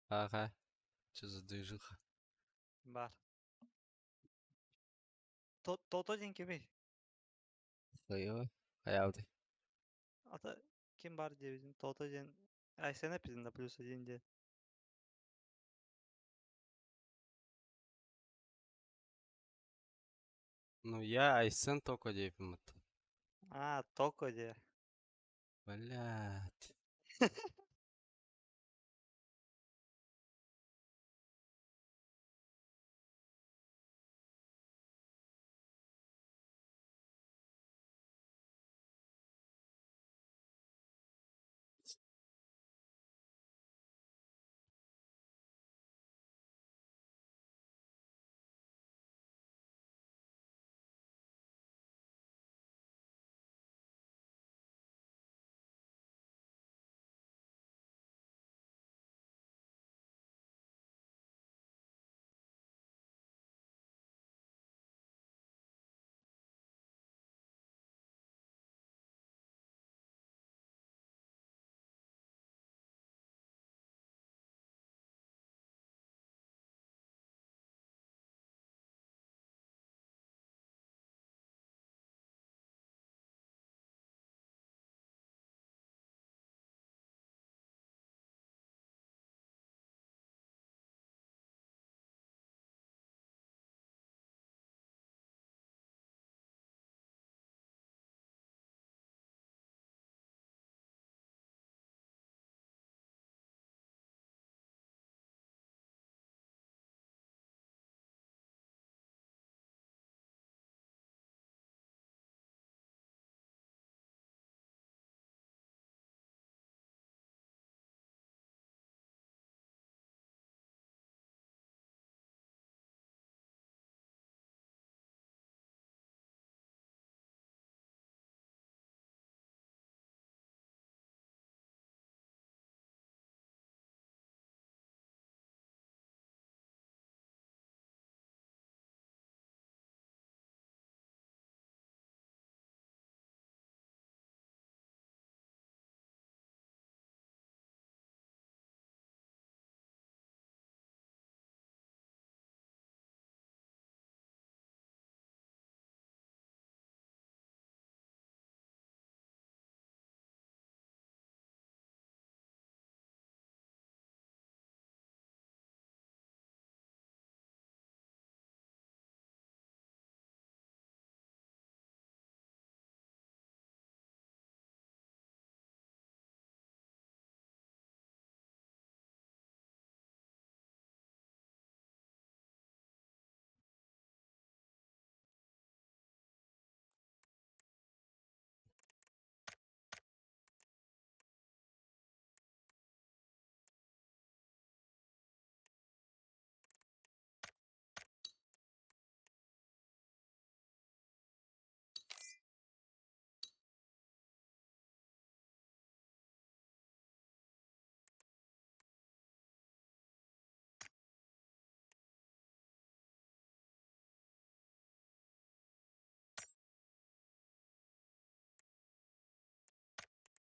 Ага, что за движуха? Бар. Тото ден кеме? Хуёво. Хаябды. Ата кем бар дебизин? Тото ден айсенеп біздің да плюс один де. Ну, я Айсен только деймін. А, токо де. Блядь.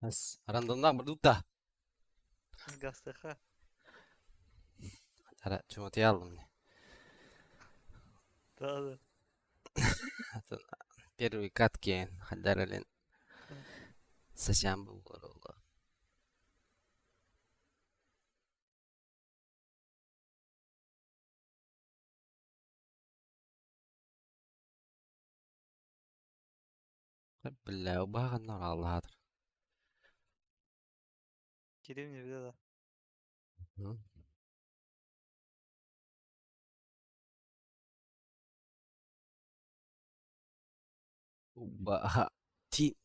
Бас рандомдан бір дұта. Гастеха. Тара, чумоти алдым. Да. Первый кат кейін. Халдарален. Сачам бұл оролы. Бля, убаған нор Алладыр. Кирим не биде да. Убаха. Ти.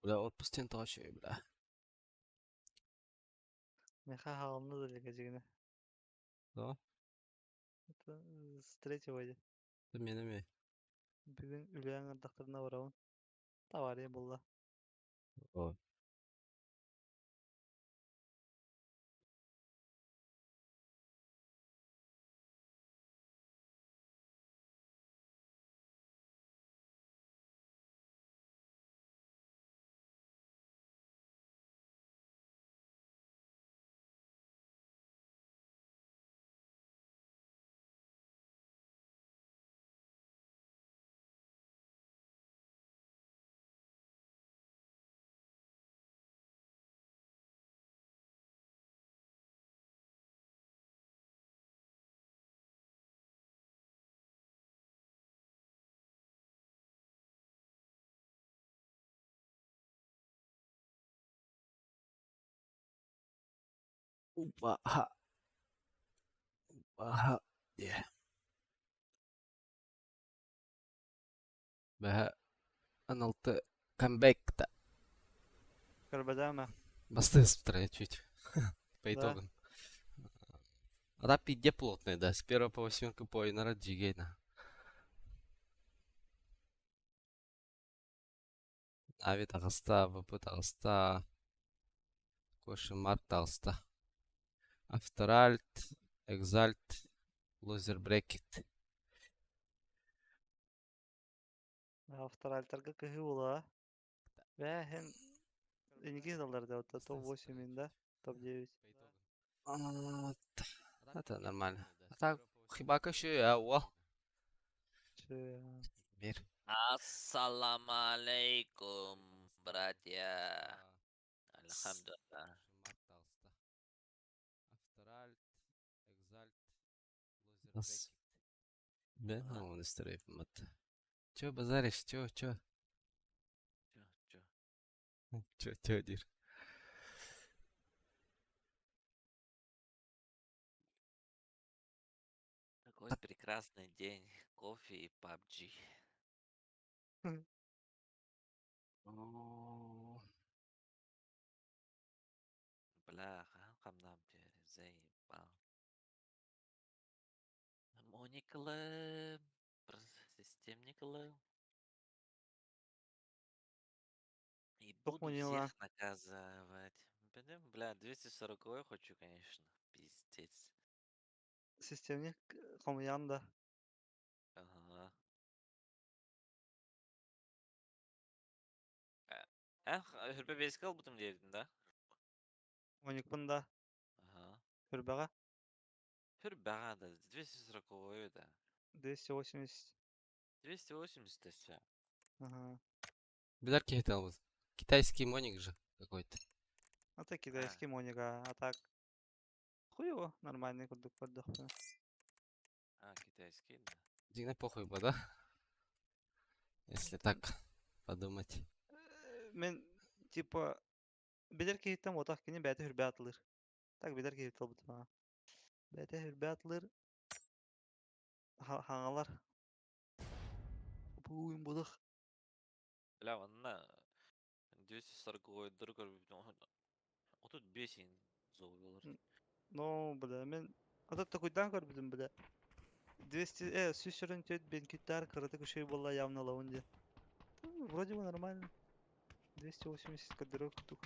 Бля, отпустен тоже, бля. Меха халымны да легежигіне. Да? Это с третьего вроде. Это менеме. Бүгін үләң ардақтарына барауын. Тавария болла. О. Упа-ха. Упа-ха. Yeah. Бля, аналты камбэкта. Көрбәдәме? Басты исправить чуть. По Да. итогам. А пиде плотный, да. С 1 по 8 по и на раджигейна. Ави тағыста, ВП тағыста. Коши марк тағыста. Авторальт, экзальт, лузер брекет. Авторальтарға көхі бола. Бә, хен... Енеге залдарда, вот топ 8 да, топ 9. Это нормально. А так, хибака еще я, о. Че, Мир. Assalamualaikum, братья. Alhamdulillah. Нас... Бля, Ага. ну, настроив мат. Чё базаришь? Чё? Чё? Чё, Дир? Какой прекрасный день. Кофе и PUBG. Бляха, хамнам теперь заебал. Моникалы, системникалы. И буду Тухмунила. всех наказывать. Пойдем, бля, 240 хочу, конечно. Пиздец. Системник комьянда. Ага. Hürpe basic al butum diyordun da. 12 bunda. Ага. Хүрбәға Hürbe da 240 да. 280. 280 да все. Ага. Бидарки хотел бы. Китайский моник же какой-то. Это китайский моника, а так... Хуево, нормальный курдук көрдік. Китайский, да. Дигна похуй бы, да? Если так подумать. Мен, типа, билер кейттен отақ кені бәті хүрбә атылыр. Так, билер кейттел бұтыма. Бәті хүрбә атылыр. Хаңалар. Буын бұдық. Бля, он на 240 дұргар отут бесин зоғылыр. Ну, бля, мен... Ататта куйдан көрбідім, бля. 200, сүйсірін төт бен күттар кырыты күшей болла явно лаунде. Вроде бы нормально. 280 кадыры кутук.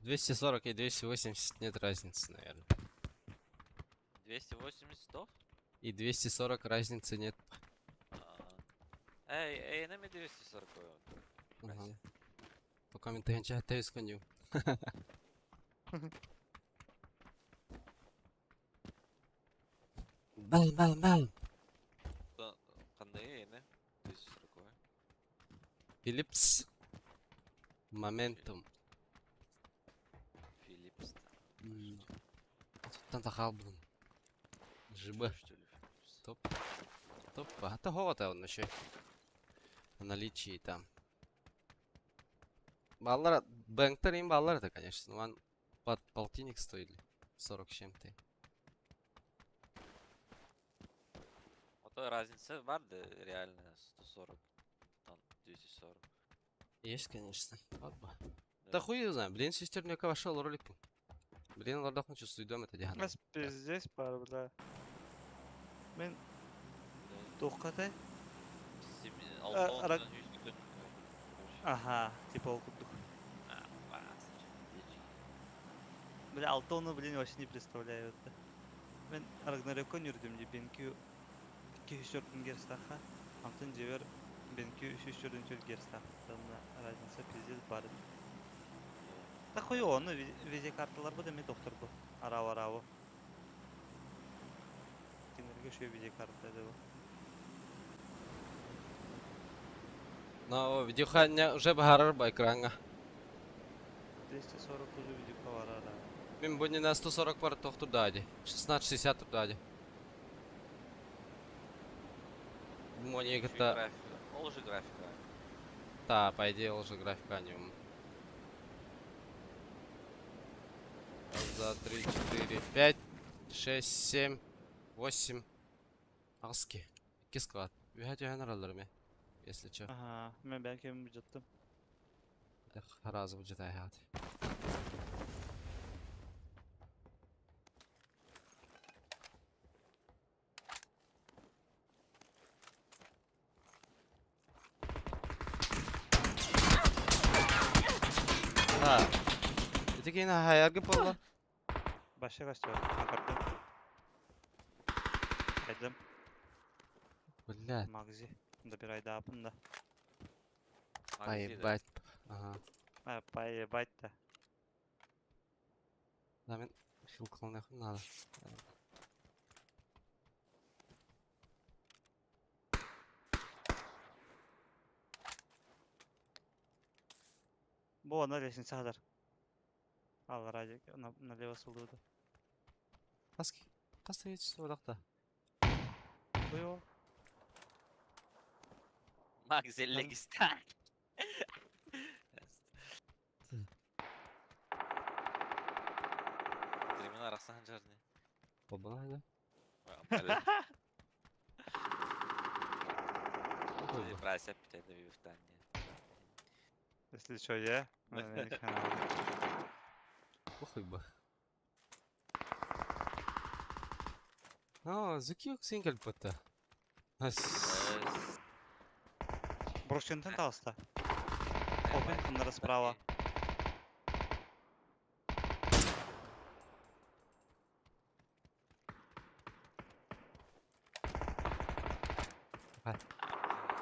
240 и 280 нет разницы, наверное. 280 стов? И 240 разницы нет. Эй, на мне 240. Ага. По комментариям чата я исконю. Бам. Қандай ені? 240. Philips. Momentum. Philips. Там тахал, блин. ЖБ. Что ли, Philips? Топ. А того он еще. В наличии там. Баллар, бэнктер им баллар это, конечно. Но он под полтинник стоили. 40 с чем-то. То разница варда реально 140 тонн, 240. Есть, конечно. Ладно. Да. Да хуй я знаю. Блин, сестерняка вошел ролик. Блин, лардахну чувствую дом это дихана. Нас пиздец бар, бля. Мен Да. тухкатай. Алты Рак... ондан 100 тонн. Короче. Ага, типа окудук. А, басыч, дичь. Бля, Алтону, блин, вообще не представляю это. Мен Рагнарёккон жүрдүм же бенки 2-4 герстаха. Антон жебер бенки 3-4 герстахтан разница пиздец бар. Да хуй оны визе карталар бу деме докторду. Арау. Кинерге шо визе карта деп. Но видеоханя уже бахарар по экранга. 240 уже видеока бар ара. Мен буни на 140 пар тохту дади. 1660 дади. Мони Ещё и это... графика. Ол же графика. Да, по идее, уже графика не ум. Раз, два, три, 4, 5, 6, 7, 8. Аски. Кисклад. Вихать генералдарами. Если чё. Ага, мен belki жаттым. Это раз будет айхат. Да. Это кейна хаяргы болла. Başka kaç var? Ankara'da. Geldim. Блядь. Magzi. Bunda bir ayda yapın da. Поебать. Ага. Ha, bayt da. Да, мен хил кылмай надо. Bu ona лестница hazır. Al radyо налево сылдыды. Аски. Каста етші одақта. Бuyur. Max Legistan. Криминал арасынан жарны. Бабана айда. Прася питайды вивтанне. Если что, я. Похуй бы. А, зуки сен келіп бітті. Брушкентен талста. Опен кімдері справа.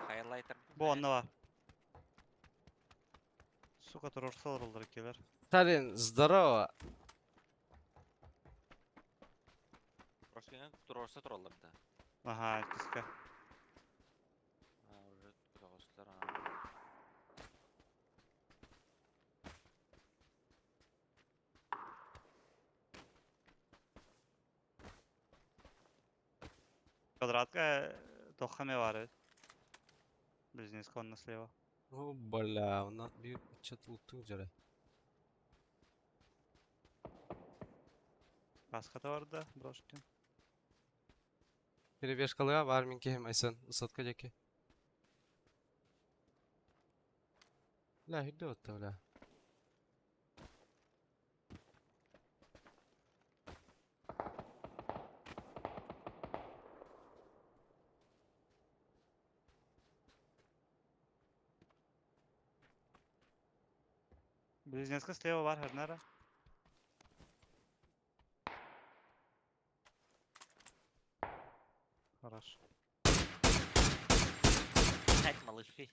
Хайлайтер. Bu onda var. Сука, турорсал ролдыр келер. Тарин, здорово. Прошкенен турорса тураларда. Ага, киска. Уже кыргыздар. Квадратка тохаме var. Близнецка он слева. О, бля, у нас бьют что-то лутың жарай. Каската var da Брошкин. Перебежкалыға бар менке айсан ысатқа жеке. Бля, хидді отты, бля. Близнецка слева var Хернера. Хорошо. Хәт малыши.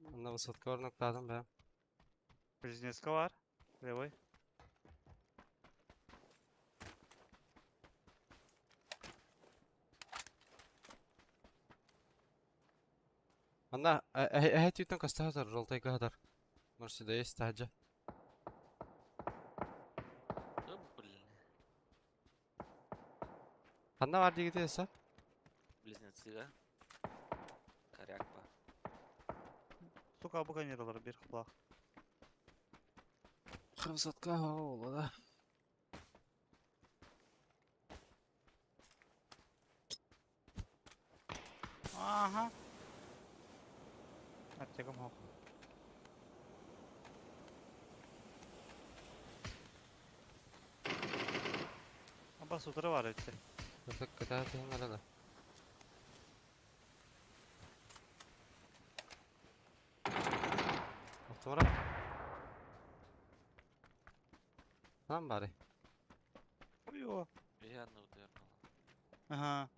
Анда высотқа орнықтадым, бля. Близнецка var. Левой. Анда, әйт үйтін қаста қатар, жолтайға қатар. Может, сюда есть таджа. Блин. Анда бар дегеде esa? Близнецы, коряк па. Сука, bu kaneralar bir kulak. Высотқа ола да. Aha. Atacağım hok. Ama sutra var işte. Perfect kita tinggal ada. Otura. Tamam bari. Uyuyor. Bir anda utuyor. Aha.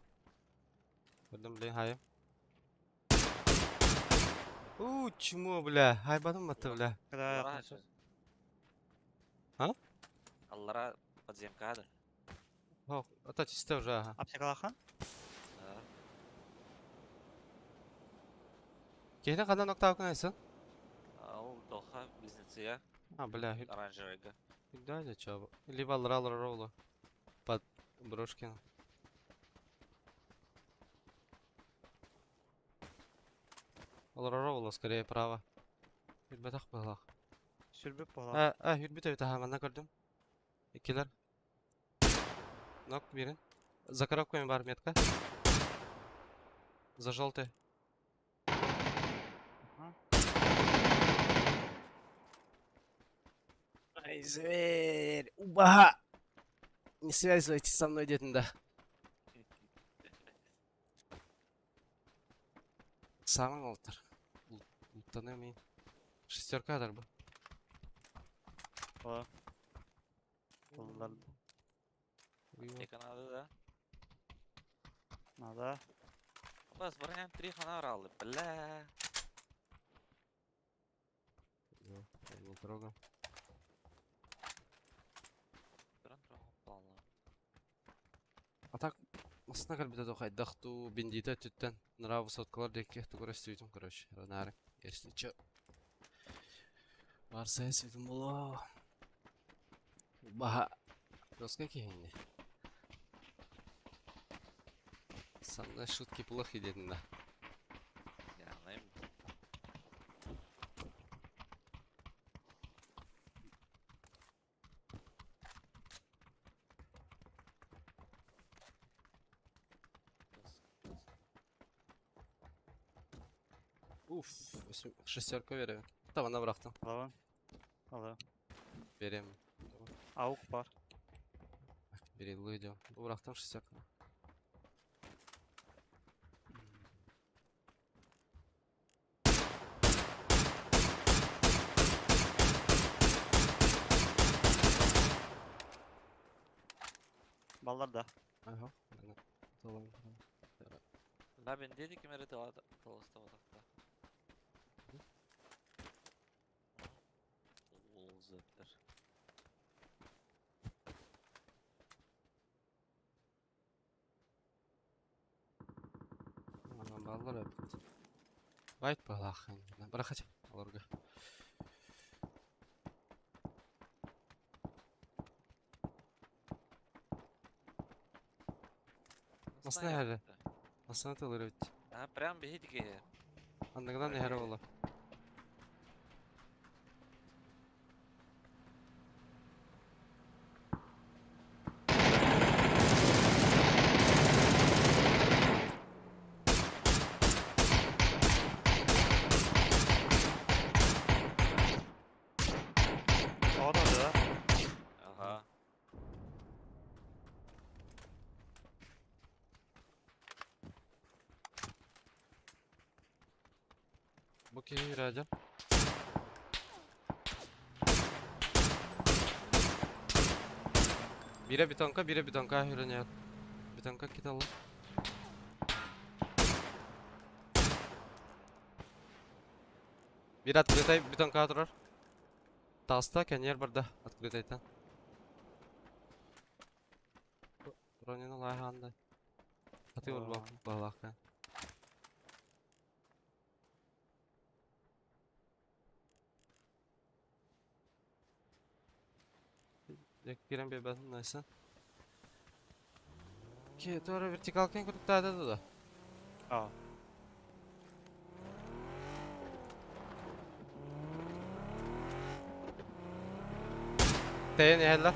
Gördüm bile hayır. Чему, бля? Haybanım mı bля? Kadar Allara yakın hacı. söz. Allara подземкада. О, это чисто уже, ага. Apsaka lakan. Да. Кейде қандай нокта алқынайсың? Ол доха бизнесия. А, бля, Оранжевыйга. да, да, чё. Либо алыра роулу. Под брошкин. Алыра роулу, скорее, право. Hürmet akbalak. Sürbüp bola. Hürmet öyle hemen gördüm. İkiler. Нок birin. За коробками бар метка. За желтый. Aha. Ай, зверь! Убага! Не связывайтесь со мной, детында. Самый олтар. Лутанемейін. Шестеркадар бұл. Bola. Bollar. Канада, да. Nada. Бас, баран 3 хана оралды. Бля. Не трогал. Тұран планла. А так, масына кальбита дохай дахту бендита түттен. Нрава соткалар деке тугура стюйтум, короче. Ранары. Если чё. Барса я свитум было. Баха. Жестко кейінне. Сандай шутки плохи дедінде. Я анайым. Уф, шестерка берем. Tamam da bıraktım. Bola. Bola. Vereyim. Avuk var. Bir yıllığı diyorum. Bu bıraktım şesтерка. Ballar da. Ага. Tamam. Ла ben dedi ki mere talasta odakta. Ол зеттер. Anam ballar hep. Bayt balak. Bırak hadi. Alırga. Nasıl nerede? Nasıl atılır evet. Ha, прям бегите. Anlıktan nehre ola. O da da. Ага. Bu kim yürüyeceğim? Bire bir tonka yürünüyor. Bir tonka kit alın. Bir открытой, bir tonka durur. Таста кенер барда открытайдан. Ронин лайханда. Хаты урбак балакка. Як кирен бебетін найса. Ке, тора вертикалкен күріктады да. Aa. Teyen eheller.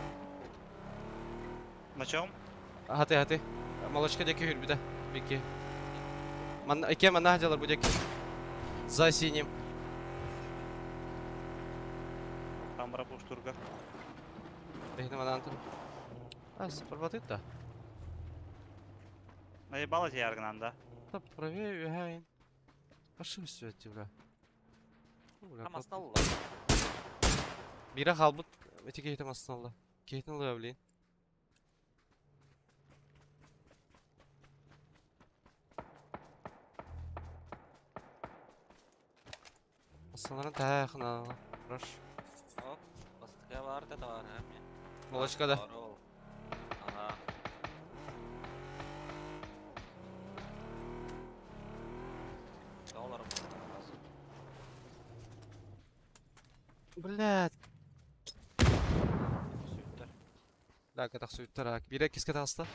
На чем? Hati. Молочка деки hür bir de. Biki. Манна хотелар будет. За синим. Камера пуштурга. Бегнем на антон. Сапарбатыт да. Наебало тебе аргнан, да? Да, правее, вягаем. Пошли все эти, бля. Ну, бля, Там основа. Бира халбут. Эти кейтем основла. Кейтен ловли. Основларын таяқына. Хорош. Оп. Басtığa var da var hem ya. Молочка да. Doğru ol. Aha. Долларım. Блядь. Süper. Да, катақ сөйттір. Бира кеске тағыста.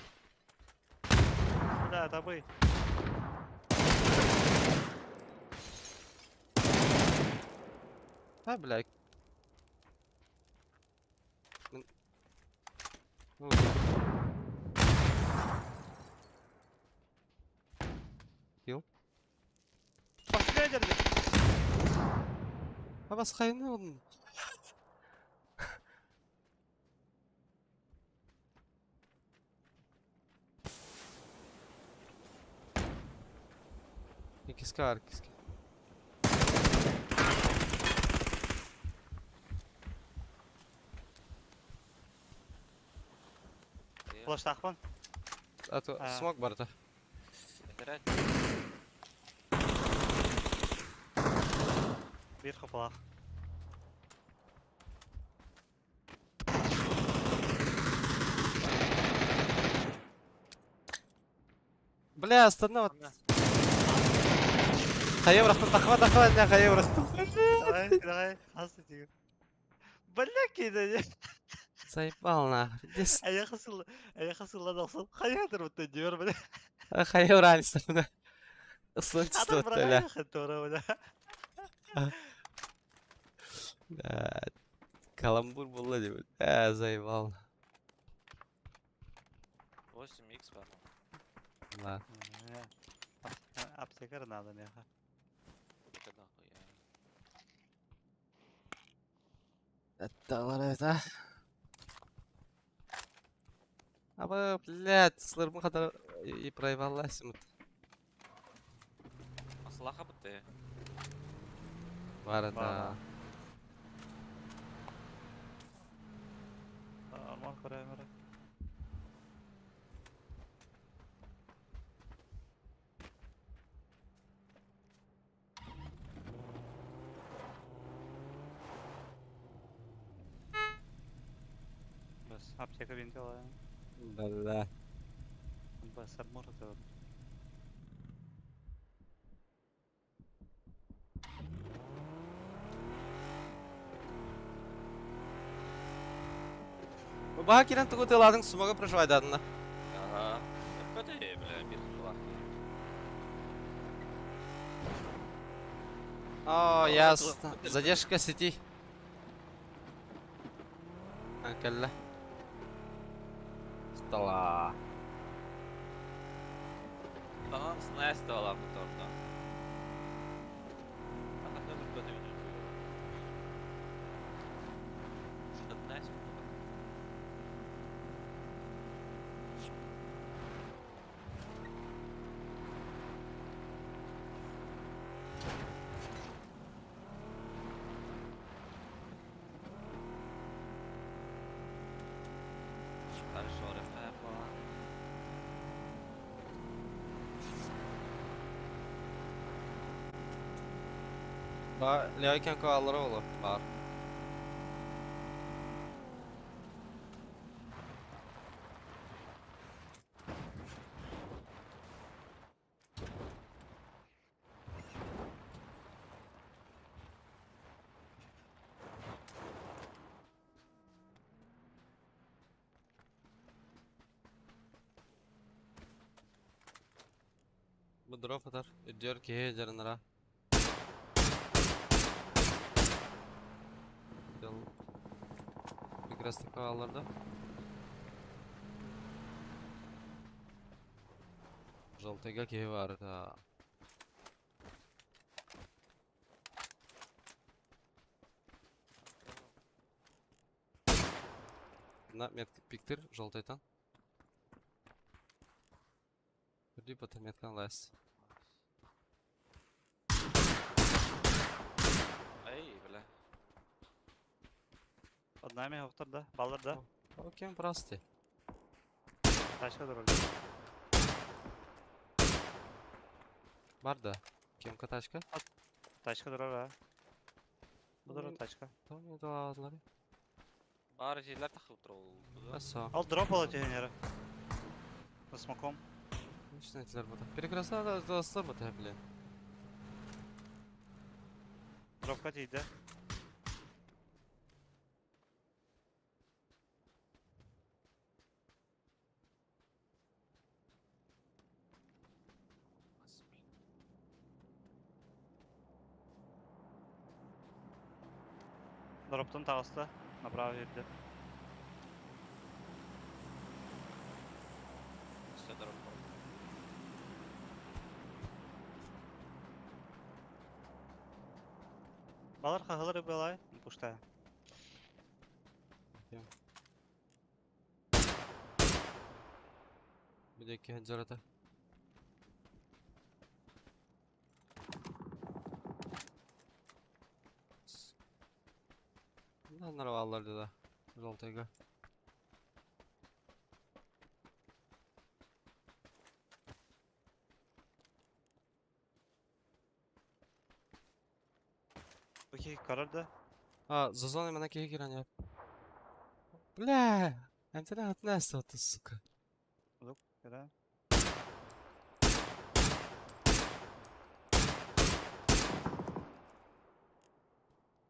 Да, табый. Блядь. Ну, Пошли, держи. басқайны оның. Кеске бар, кеске. Флаш тақпан. А то смог бар да. Бетерет. Bir kapalaq. Бля, останови. Қайы ұрақтың тақыма, не қайы ұрақтың. Давай, хасты тегі. Бля, кейді. Заебал нахуй. Дес. Аяқы сылла дақсыл. Қаядыр бұтты дер, бля. Қайы ұраныстар мұна. Ұслын түсті Адам бұтты, бірақ бля. аяқы тора, бля. Каламбур болды деп. Заебал. 8x var. Ладно. Аптекар надо, неха. Burada da ya. Это var это. Абы, блядь, сылырмы қадар и проебаллайсың. Maslaha bu de. Var это. Арман камера. Бas аптека бинтела. Бля. Бас армор это. Bağa kiren tuğu tığladың sumaga проживайдадың. Aha. Bu de bile bir kulak. О, ясно. Задержка сети. Кәллә. Стола. Tamam, sniper alan bu torda. Ana da burada dönüyor. Şurada nice. Хорошо, РФ falan. Ba, Leoyken kovalları olur. Var. Bu drop atar. Diyor ki canlara. Прекрасно kovallarda. Желтыга ки var da. Ана пиктер желтайтан. Көрді потом меткан лайс. Ай, бля. Под нами автор да, баллар да. Окей, прости. Тачка дурак. Бар да. Кемка тачка? Тачка дурак ha. Bu da Ой. тачка. Tamam ya da ağızları. Бары жерлер тақып тұр ол. Асо. Al drop ala tehенері. За смоком. Hiç netiler bu da. Перекраса да dostlar bu da блин. Dropқа тиді. Дроптың тағыста. Направо жерде. Все дорог. Балар қағылыр белай. Пушта. Bir de iki hıncarata. Bunlar vallahi da. Желтайга. Окей, карар да. А, за зоной на кеге ранят. Бля! Антенна отнесла ты, сука. Кара.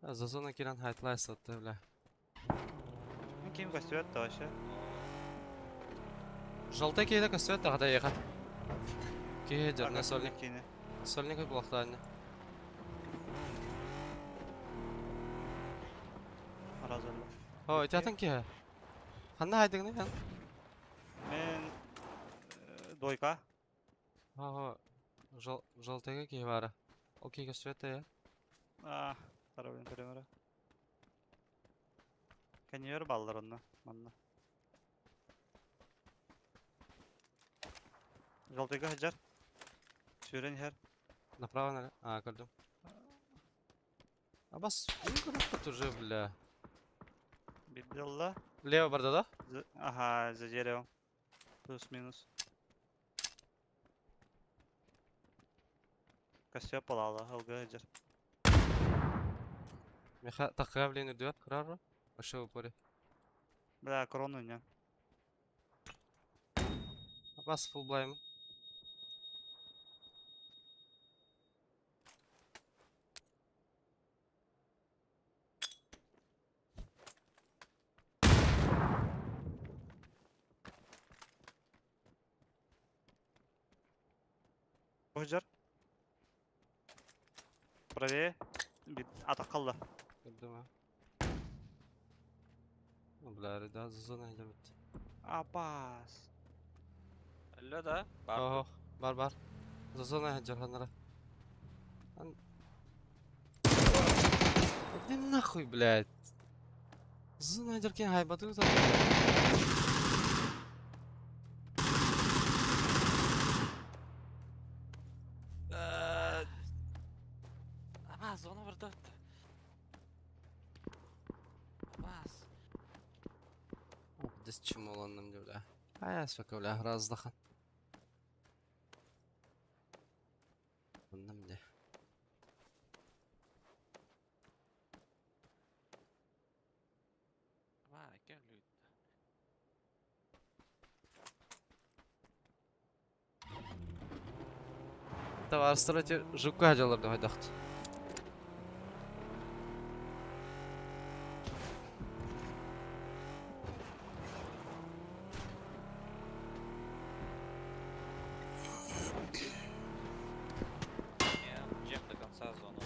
А, за зоной киран хайтлайс отты, бля. Ким костюет да вообще. Желтай кейде кастует тағада еға. Кейде жерне сольник. Кейіне. Сольник бұлақта әне. Аразарлы. О, өтетін ке. Қанда хайдығыны ян? Мен... Дойка. О, желтайга кей бары. Ол кей кастует я. Тарабын перемері. Конвейер баллар онна. Манна. Желтыйга хаджар. Сүйрен хер. Направо, наверное. А, көрдім. А бас, көріп уже, бля. Биддилла. Лево барда да? Ага, за деревом. Плюс-минус. Костюп алалы, алга хаджар. Меха тақыға білен үрді бәп, қырар ба? Ашы өпөрі. Бля, корону не. Бас фулблаймын. Хаджар. Правее. Атақ қалды. Көрдім а. Бля, да, за зона айда бітті. Апас. Әлі да? Бар. Ого, бар. За зона айда жарғанара. Иди нахуй, блядь. За зона айда кен хайбаты өтіп. Ама, зона бірді өтті. Бас. Дес чим оланным де, бля. Ай, асфака, бля, раздахан. Онным де. Ама, әкем лүйді. Товарыстар өте жүкка ажаларды хайдақты. Мен жем до конца зону.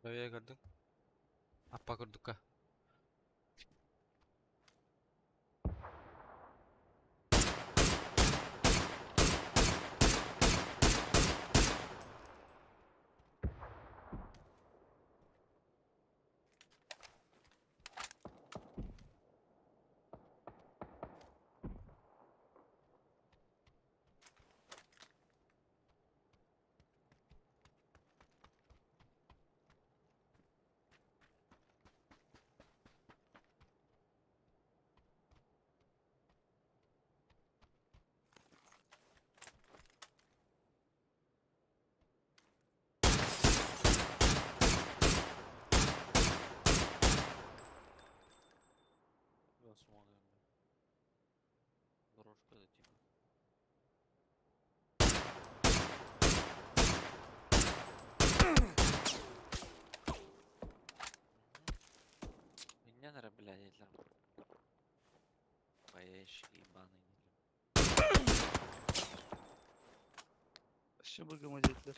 Бәйе көрдің? Аппа көрдікка. ящик ебаный. Şu bugün ödediler.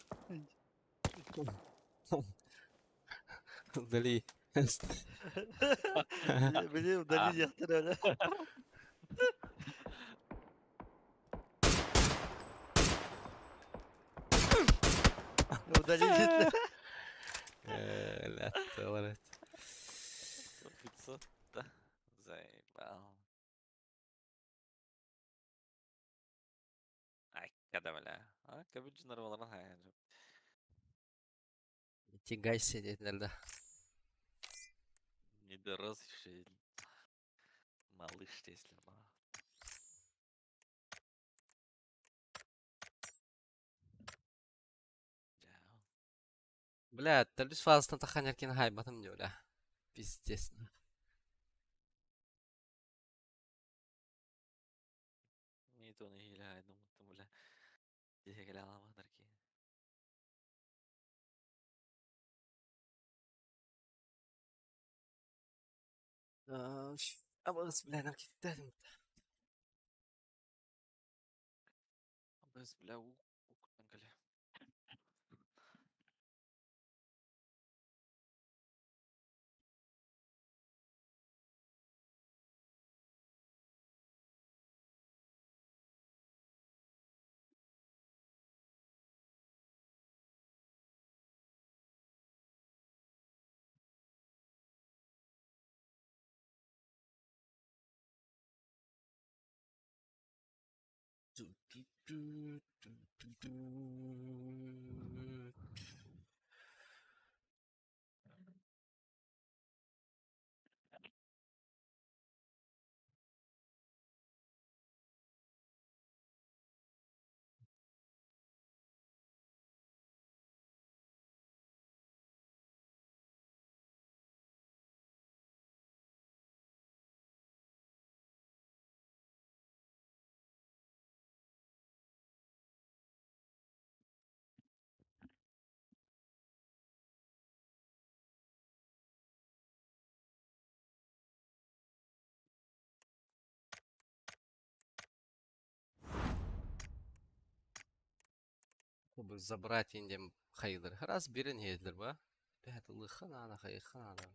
Удали. Beni udali yaktın öyle. Удали yaktın. لا تولد. 500, да. Заебал. Ай, когда, бля. А, кабинчи нормально хайджу. Тигай сидетler de. Не дорос еще. Малыш, если мало. Жау. Бля, ты лишь фазно таханеркин хайбатым дёля. Пиздец. Не то не гиляй, думаю, там, бля. Я гиляла мадерки. Абыз, бля, наркеттедім. Без, бля, укутангали. Чтобы забрать индем хайдер. Раз бирен хейдер, ба? Бәт лыхан ана хайхан ана.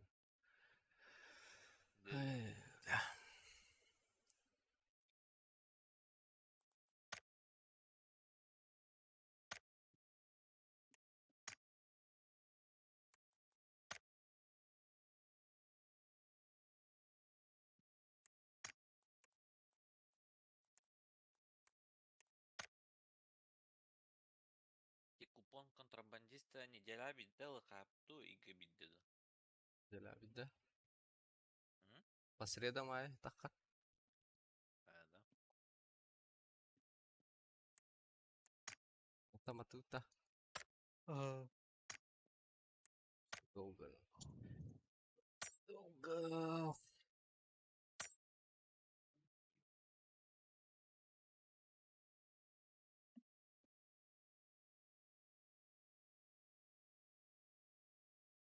И купон контрабандиста неделя биттел хапту и габиддеду. Деля бидде. М? По средам ай, тахат. Да. Автоматута. Долго. Долго.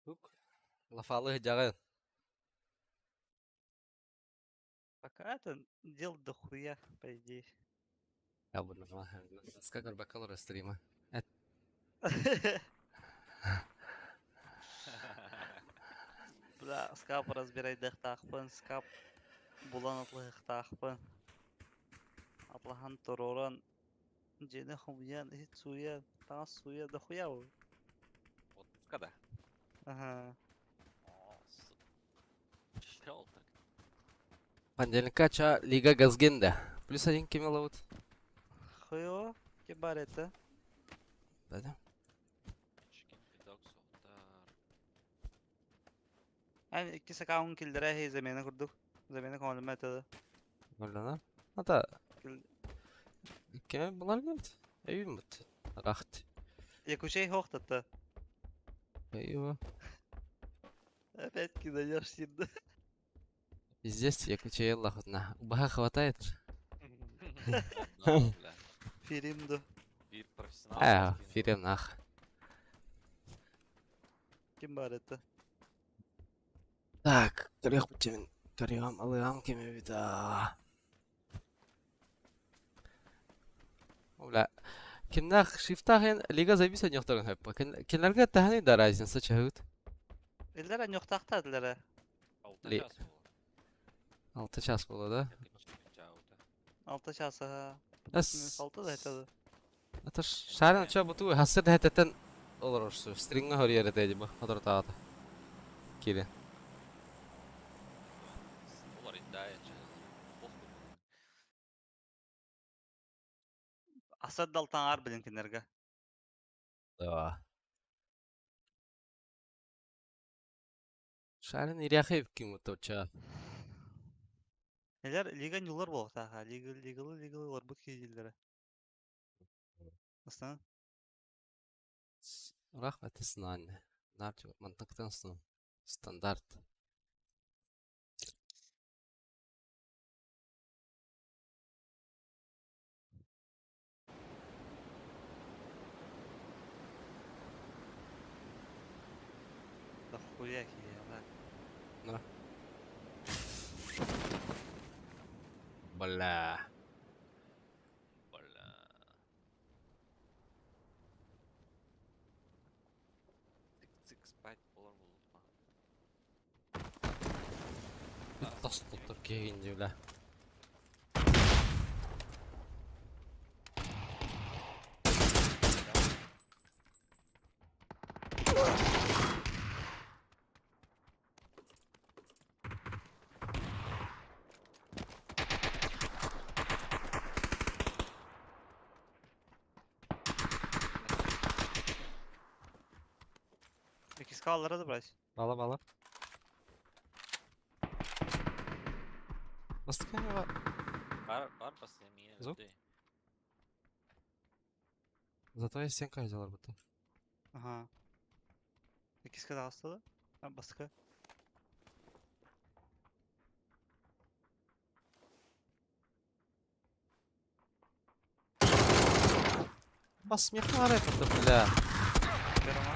Тук. Лафалы жагын. Пока это дел дохуя, по идее. Я буду скакать бакалора стрима. Бля, скап разбирайдық тақпын, скап булан атлығық тақпын. Атлахан тороран, жені хумян, ит суян, таңас суян, дохуя ол. Вот когда? Ага. О, чел так. Понедельника ча Лига Газгенда. +1 кемеловут. Хуё, кебар это. Да. Чикин пидок сохтар. Yani iki sakağın kildire hey zemine kurduk. Zemine konulma etadı. Öyle Hatta Kil... keme bunlar geldi. Evim bit. Rahat. Yaku şey hoq tattı. Eyvah. Evet ki de yaşlıydı. Здесь я куча Аллах на. Убаха хватает. Одного, бля. Filmdu. Bir profesyonel скинул. Фирем нах. Kim var eti? Так, тарих бутин. Тарихам алыгам кеме бита. Kimler shift'tahen liga zabisa nyoktorun hep. Kimlerge tahani da razniца чаһыт. Ellere nyoktaqta edilere. Алты Ли- час болот. 6 час bolada. Экинчи жаута. 6 çasa ha. As 6 da etadı. Аташ шаран ча буту хасыр хататан olur orsu. String'e hör yere deydi bu. Hadır taata. Kiri. Олар инде аяча. Похуй. Asad daltan ar bilinkinlerge. Да. Шаран иряхи ким уточа. Neler ligan yıllar bol ta ha. Legal var bu kizillere. Aslan. Рахмат знание. Нарчу мантыктан сын. Стандарт. Da хуя ki ya. Bak. Нара. Бля. Бля. Цик спать болар болот па. Тас туттур кегин дебля. İkiz kallara da bırak. Bala bala. Bastık ya var. Бар после меня. Зуб? Ты. Зато есть стенка взяла будто. Aha. İkiz kadar hastalı. Ha baskı. Бас смех на рэп, это бля. Ver ona.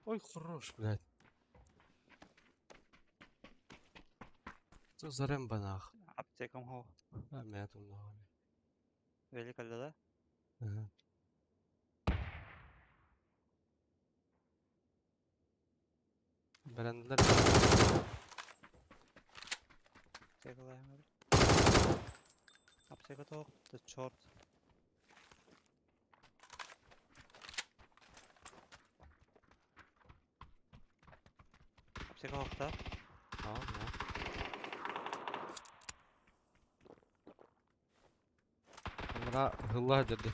Ой, хорош, блядь. Что за Рэмбо нах? Aptekam ho. А, меня тут много. Veli kalada. Ага. Бәрәнделәр. Apteka hemen. Apteka tok. The short. Apteka hokta. Tamam ya. Bunlara hıllah dedi.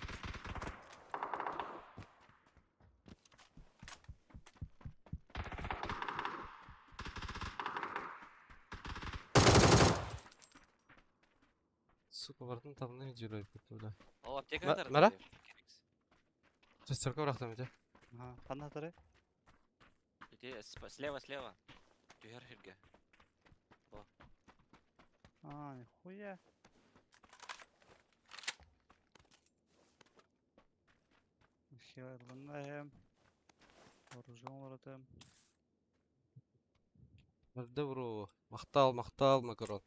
Сука, бардын табына жүрөй кетті. Ол аптека Ма- тарады. Мара? Жестерка бырақтым ете. Aha. Kanna tarı. Слева. Тюгер хирге. Aa, nихуя. Херланаем. Вооружен. Барды бұру. Мақтал, макарон.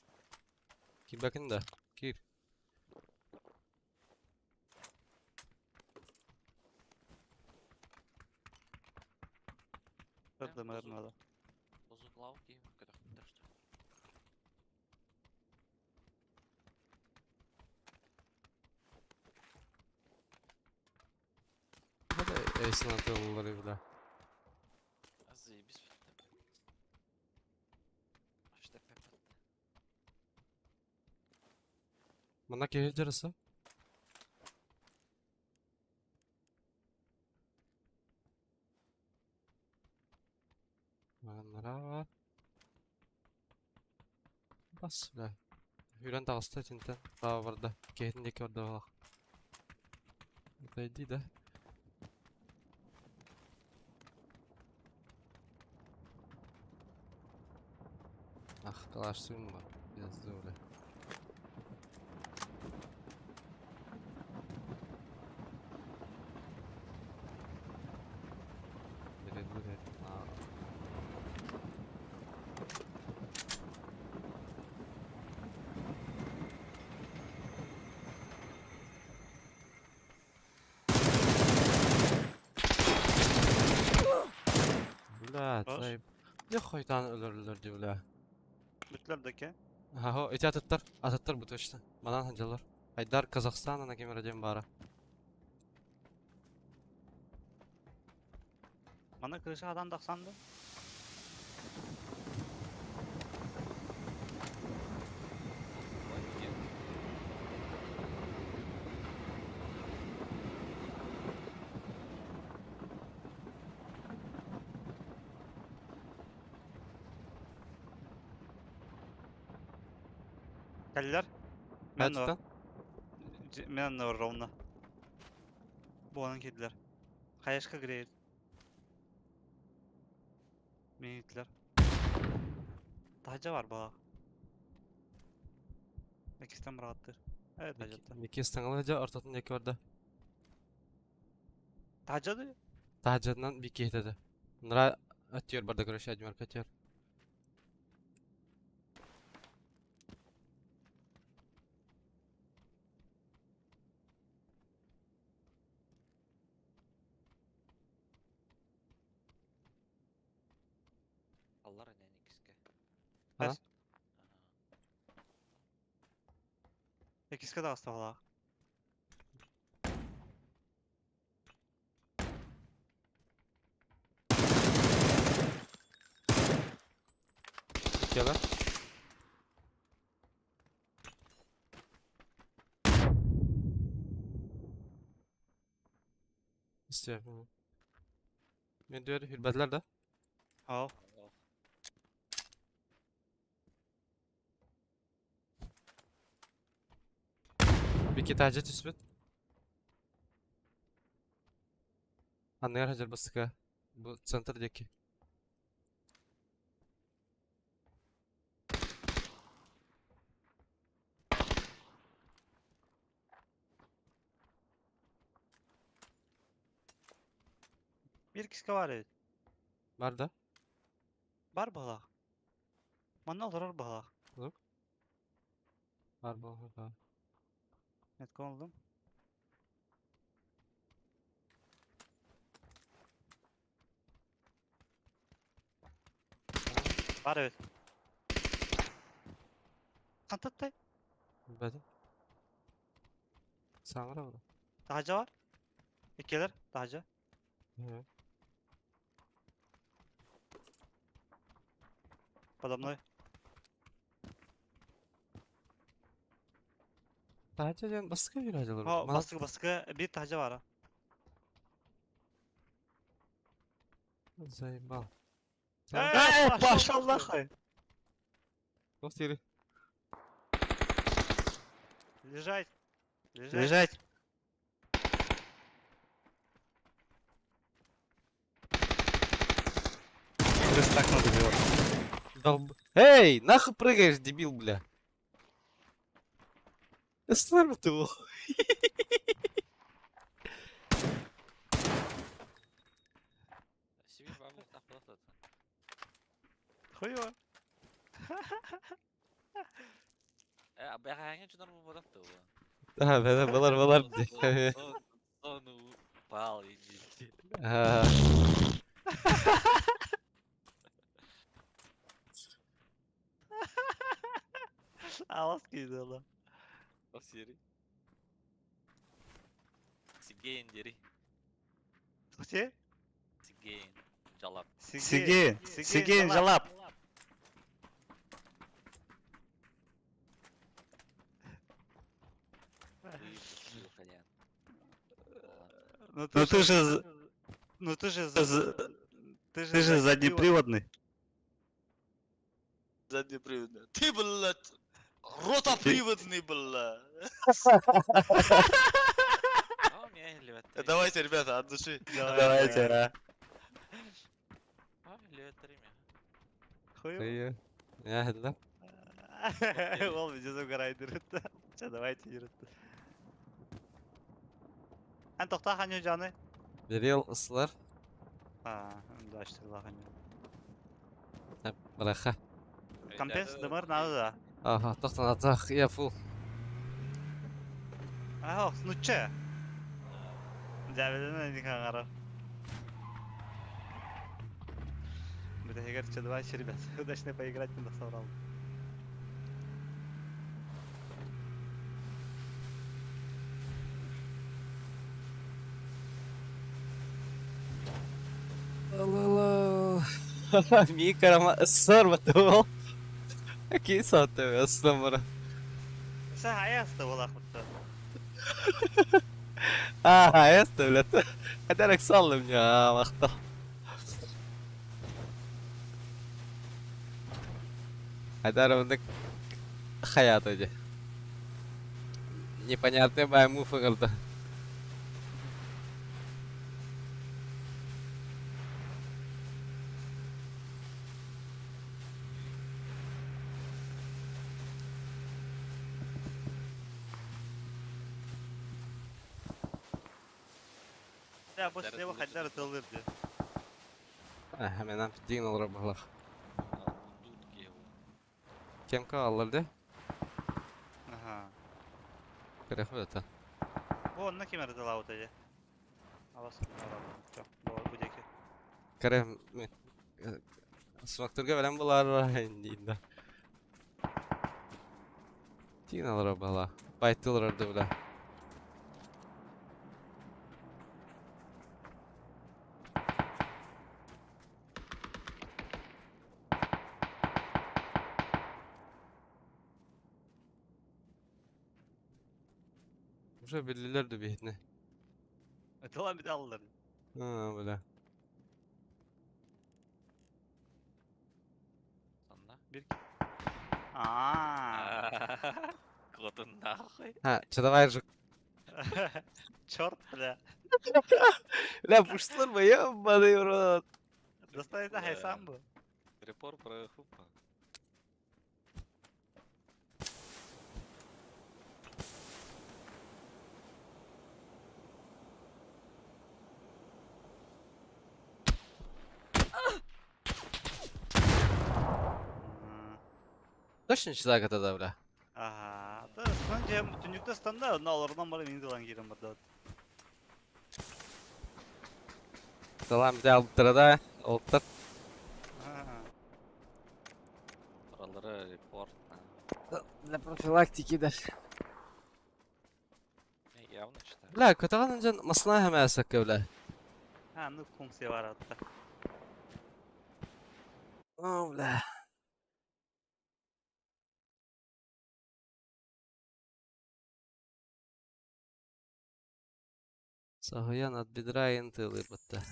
Кибәкін да. Кир. Kırdı mırnadı. Бозу плавки. Когда хуйда что. Hadi Ace'in atıyorları bile. А заебись. Что пепет. Bana gelir yarısı. Bunlara var. Bas bile. Hüren dağısta tinten. Daha vardı. Kehdindeki orada var. Buradaydı da. Ah, kalaştığım var. Biraz da öyle. Böyle. Aa. Evet, Var. zayıf. Ne koytan ölürler diyorlar. Bütlerdeki. Ha ho, eti atıtlar bu taşta. Bana hancalar. Haydar Kazakistan ana kemireceğim bara. Bana kırışı adam daksandı. Geldiler. Men de var. Hayattan. Men de var ravna. Bu onun kediler. Kayaşka gireyim. Men gittiler. Taca var bak. İkisinden rahattır. Evet Taca'da. Miki istangalıca ortatın yeki vardı. Taca'da. Tahacından bir kihtedi. Nara atıyor barda görüş acımar kaçıyor. Allah önen ikisi. Ha? Es. İkisi de hasta valla. Gel lan. İstiyorum. Ben diyor hürbetler de. Al. Bir iki taca tüsbet. Anlayar hacer bastık ha. Bu centerdeki. Bir kişi var evet. Var da. Var bala. Bana alır bala. Var bu. Var. Net konuldum. Var evet. Kantattay. Bedim. Sen var mı? Taca var. İkiler. Taca. Hı. Adamlar. Taca diyen bastık ya hüracalar. Ha baskı baskı. Bir taca var ha. Zayıf. Maşallah. Dost yeri. Лежать. Лежать. Крыс так надо делать. Эй, нахуй прыгаешь, дебил, бля? Оставь ты его. Себе бабу таплатат. Хуево. Abi hangi cünar bu badak da bu? Ha, ben balar diye. Sonu pal inci. Ha. Ağız giydi oğlum. O seri. Sigeyin deri. Şey? Sigeyin. Calap. Sigin. Sigin jalap. Ухалян. Ну ты же... Ну ты же... Ты же заднеприводный. Заднеприводный. Ты, блядь, ротоприводный, блядь. А у меня элеватор. Давайте, ребята, от души. Давайте, а. А элеватор имя. Хуево. İyi. Ya hadi lan. Ол видео угорает yürüttü. Давайте yürüttü. Sen tokta hanyo canı. Real ıslar. Ha, da açtık la hanyo. Hep bırakha. Компенс дымыр надо да. Aha, toktan atak. Ya full. А, снуче. Жабеден не каңара. Это я говорю, что давайте, ребят, удачно поиграть, не соврал. Allah Allah. Mika ama ısrar batı. Akil saatte aslan bana. Sen ayasta valla kutta. Ya devlet. Ederek sallım ya vakta. Ederek hayat aja. Непонятная моя муфа когда. Ya bu size bu haller atılır diyor. Hemen fittiğin olur abla. Дудки его. Kim kalırdı? Aha. Kırık mı zaten? Bu onunla kim aradı la otayı? Havası aradı. Bu deki. Kırık mı? Smaktırga veren bular indiğinde. Fittiğin olur abla. Baytı olurdu bile. Уже bellilerdi bir ne? Ötülen bir de alırlar. Ha böyle. Sonra. Bir Aaa. Коту нахуй. Ha çatavayırcık. Черт, бля. La puştur mu ya? Bana yorun. Доставить на хайсам bu. Репор про хупа. Точно читак это да, бля? Ага. Да, önce tündükte standa ne olurdan bana mini dolan girin burada. Salam bir de alıp tırada. Oltlar. Oraları report. Для профилактики да. Явно читаю. Bля, kötüden önce masına hemen yasak ya bля. Ha, nu funksiya var hatta. Oh bля. Сагоян от бедра и интылы бытты.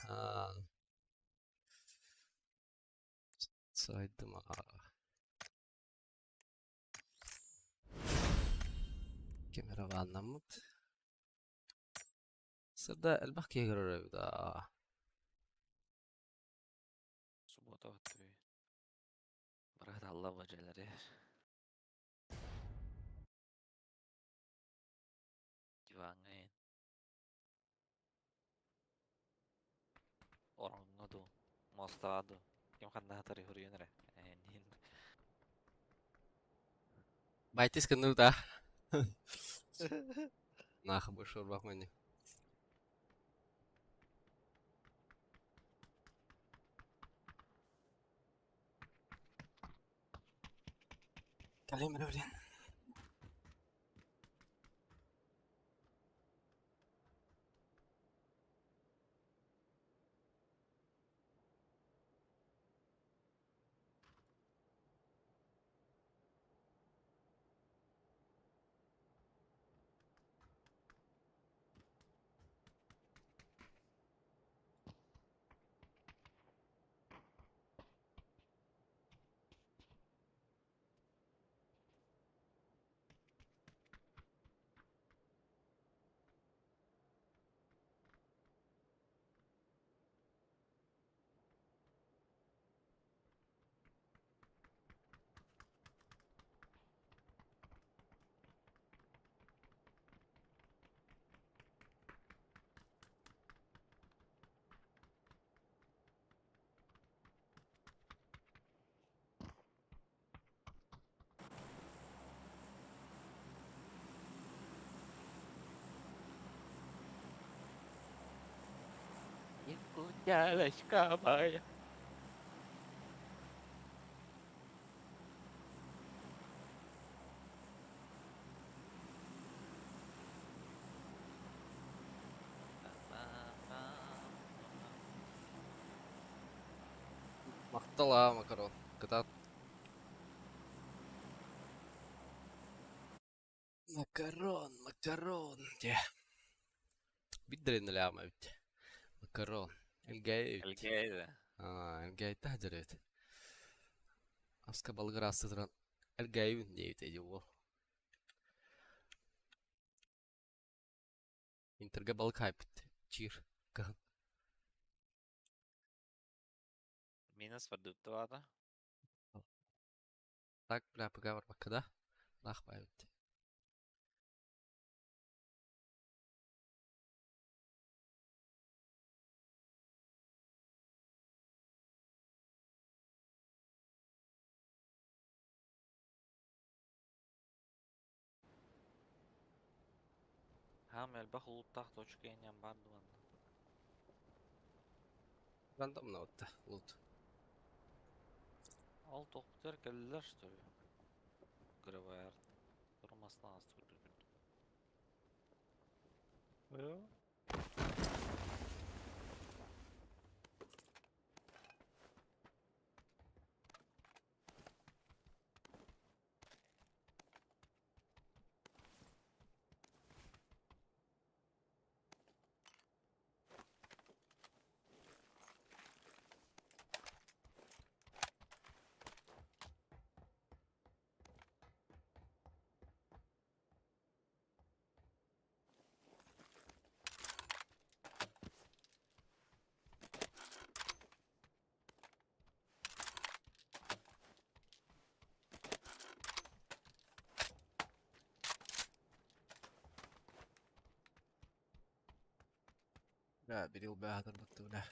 Saydım Kamera var anlamut. Sırda elbak yegrar da. Суббота отвей. Бырат Алла бажалары. Диваңын. Ораңыду. Мостаду. Кем ханда хатары хурюнере. Нин. Байтис кынды да. Нахы бошор bakmayın. Kalemre блин. Якутялочка моя. طلع مكرون قطعت مكرون يا بدري إن اليوم بدي مكرون الجاي القاعدة. الجاي تهجرت أسكا بلغرا ستران الجاي بدي تجوا إنتر قبل كايبت تشير كان Minus var ute var det. تاك بلا بقاور بكده راح بايبت Hamel bakul tahta uçken yan bardı bana. راندوم نوت لوت Al toplar geldiler işte. Greva yardım. Durmasına az tuttu. Yo. لا بدي وبهذا البطولة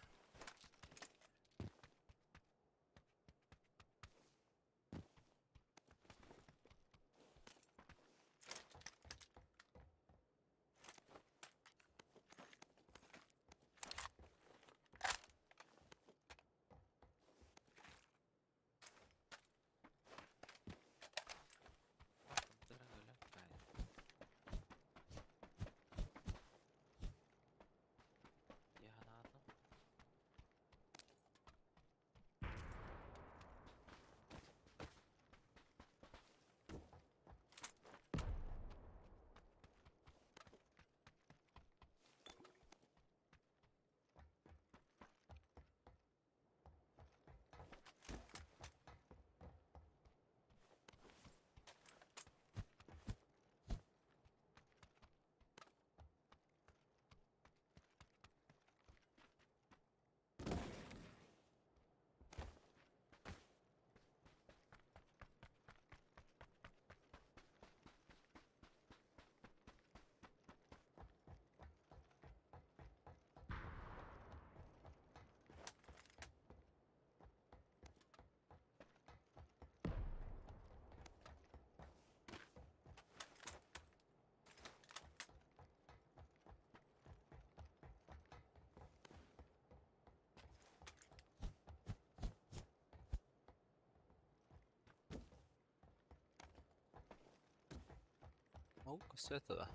أو قصيت ذا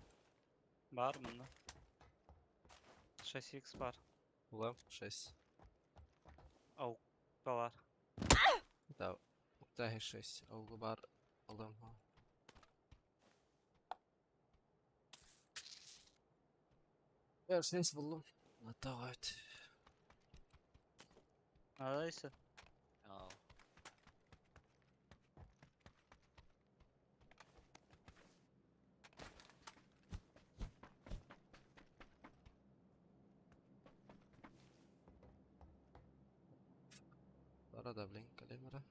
Var mı bunda? 6x var. والله 6 Avuk da var. ده وقتها 6 أو غبار اللهم يا 6 والله ما طاعت Neredeyse. Al. ترى ده بلينك الإمرة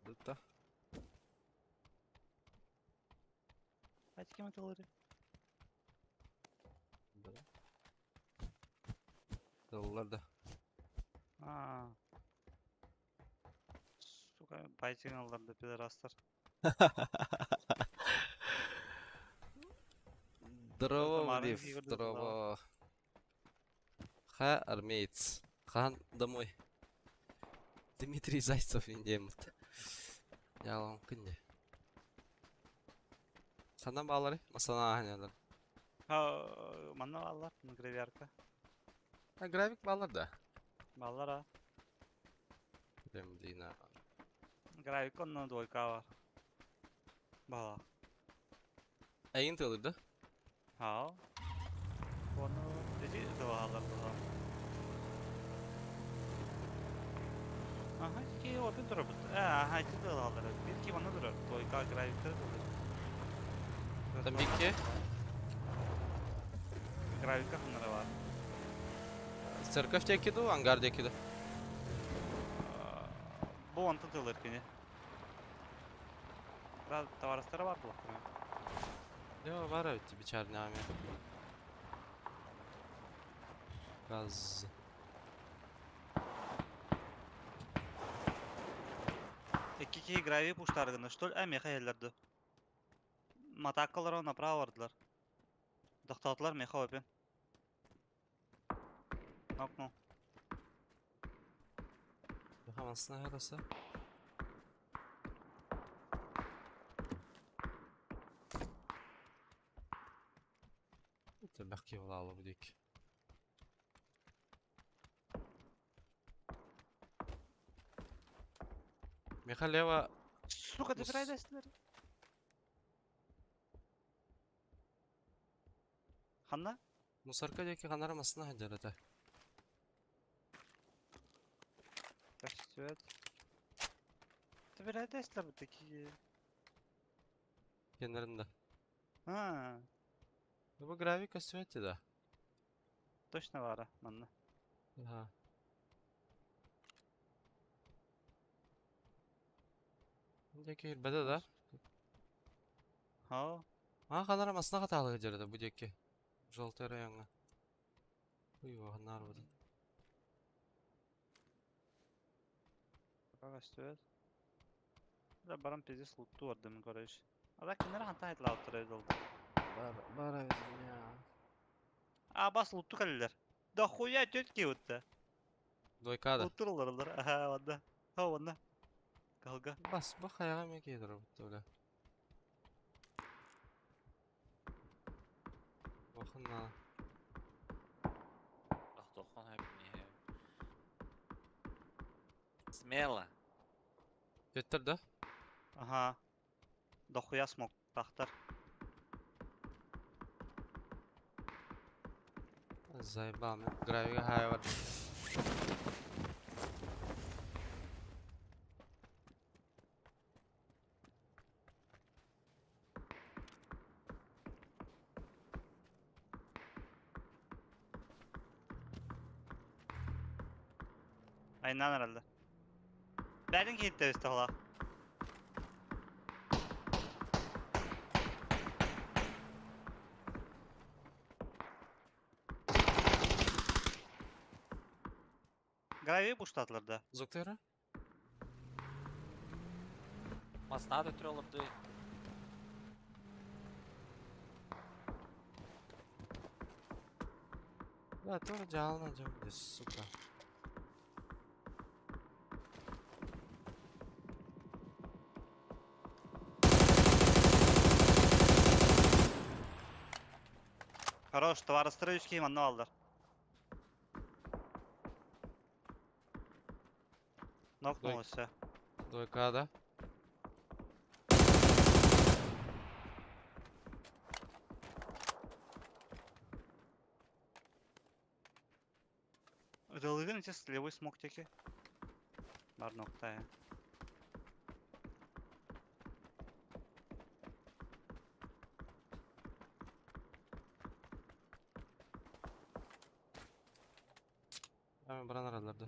Дыта. Kaç kime atılır? Доллар да. Aa. Сука, байчыгын аларды пидорастар. Здорово, Марвин Лив. фигурды Здорово. Ха, армеец. Хан, домой. Дмитрий Зайцев индемит. Ялам кынне. Сандан bağları? Masana hanyalar. Ha, manna ballar, graviyarka. Ha, grafik bağlar da. Ballar ha. Demdina. Gravik onunla doyka var. Bala. Ayın tılırdı. Ha. Onu dedi doğalar doğa. Aha, ki orada durur bu. Aha, ki doğalar. Bir ki bana durur. Doyka gravikleri durur. Tabii ki. Gravika bunlara var. Церковь ду, ангар ду. Bu антı tılır ki. Biraz tavarastara var bu. Yo, var evet bir çarname. Gaz. İki kişi gravi puştargını. Что ли? Әме hayallerdi. Matakalar направо vardılar. Dıktatılar meha öpen. Nok no. Hamasına yarasa. Tırnak yıvılalı bu dik. Михалева Сука, ты Ус- прайдастır. Ханна? мусорка деки ханармасына хаджарата. Качествует. Ты прайдастır bu такие. Kenarında. Ha, Bu grafika süveti da. точно var manna. Aha. Deki beda da. Ha, Ha ханармасына хаталы хаджарата bu деки. Желтый районга. Уйва ханар bu. качествует. Da baran pizis luttu var demin kardeş. Ada kenara hanta hayatla altı oldu. Bara bizim ya. Aa bas luttu kaleler. Da huya tütki utta. Doykada. Luttur olurlar. Aha vanda. Ha vanda. Kalga. Bas bak ayağa mı gelir bu böyle. Bakın lan. Ах, тохон hep niye? Смело. Götür de. Aha. Da huya smok tahtar. Zaybame. Graviga haya var. Aynen herhalde. Belki gitti işte hala. Gravi boşlattılar da. Zoklara. Масна да тролларды. Да, тоже жална жамды, сука. Хорош, товаростроечки манну aldılar. Nokнулся. Doykada. Рылыгын içe слевой смог теки. Бар noktaya. Hemen buran aralarda.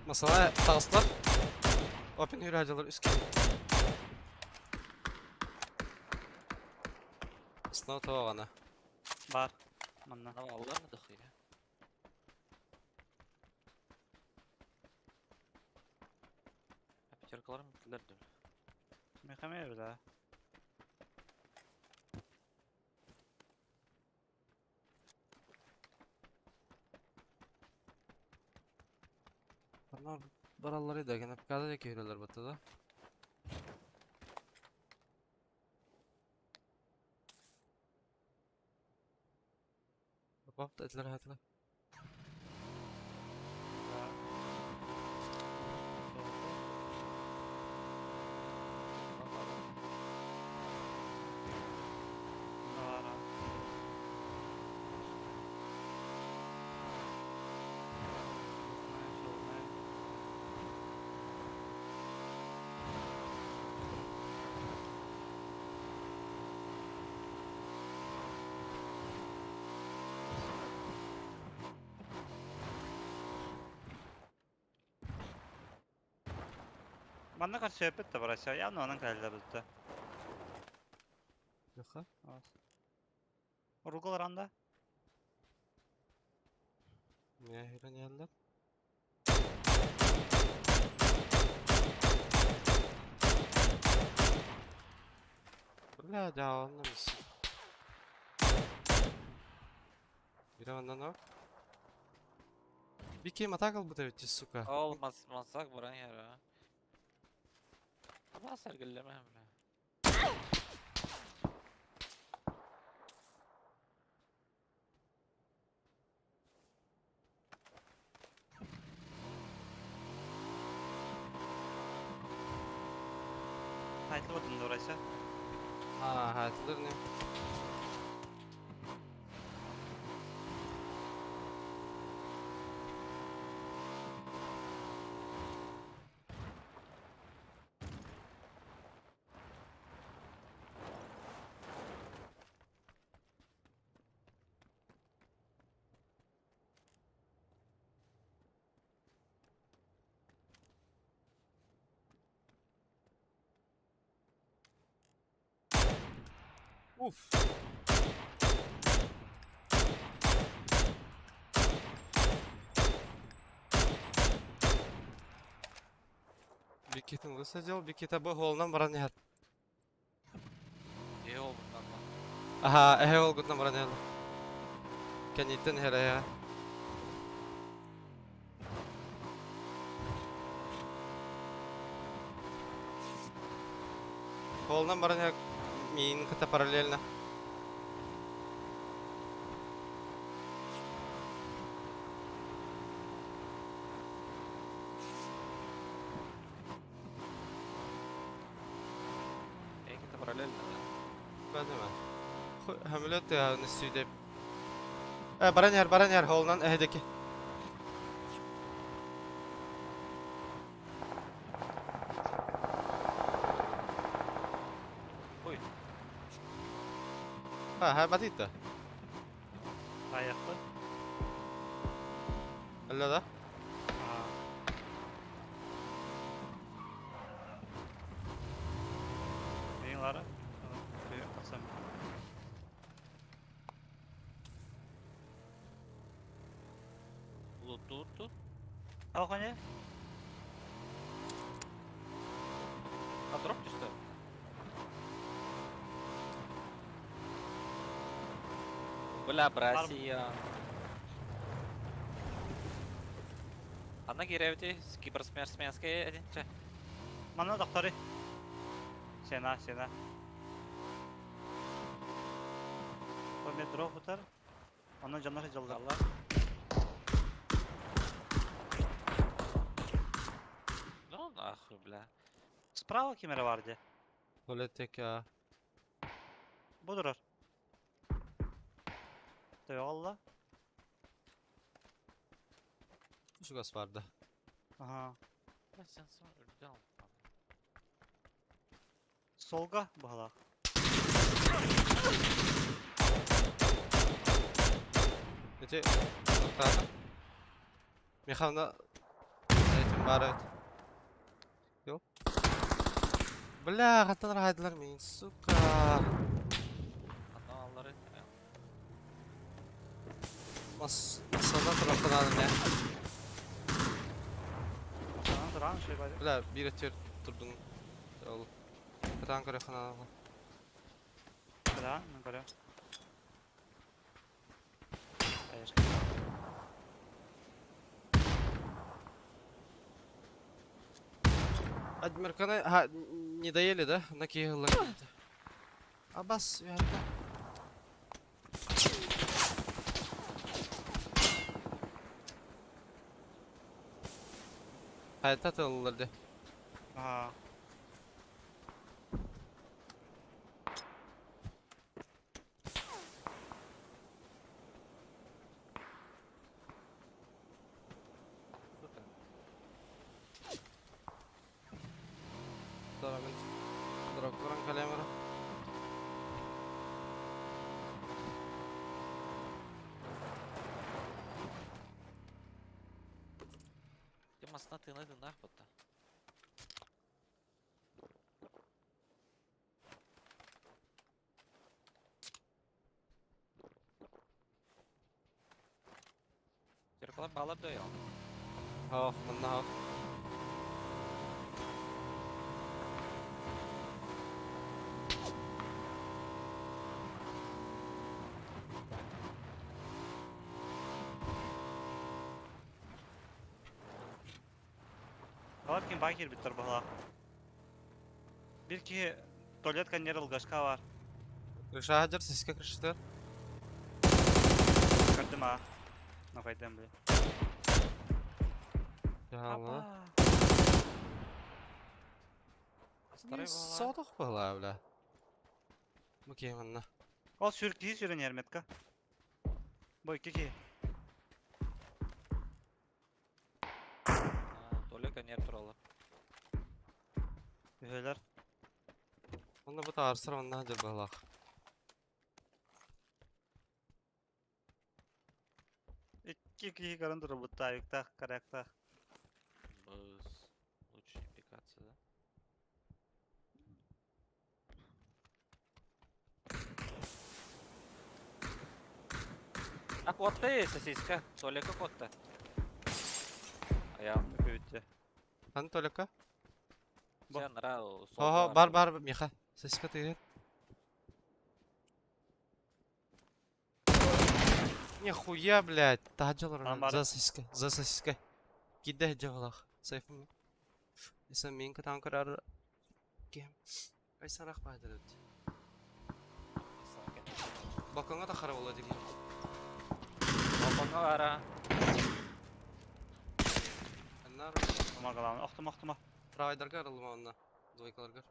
Mesela tağıslar. Open hüracılar üst gibi. Sınav tava bana. Бар. Манна. Ama Allah mı dıkıyor ya? Пятеркаларым килерди. Мехамер да. Bunlar baralları da gene pekada da köyler battı da. Bak da etler hatla. Manna karşı söhbet de var aşağı. Явно onun kaydılar üstte. Yok ha? Urgular anda. Niye hüren yerler? Бля, да, он на месте. Biri ondan o. Bir kim atak al bu teveccüh suka. Ol masak varan yer ha. Ama sergileme hem de. Kayıtlı bakın da orası. Ha, hayatlıdır ne? Uf. Bir kitin ısıcıl, bir kitabı holundan baran yahat. İyi oldu lan. Aha, ehe olgundan baran yahat. Kenitten hele ya. Holundan baran yahat. Min kata paralelna. İyi ki de paralel. Ben hemen. Hamilot ya nüsüde. Baran yer holundan ehedeki. Oy. Ha, batita. Ayaklı. Öyle da. Aha. Neyin var? Buraya atsam. Bluetooth. Al konya. А дроп düştü. Бля, Россия. Она гиревди с киберспортсменской одинче. Manna doktori. Sena. Bu metro tutar. Onun canları caldı. Allah. Ну нахуй, бля. Справа kimere vardı? Politik ya. Bu durur. Eyvallah. Şu gaz vardı. Aha. Bля, sen sonra öldü al. Solga bu hala. Gece noktada. Mekanda. Zeytin. Бар evet. Yok. Бля, хаттан райдылар мен, сука. Анна аллары. Масада тұрақтан адым ya. Тұран şey бар. Бля, bir etер тұрдың. Ол. Катан көрі қаналы. Тұран, мен көрем. Конечно. Адмирканы, не доели, да? На киылар. Абас, уярда. Hayata tığılırdı. Ага. Супер. Darabil. Draktoran kalemera. Темасына тыны ахпатта. Теркалап bağlap da ya. Hak, bunda hak. Алар ким байкер биттер бала. Bir ki tuvalet kanyer ılgaşka var. Krışa hacer, siske krıştır. Gördüm ha. Ne koydum bile. Ya Allah. Старый bağla. Soğuduk bala bla. Bu kim anna? O sürükliği sürün yermetka. Bu iki ki. Толе конер туралы. Üheler. Onda bu tarsır onda hacer bala. İki ki karın duru bu tayıkta, karakta. Без лучше не пикаться, да? А котта есть сосиска. Толека котта. Ayağım. Büyüttü. Hani toleka? Sen рау. Oha, bar miha. Siske teyir. Нихуя, блядь, тахаджалар Там за сосиска. Киде джалах. Сайфым. Иса мен катан карар. Кем. Айсарах байдыр. Балконга да харап болот экен. Балконга бара. Аннар Ama kalan. Ahtım ahtıma. правайдарга арылма онна. Двойкаларга.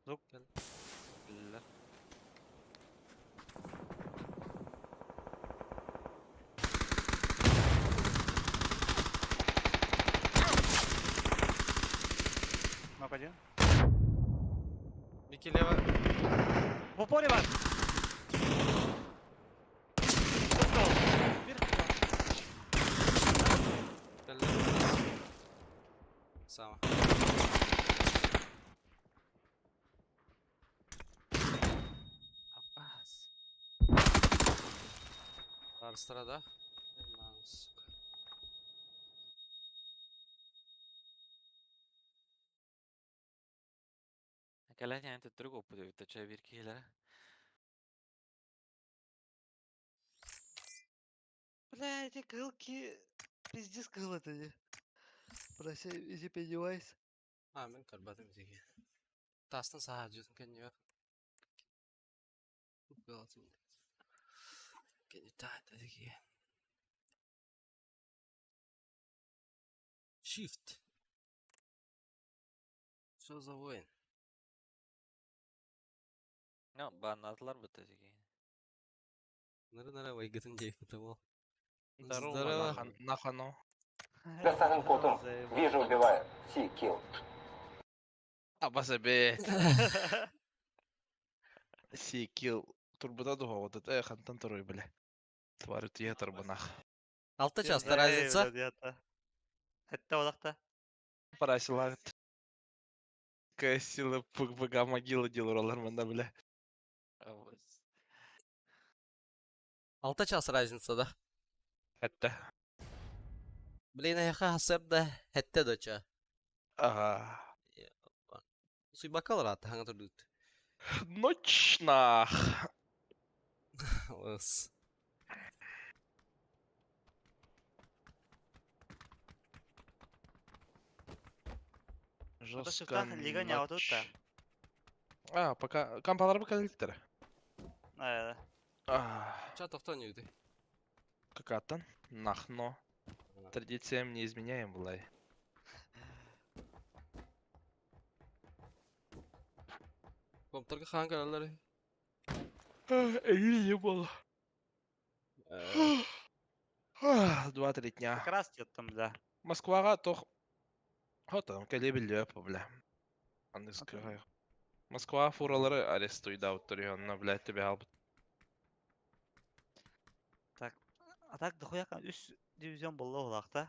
Зук. Кел. Билля. Nok один. Бики лева. В упоре var. Bir Келди. Сама. Аббас. Арстара да. Сука. Кәлән янты түрік опыды өтті чай бір кейлері. Бля, эти кылки. Пиздец кыл это не. Проси, иди подевайся. Мен карбатым зеги. Тастын саға жүзін кәне бәк. Галатым. Кәне тағыда зеги. Shift. Что за воин? No, банатлар бұты зеге. Нары вайгатын дейк потому. Здорово, Нахано. Красавым котом. Вижу, убиваю. Си, килл. Абасабе. Си, килл. Турбуда духоводат. Хантан турой, бля. Тварю тия турбанах. Altta часто разница. Hatta odakta. Парасилagt. Кэсилы пыга могилы дел уралар мында бля. Авось. 6 час разница, да? Хәтта. Блин, я хасыр да хәтта доча. Ага. Суйбакал рат, хаңа турдут. Ночнах. Лыс. Ата Жестко шифтах лига не аутут та. А, пока... Кампалар пока литтер. Э, Ча тоқтан юды. Какатан. Нахно. Традициям не изменяем, Влай. Комптарға хаң каралары. Эйли не было. 2-3 дня. как раз теттім, да. Москваға тоқ... Хотам, кәлебілі өпі, бля. Анныскаға. Москва фуралары арестуйда ауттырионна, бля, тебе албыт. Атак дохуяқан 3 дивизион болла олақта.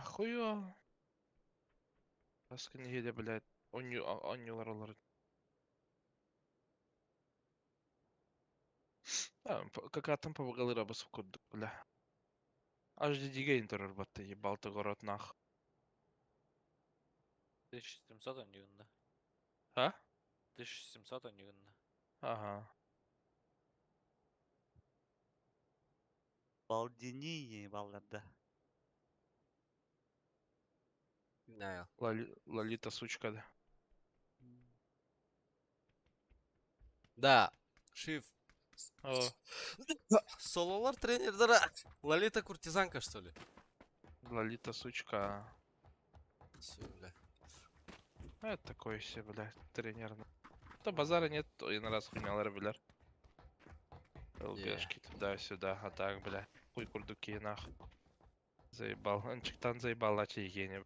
Хуё. Басқа неге де, блядь, онюлар олар. Какатын побағалыра басып көрдік, бля. HDD-ге интерер батты, ебалты город нах. 1700 он юнда. А? 1700 он юнда. Ага. Балдини балларда. Не, Лолита сучка, да. да. Шиф. О, Сололар тренердара. Лолита куртизанка, что ли? Лолита сучка. Всё, бля. Это такой себе, бля, тренер. Да базара нет, то и на раз хуйнялар, бля. ЛГшки туда-сюда, а так, бля. Хуй курдуки, нахуй. Заебал. Анчиктан заебал, наче егене.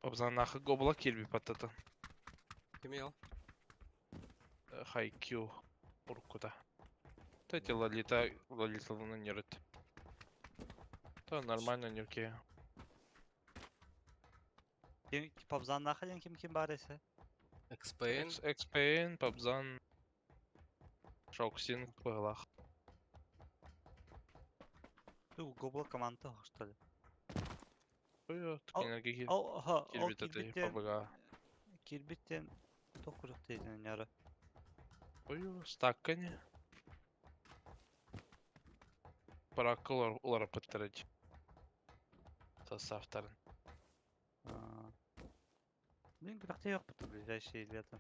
Обзан нахуй гобла кирби патата. Кем ел? Хайкю. Уркуда. Эти лолита нерет. То нормально, не окей. Пабзан нахален ким бар есе. Экспейн. XPN, Пабзан. Шауксин, Пылах. Ту гобла команда, что ли. Хуё, Ал- такие Ал кирбит это побыга. Кирбиттен токурuk дейден яры. Хуё, стаккане. Паракыл олар пытырыч. Составтарын. Блин, бірақ yok bu ближайшие лето.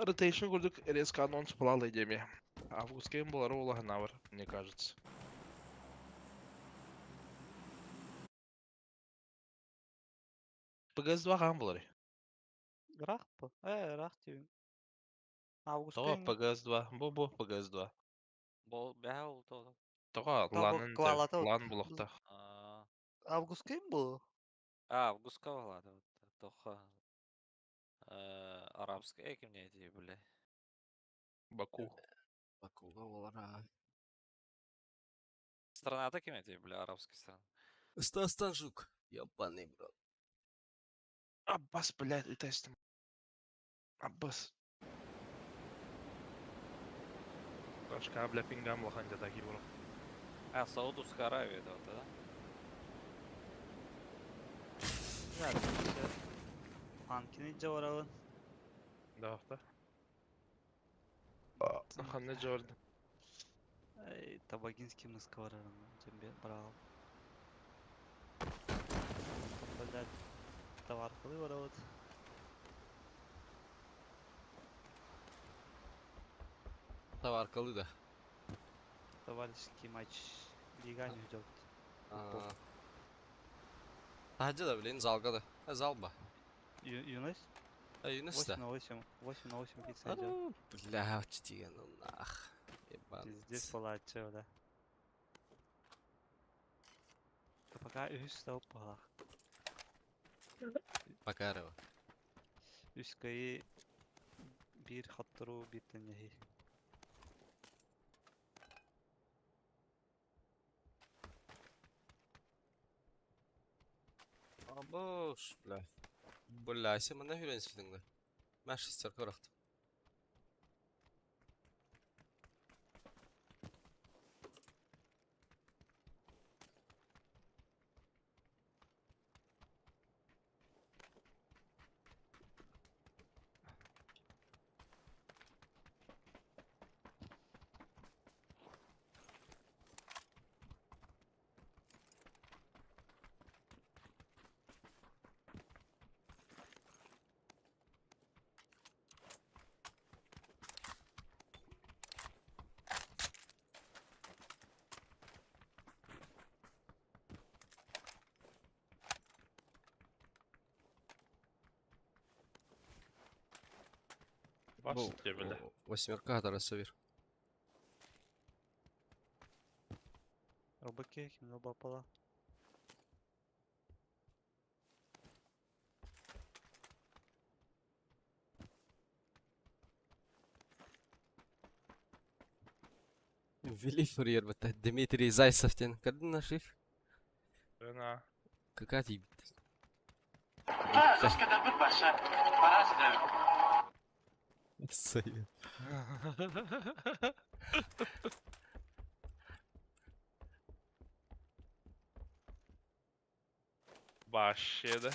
Ротейшн курдук резко анонс булалы деме. Августке булары улагына бар, мне кажется. ПГС-2 кан булары? Рақ bu. Рақ дейін. Тога Августка ПГС-2, бу ПГС-2. Бол бәһә ул тоғы. Тога Тога ланын квалата лан булакта. Августка bu. Августка валады. Тоха. Арабская кем не эти, бля. Баку. Бакуга олара. Страна-то кем эти, бля, арабская страна. Стастан жук. Ебаный, бро. Аббас, блядь, тестим. Аббас. Башка, бля, пингам лоханча таки буру. Саудовская Аравия, да? Yani işte Pankini cavarağın. Да, да. Ханне Джордан. Табагинский мыскаварарым. Жембе брал. Блядь. Товаркалы воровод. Товаркалы да. Товарищеский матч. Лига не идет. Hacı da bilin zalga da. Zalba. Юнес? Yunus da. 8 на 8. 8 на 8 гитса идет. Бля, чтиген он нах. Здесь палачо, да. Да пока üst тауып бағалақ. Макарова. Үскайы bir hattırı bir tane. Aboş, bля. Bля, sen bana hürensin de. Manchester korakt. Башт я, бля. Восьмерка тараса bir. Robaki kimle bapala. Вели фурьер бата. Дмитрий Зайцевтен. Когда нашив? Ana. Какая ты? Sayı. Baş yedi.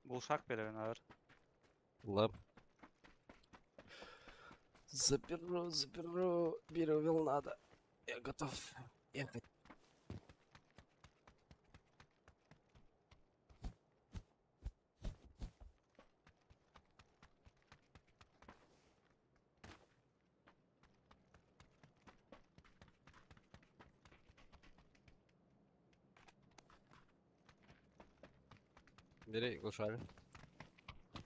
Bulşak bile ağır. Лап. Заберу, беру вил надо. Я готов ехать. Бери, глушали.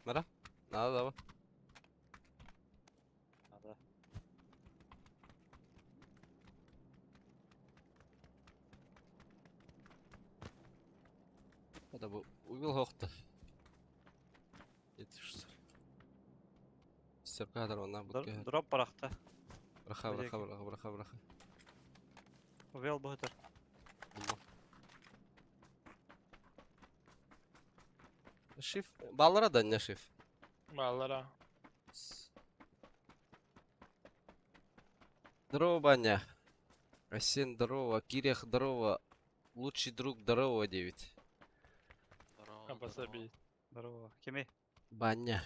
Нара? Надо, давай. Hadi. Это был угол хохта. Yetiştir. Serka kadar ondan bu ki. Drop bıraktı. Bıraxa, Öyle bıraxa, ki. bıraxa, bıraxa, bıraxa. Vel bu hıdır. Bulma. Şif, ballara da ne şif? Ballara. Здорово, Баня. Асен, здорово. Кирях, здорово. Лучший друг, здорово, 9. Здорово, Абасаби. Здорово. Kimi? Баня.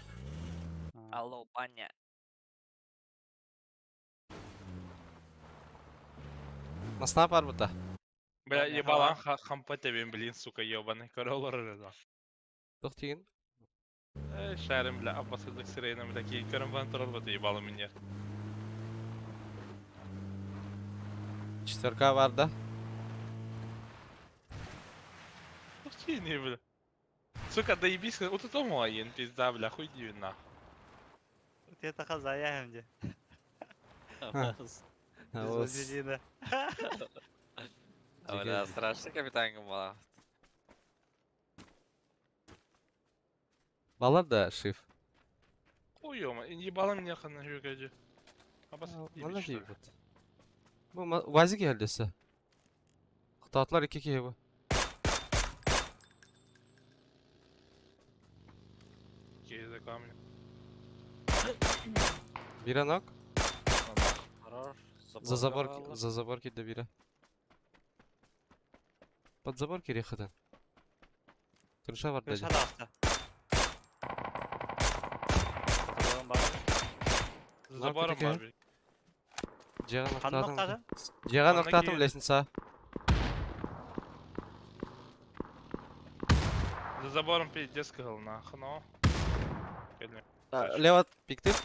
Ha. Алло, баня. Масна бар бұта. Бля, Ага. ебалан хампа тебе, блин, сука, ебаный. Короллар рыда. Тоқ теген. Шарим, бля, абасадык сирейна, бля, кей көрім бан тұрар бұты ебалы минер. Четверка бар да. Пусти, не, бля. Сука, доебись, вот это мой, пизда, бля, хуй диви нахуй. Öteye takas ayağı hem de. Аваз. Аваз. Düzülceliğine. Бля, страшный капитан Гамала. Балар да шиф. Ой, ема, ебалы меня хана жүйгәжі. Абасадык Мана дейбі, дейбі что ли? бұт. Bu vazi geldisi. Xtatlar 2 keye bu. Кейді камень. Biri nok. Хорош. За забор киді biri. Под забор керехіден. Крыша var Kırışa dedi. da hafta. Bakalım bak. Забором такая? бар бей. Жеға Қан ноқтатым. noktası? Жеға Ана ноқтатым киеді. білесін саа. За забором пиздец кыл нахуй, но. Келме. Лево пиктip.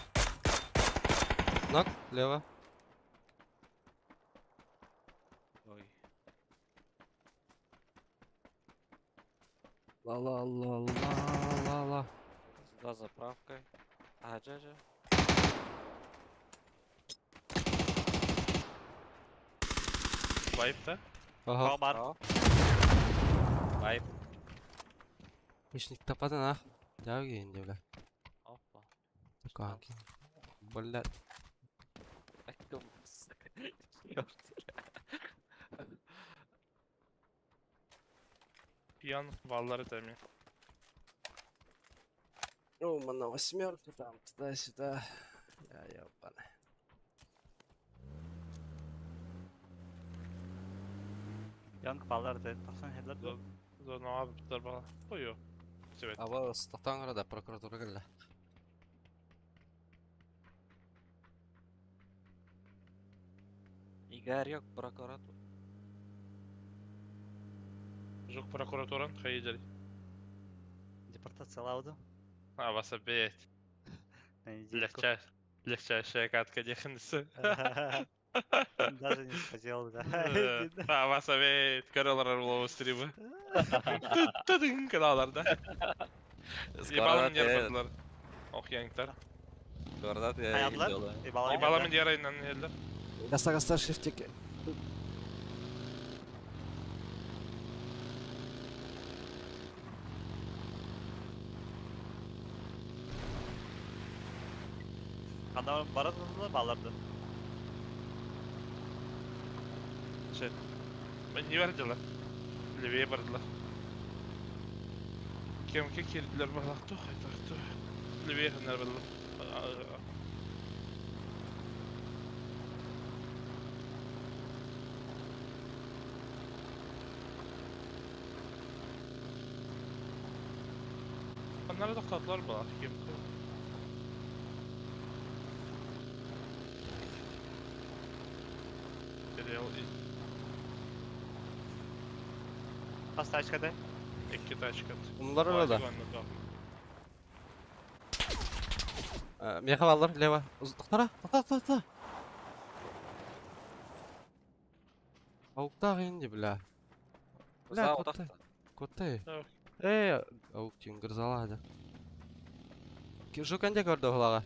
Нок, лево. Ой. Ла-ла-ла-ла-ла-ла. Сюда заправкой. Ага, джа. Вайп-то? Oho. Kau бар. Байып. Ишник тападın ha. Жау кейін де бля. Опа. Kanki. Бля. Кім? Пьян валлары тәме. Ну, на восьмерку там, туда-сюда. Я ебаный. Yank ballar da. Taksan headler de. Зона abi tutar bana. Koyuyor. Evet. Aba ыстықтан да прокуратура келді. Игорь yok прокуратура. Жоқ прокуратуран хайыдыр. Депортациялауды. А, васа бет. Легко. Легчайшая катка дехіндісі. Даже не хотел, да. А, васа бет. Каралар арулауы стримі. Тадың каналарда. Ебалым дер бардылар. Оқияңтар. Скоро да Hayatlar. Ебалым дер айынан елдер. Гаста шифтик. Adam barat da bağlardı. Şey. Ben не бардылар. Левее бардылар. Кемке келділер балақты. Айтақты. Левее ханар бардылар. Onlara da katlar bağlı. Kemke. Hasta açkada. İki taş kat. Bunlar orada. Меха алар, лево. Тоқтара, тоқта. Ауықта қиынды, бля. Бля, котты. Ауық түйін гырзала хады. Жуканде көрді ғылаға.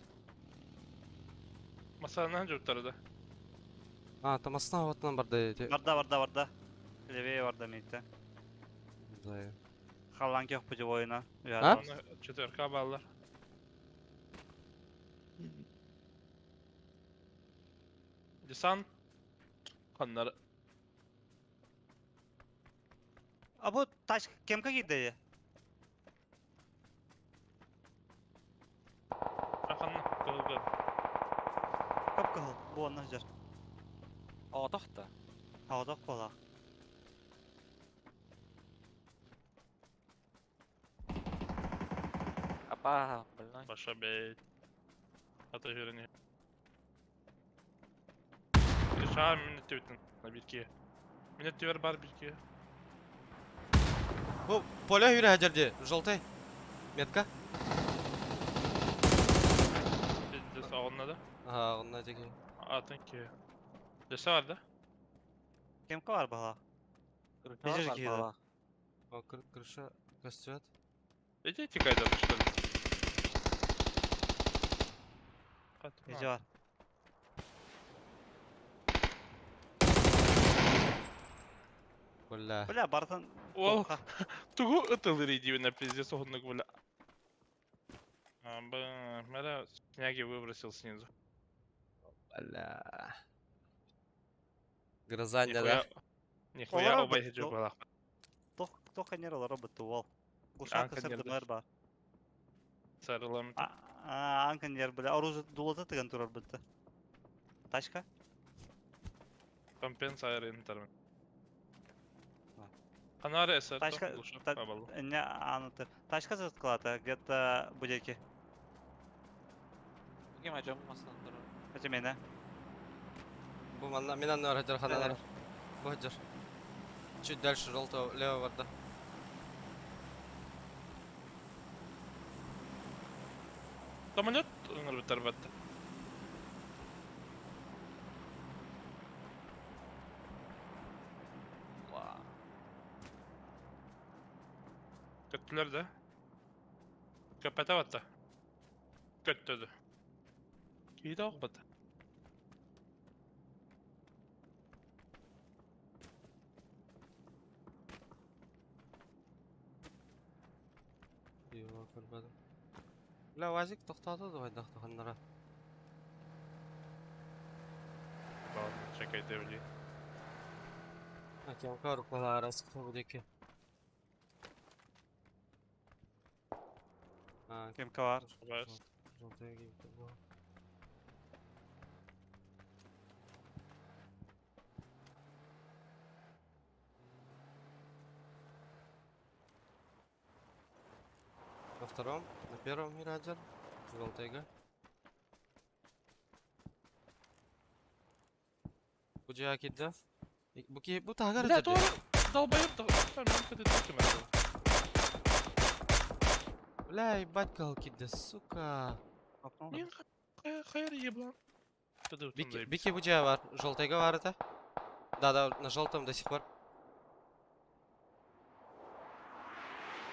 Масадан жұрттары да. Тамасына отынан барды. Varda. Leveye varda meyte. Халанки yok bu oyuna. Ha? Оны четверка баллар. Десант. Қанлары. A bu taş kemka gidiyor. Ақанны. Кылгыл. Kop kıl. Bu ondan jar. Атақта. Havada kola. Апа, блин. Баша бейт. Ата жүріне. Шаға минетте бітін. На бірке. Минетте бер бар бірке. Бұл поля үйрі әдерде, жолтай. Метка? Bizde sağında da. Онна деге. Atın ki. Dese var da. Kemka var bala. Бежишь гида. Крыша костет. Идите кайда что ли? Gece var. Бля. Бля бардан. Ол тугу ытылыр иди на пизде соғындық бля. Мэра снеги выбросил снизу. Бля. Грызанья, да? Нихуя Олар обай бит, жоқ ну. бала. Тох нер роботу wall. Глушалка Анка сэр нерді. дымар бар. Сарылам. Анка нер бля оружие дулата тыган турар битти. Тачка. Компенсайр интермен. Канары эсэр. Тачка. Не анаты. Тачка заткалата где-то будеки. Кем acaba masanda? Это меня. Бу мен аны хаджар ханалар. Бу хаджар. Чуть дальше желтого лево барда. Самолет ыңыр бітір бәтті. Köttüler de. Köpete battı. Köttüdü. İyi de okmadı. көрбөдүм. Бля, Вазик токтоту да ойдак тоханнара. Ладно, чекайте билейин. Кем карукалар аскы будеки. Кемка бар. Бас. Желтая геймка была. На втором, на первом мирадер. Желтайга. Буджа кидда. Bu tagar Бля, ederdi. doğru. Долбоёб да. Там куди ти мене. Бля, ебать кал кидда, сука. Bakma Мен хайыр еблан. Куди утым Бики Буджа var. Желтайга var это. Да, на желтом до сих пор.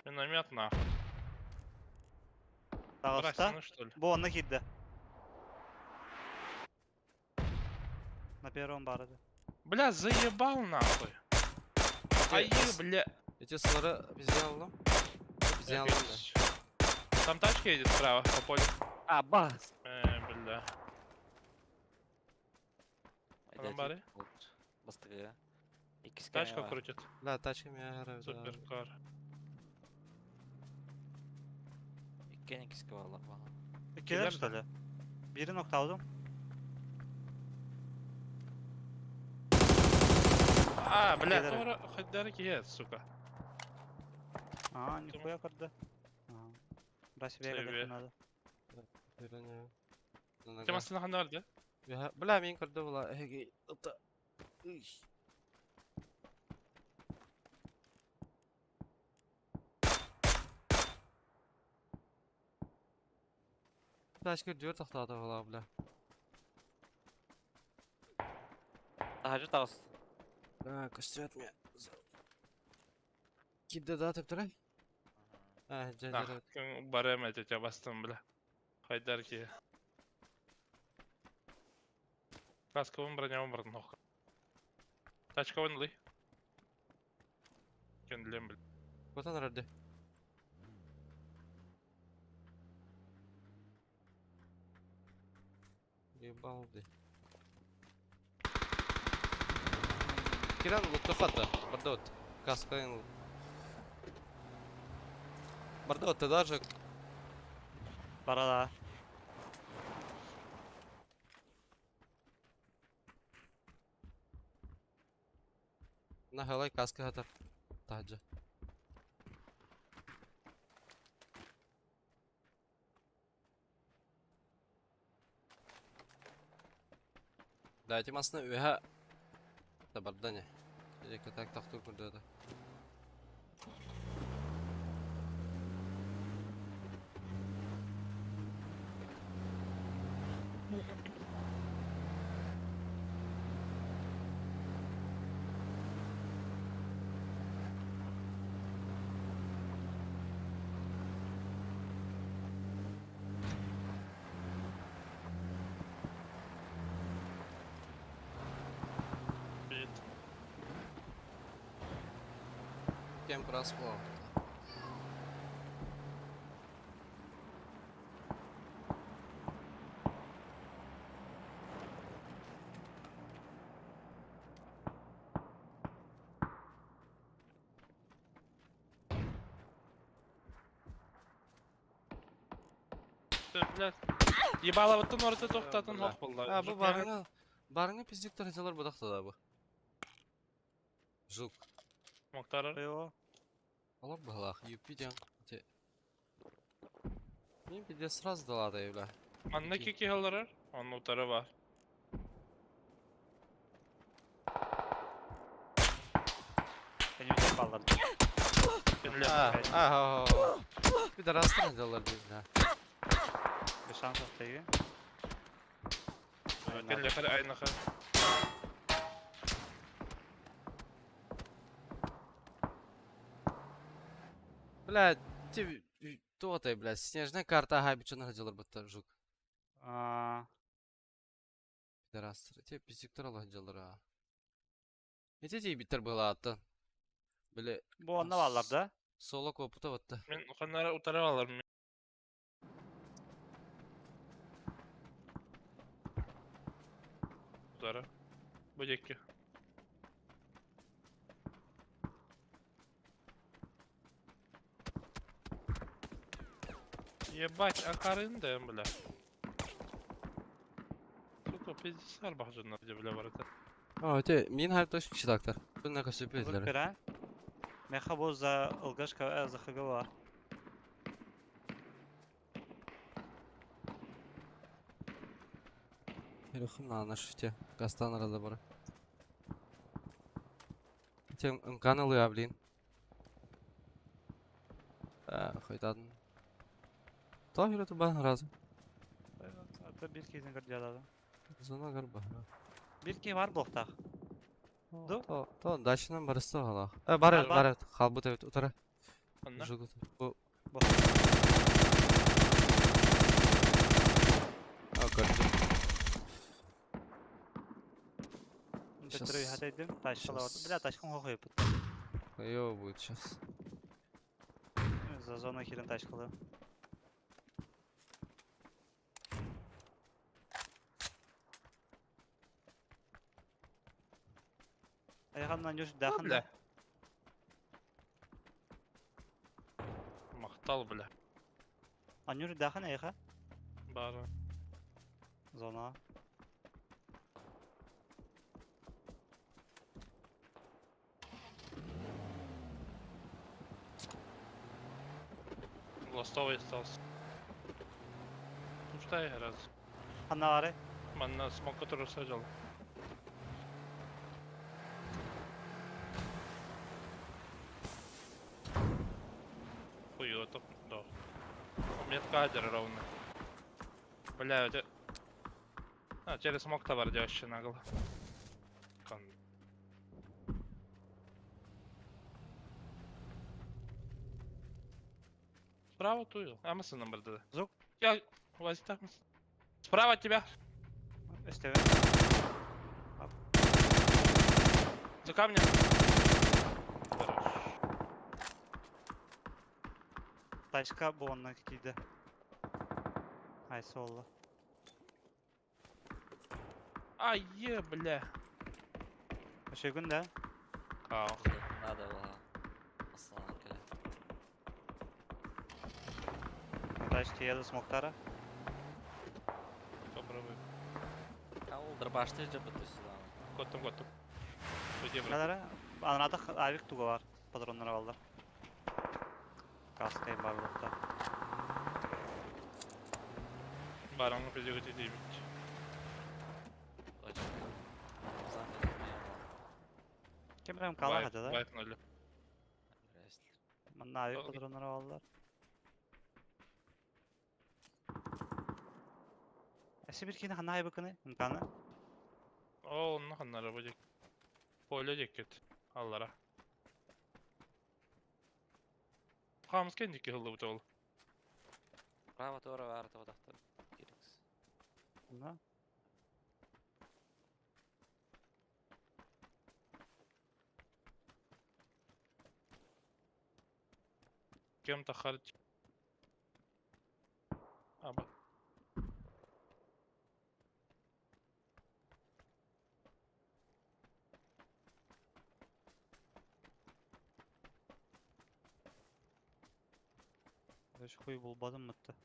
Миномет нахуй. Dağısta. Братья, что ли? Bu ona girdi. На первом барыды. Бля, заебал нахуй. Ай, бля. Эти слора обезьян. Обезьян. Там тачка едет справа по полю. А, бас! Бля. Анам бары? Бастыгы. İkisi Тачка var. крутит. Да, тачками я играю. да. Суперкар. İkisi var lan bana. İkiler Kimler что ли? Biri nokta aldım. А, бля, Кидары. тора хайдар киет, сука. Aa, nихуя kırdı. Ага. Раз Seviyе. вега надо. Вероятно. На ногах. Темасына хандарdı. Бля, мен кырды була. Эги, это. Ый. Тачка дёр тахтата була, бля. Hacı tavs. Костюет мне. Кидде да теп турай. Жайдырат. Барем эти бастым, бля. Хайдар ки. Касковым бронявым бардым нахуй. Тачка ойнылый. Кенделем, бля. Вот он ради. Ебалды. Киран луктофата. Бардот. Каскаин. Бардот, ты даже... Barada. Нахалай каска хатап. Таджа. Дайте масна үһә. Табарданя. Элеке так тахту курдада. Бит. Кем просплав. Блядь. Ебаловыттын орта тоқтатын бля. хоқ болды. Бу барыңа пиздик таржалар будакта да бу. Жук. Моқтары. Его. Алар балах, юпидян. Те. Мен биде сразу далада евла. Анна кеки халарар. Onun utarı var. Beni bir tek kaldırdı. Bir de rastına dallar bizler. Bir şans yok değil. Келе қара айнақа. Бля, ты то ты, бля, снежная карта, ага, бичо находила будто жук. Пидорас, тебе пиздик туралы ходилар. Эти тебе биттер была аттан. Бля, Bu onda varlar da. Sola koputa battı. Men kanara utarıp alırım. Utara. Böcekki. Ебать, акарын да, бля. Сука, пиздец, арбах жонна, бля, барата. Öte min her taş kişi daktar. Bununla kasıp Узыр edilir. пера. Меха бол за ылгашка захага бар. Herifim na şifte. Gastan arada bara. Тем мкан алıyor блин. Хойтадın. Та yürütü ben razı. Ата бир кезин кырдалады. Zona garba. Бир ки бар блоктак. Ду? То дачынан барысты hala. Бар Бар. Халбут evet утара. Anna. Жугут. Bu. Бо. Gördüm. Бетрей Щас. хатайдым. Ташкала бар. Бля, ташкан хохойып. Йо будет сейчас. За зона хирен ташкала. Ayağımdan yoş Bля. dakında. Мактал, бля. Anyor dakın ayağa. Бара. Zona. Ластовый остался. Пустая раз. Hanna var. Манна смог, который сажал. Хуёто, да. У меня кадр ровно. Бля, это... А, через смог товар делающий нагло. Справа туил. А мы номер да. Зук. Я возьми так. Справа от тебя. STV. За камнем. Хорош. Taşka bu onunla giydi. Ay solla. Ай, бля. Şey gün de. Кау. Надо было. Основанка. Taşka yadı smoktara. Попробуй. А ол дробашты жабыты сюда. Готов. Пойди, брат. Kadara. Anada avik tuğu var. Patronları aldılar. Kaskayı barlıkta. Барон, пойди, иди. Очень. Заметно не было. Kemirem kala hadi da. Вайп 0. Рестлер. Bana avik Okey. patronları aldılar. Esi bir kini hanna ayı bakını. İmkanı. О, он нахуй работе. Поле декет. Аллара. Хамс кендики хылды бутол. Право тора арта вадахтар. Кирикс. Bunda. Кем-то харч. Аба. Şu kuyu bulmadım mıttı.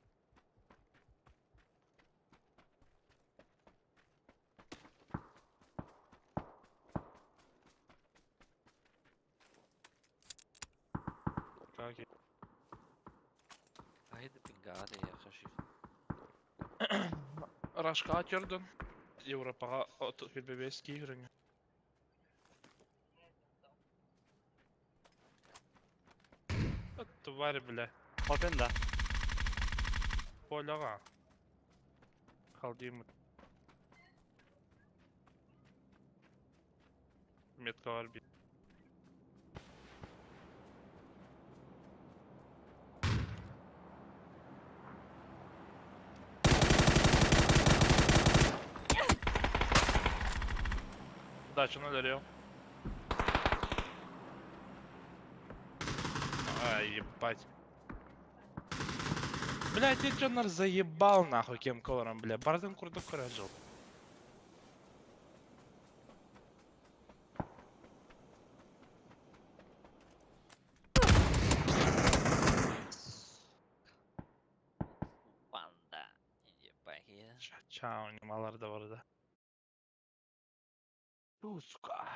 Как Haydi pingade ya хашиф. Рашка атырдын. Европага келбебес кийгириң. Тварь, бля. Open da. Поляга. Халдим. Метка var bir. Дачу налерел. Ай. Ебать. Блядь, я Джонар заебал нахуй кем колором, бля. Барден курдук кураджил. Панда. Ебать. Чао, немалар да var da. Сука.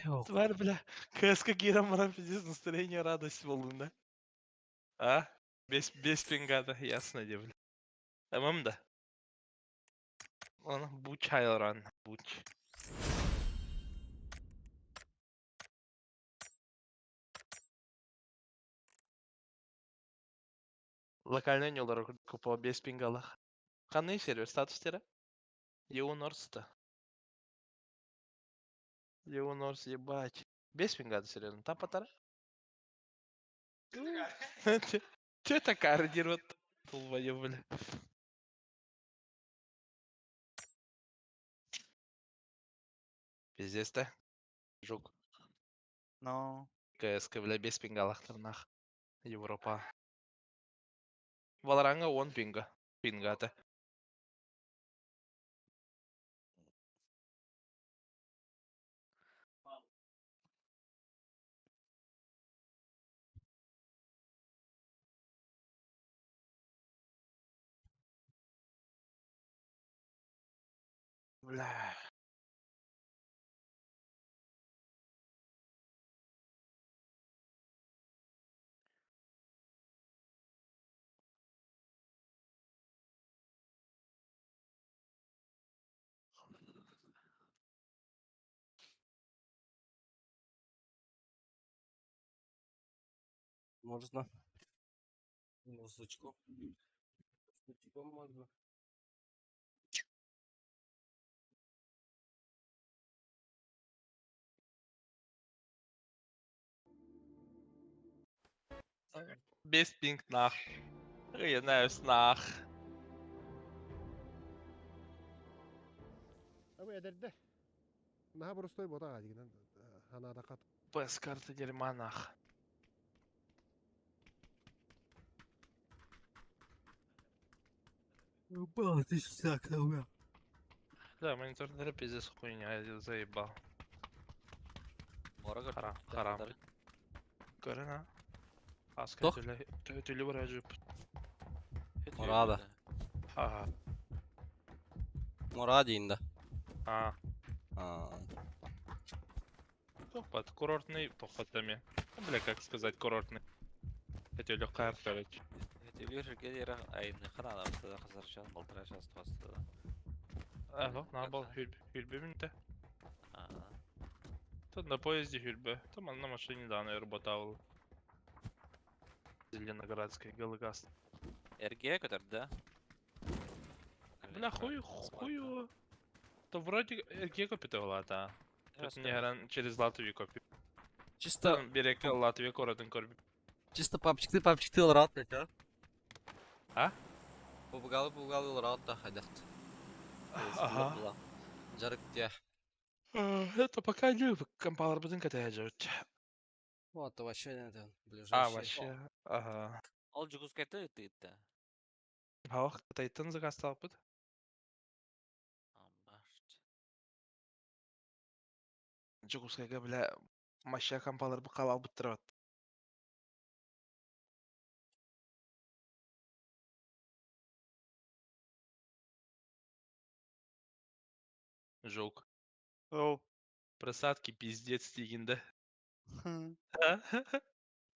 Yok. Тварь, бля. КСК гирам мара пиздец настроение, радость волны, А? Без пингада, ясно, де, бля. Tamam da. Ona buç hayran, buç. Локальный нюлар купо без пингалах. Қандай сервер статустері? Еунорста. Еунорс, ебать. Без пингада серьезно, тапатар? Че это координирует? Долбоёб, бля. Пиздец, да? Жук. No. КСК, бля, без пингалахтарнах. Европа. Валоранга 10 пинга. Пингата. Бля. Можно. Музычку. Музычку можно. Без пинг нах. Я знаю, снах. أبو يدرده ما برستوي بوضع عادي كده أنا دقت Без карты дерьма нах. Ебал, ты всякое. Да, мониторları пиздец хуйня, я заебал. Морога. Харам. Görün ha. Asker Tok. ödülü vuracak. Мурада. Ha Мурадин, да. ha. А, Тохпат, курортный тохпатами. Бля, как сказать курортный. Ödülü kar короче. Тюлер гедера айны храна да хазарчан болтыра сейчас тосты. Ага, набал hülbe минте. А. Тут на поезде hülbe. Там на машине, да, наверное, работал. Зеленоградской Галгас. Эрге көтөрдө. Бля, хую. То вроде Геко питовала, Тут не гран через Латвию копию. чисто, Там берег Латвия коротен корби. чисто папчикты лрат, а? А? Побугалы лрат, да, ходят. Ага. Жарык те. Это пока не компалар будем катать. Вот, вообще, это, ближайший. А, вообще. Ага. Ол жугуз кетти тыйтта. Хавах катайтын загастал бут. Амбашт. Жугускайга, бля, маща компалар бы калал буттырат. Жук. Oh. Просадки пиздец тигинде.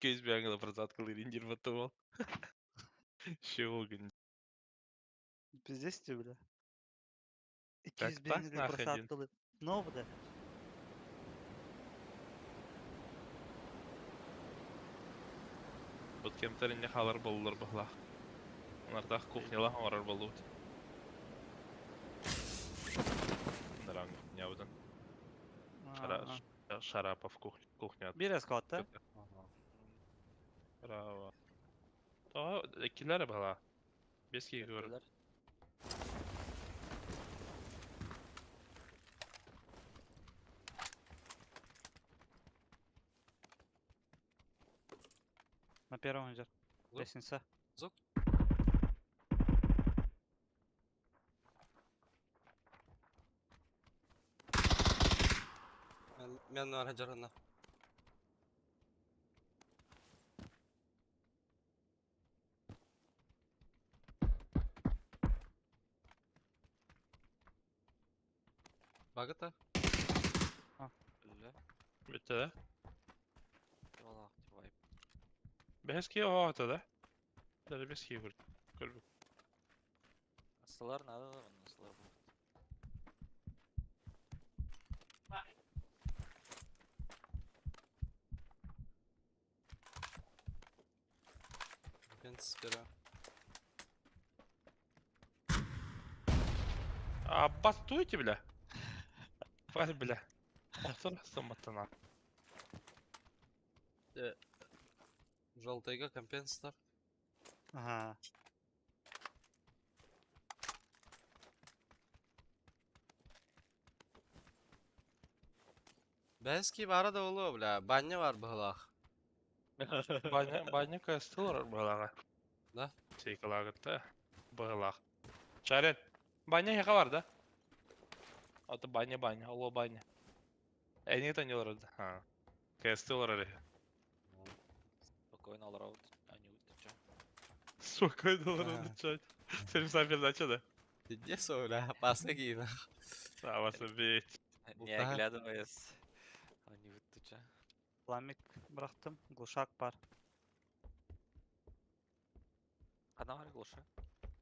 Көз бәңгілі просадкалы рендер батывал. Щеугін. Пиздец тебе, бля. Так, 200 бензин нахрен. просадкалы. No, бля. Бұт кемтеріне қалар болулар бұғла. Онардақ кухнялар орар болуд. Наран няудан. Шарапов кухня. Biraz katta. Bravo. Daha ikilere bağla. Beski görür. На первом идет. Зуб? Лестница. Зуб? Мен ара жарына. Багыта? Бля. Bitti de. Валах, вайп. Beheski o atı da. Даже beheski kur. Көрбүк. Асылар надо да, асылар бұл. Мен скоро. Бастуйте, бля. Var bля. Автор самотана. Желтыйга компенсатор. Ага. Бәски бары да олу, бля. Баня бар бұғылақ. Баня кастылар балага. Да? Сейкалагытта. Балаг. Чарет. Баня яка бар да? Аты баня, оло баня. Эни танылар да. Ha. Кастылар әле. Спокойно алар они утыча. Спокойно Ага. отвечать. Senin sen передача да? Ты где бля? Пасы кейна. Савасы бит. Не Бұлта. оглядываясь, они утыча. Ламик бырақтым. Глушак бар. Одна var глуша.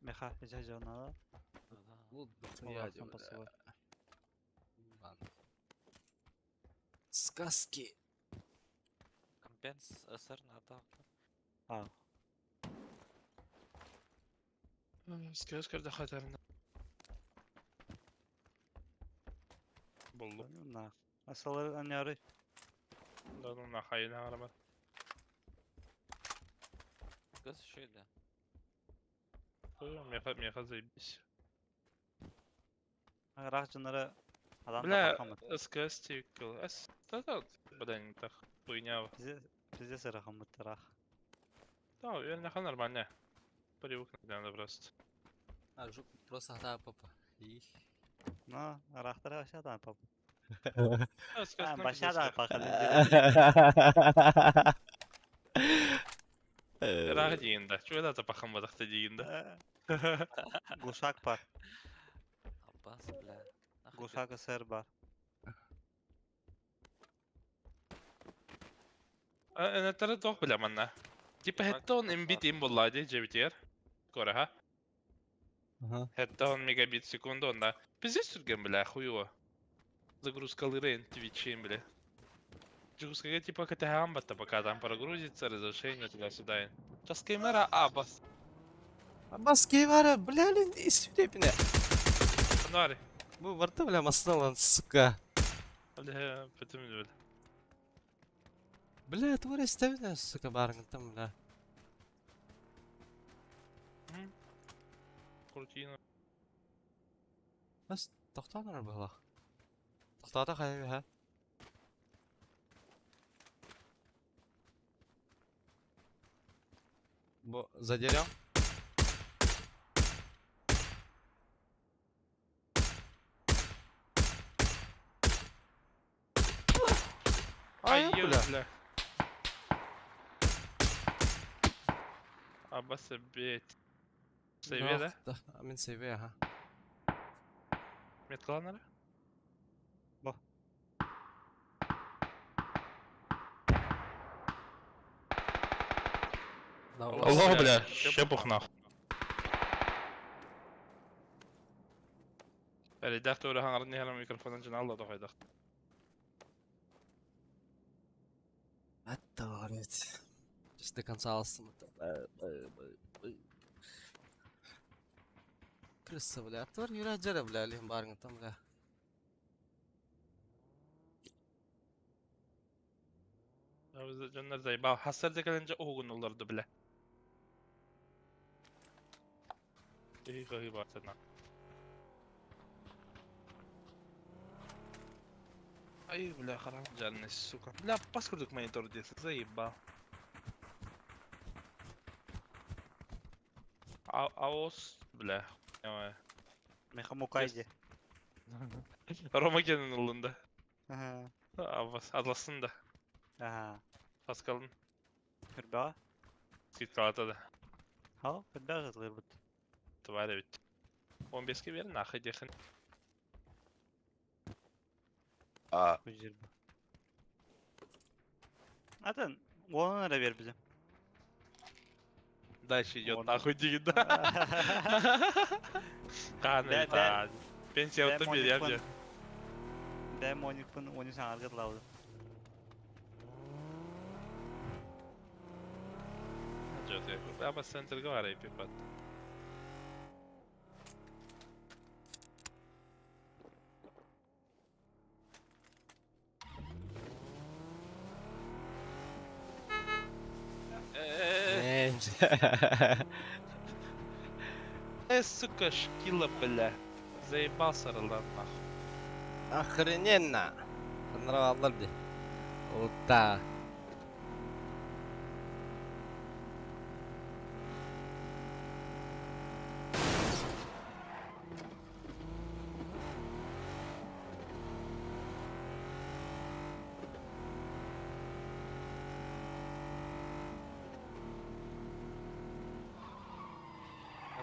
Меха жана. Бұл Олақтан пасы бар. Сказки. Компенс СР надо. А, Скажкарда хатарына. Болду. на. Асылар аняры. Да, ну нахай на арама. Кыз еще да. Меха заебись. Рақ жынары адам Бля, тапақамыт. СКС тикл. Да, бадань так хуйня. Бізде сырақамыт рақ. Да, наха нормально. Привык, наверное, просто. А, жук просто хата папа. Но, рақтары аша адам пап. СКС Баша адам пақы. Рах дейінді. Чөй да тапақын бадықты дейінді. Глушак бар. Аббас, бля. Нахуй Глушак СР бар. Энеттері тоқ білем анна. Типа хетті он мбит им болады, жебітер. Көрі, ха? Хетті он мегабит секунду онда. Бізде сүрген біля, хуйуа. Загрузкалырын, твичин, бля. Загрузкаға типа катахан батта, пока там прогрузится, разрешение туда-сюда. Сейчас камера абас. Аббас кей бары, бля, лин истепіне. Нари. Бұл барты, бля, масыналан, сука. Бля, пөтім бля. Бля, твори істебіне, сука, барыңын там, бля. Крутина. Бас, тоқтаныр бұғылақ. Тоқтата қайы, ха? Бұл, задерем? Ай, Ай, ё, бля. бля. Аббас бет. Сейве, да? Да, мен сейве, ха. Меткаланары? Аллах, бля, щепух нахуй. Әлі дәқті өлі хаңарын нехерім микрофонын жына алла тоқайдақ. Это говорит. Сейчас до конца алсым. Крыса, бля. Твор юра джара, бля, лихим барыңы там, бля. Жондар зайба. Хасар декаленже оғын оларды біле. Ей ғығы бар сәна. Ай, бля, харам жарны, сука. Бля, пас көрдік монитор дейсі, заеба. Аос, бля. Ой. Меха Мукайди. Рома Кен'in ылында. Ага. Атласында. Ага. Паскалдын Хүрбәға? скидка атады. Ха, хүрбәға кызгыр бут. Тварь бит. 15-ке берін, ақы дехін. Күжер бу. Атын, оны ара бер бизе. Дальше идет Он- нахуй деген да. Қаны Бә- та. Пенсия бә отты моник берем пын. же. Бәм оникпын, оны саңар кытлауды. Жоқ, я по центрге барай пипат. Сука, шкила, бля. Заебал сарылдан нахуй. Охрененно. Понравилось мне. Вот так.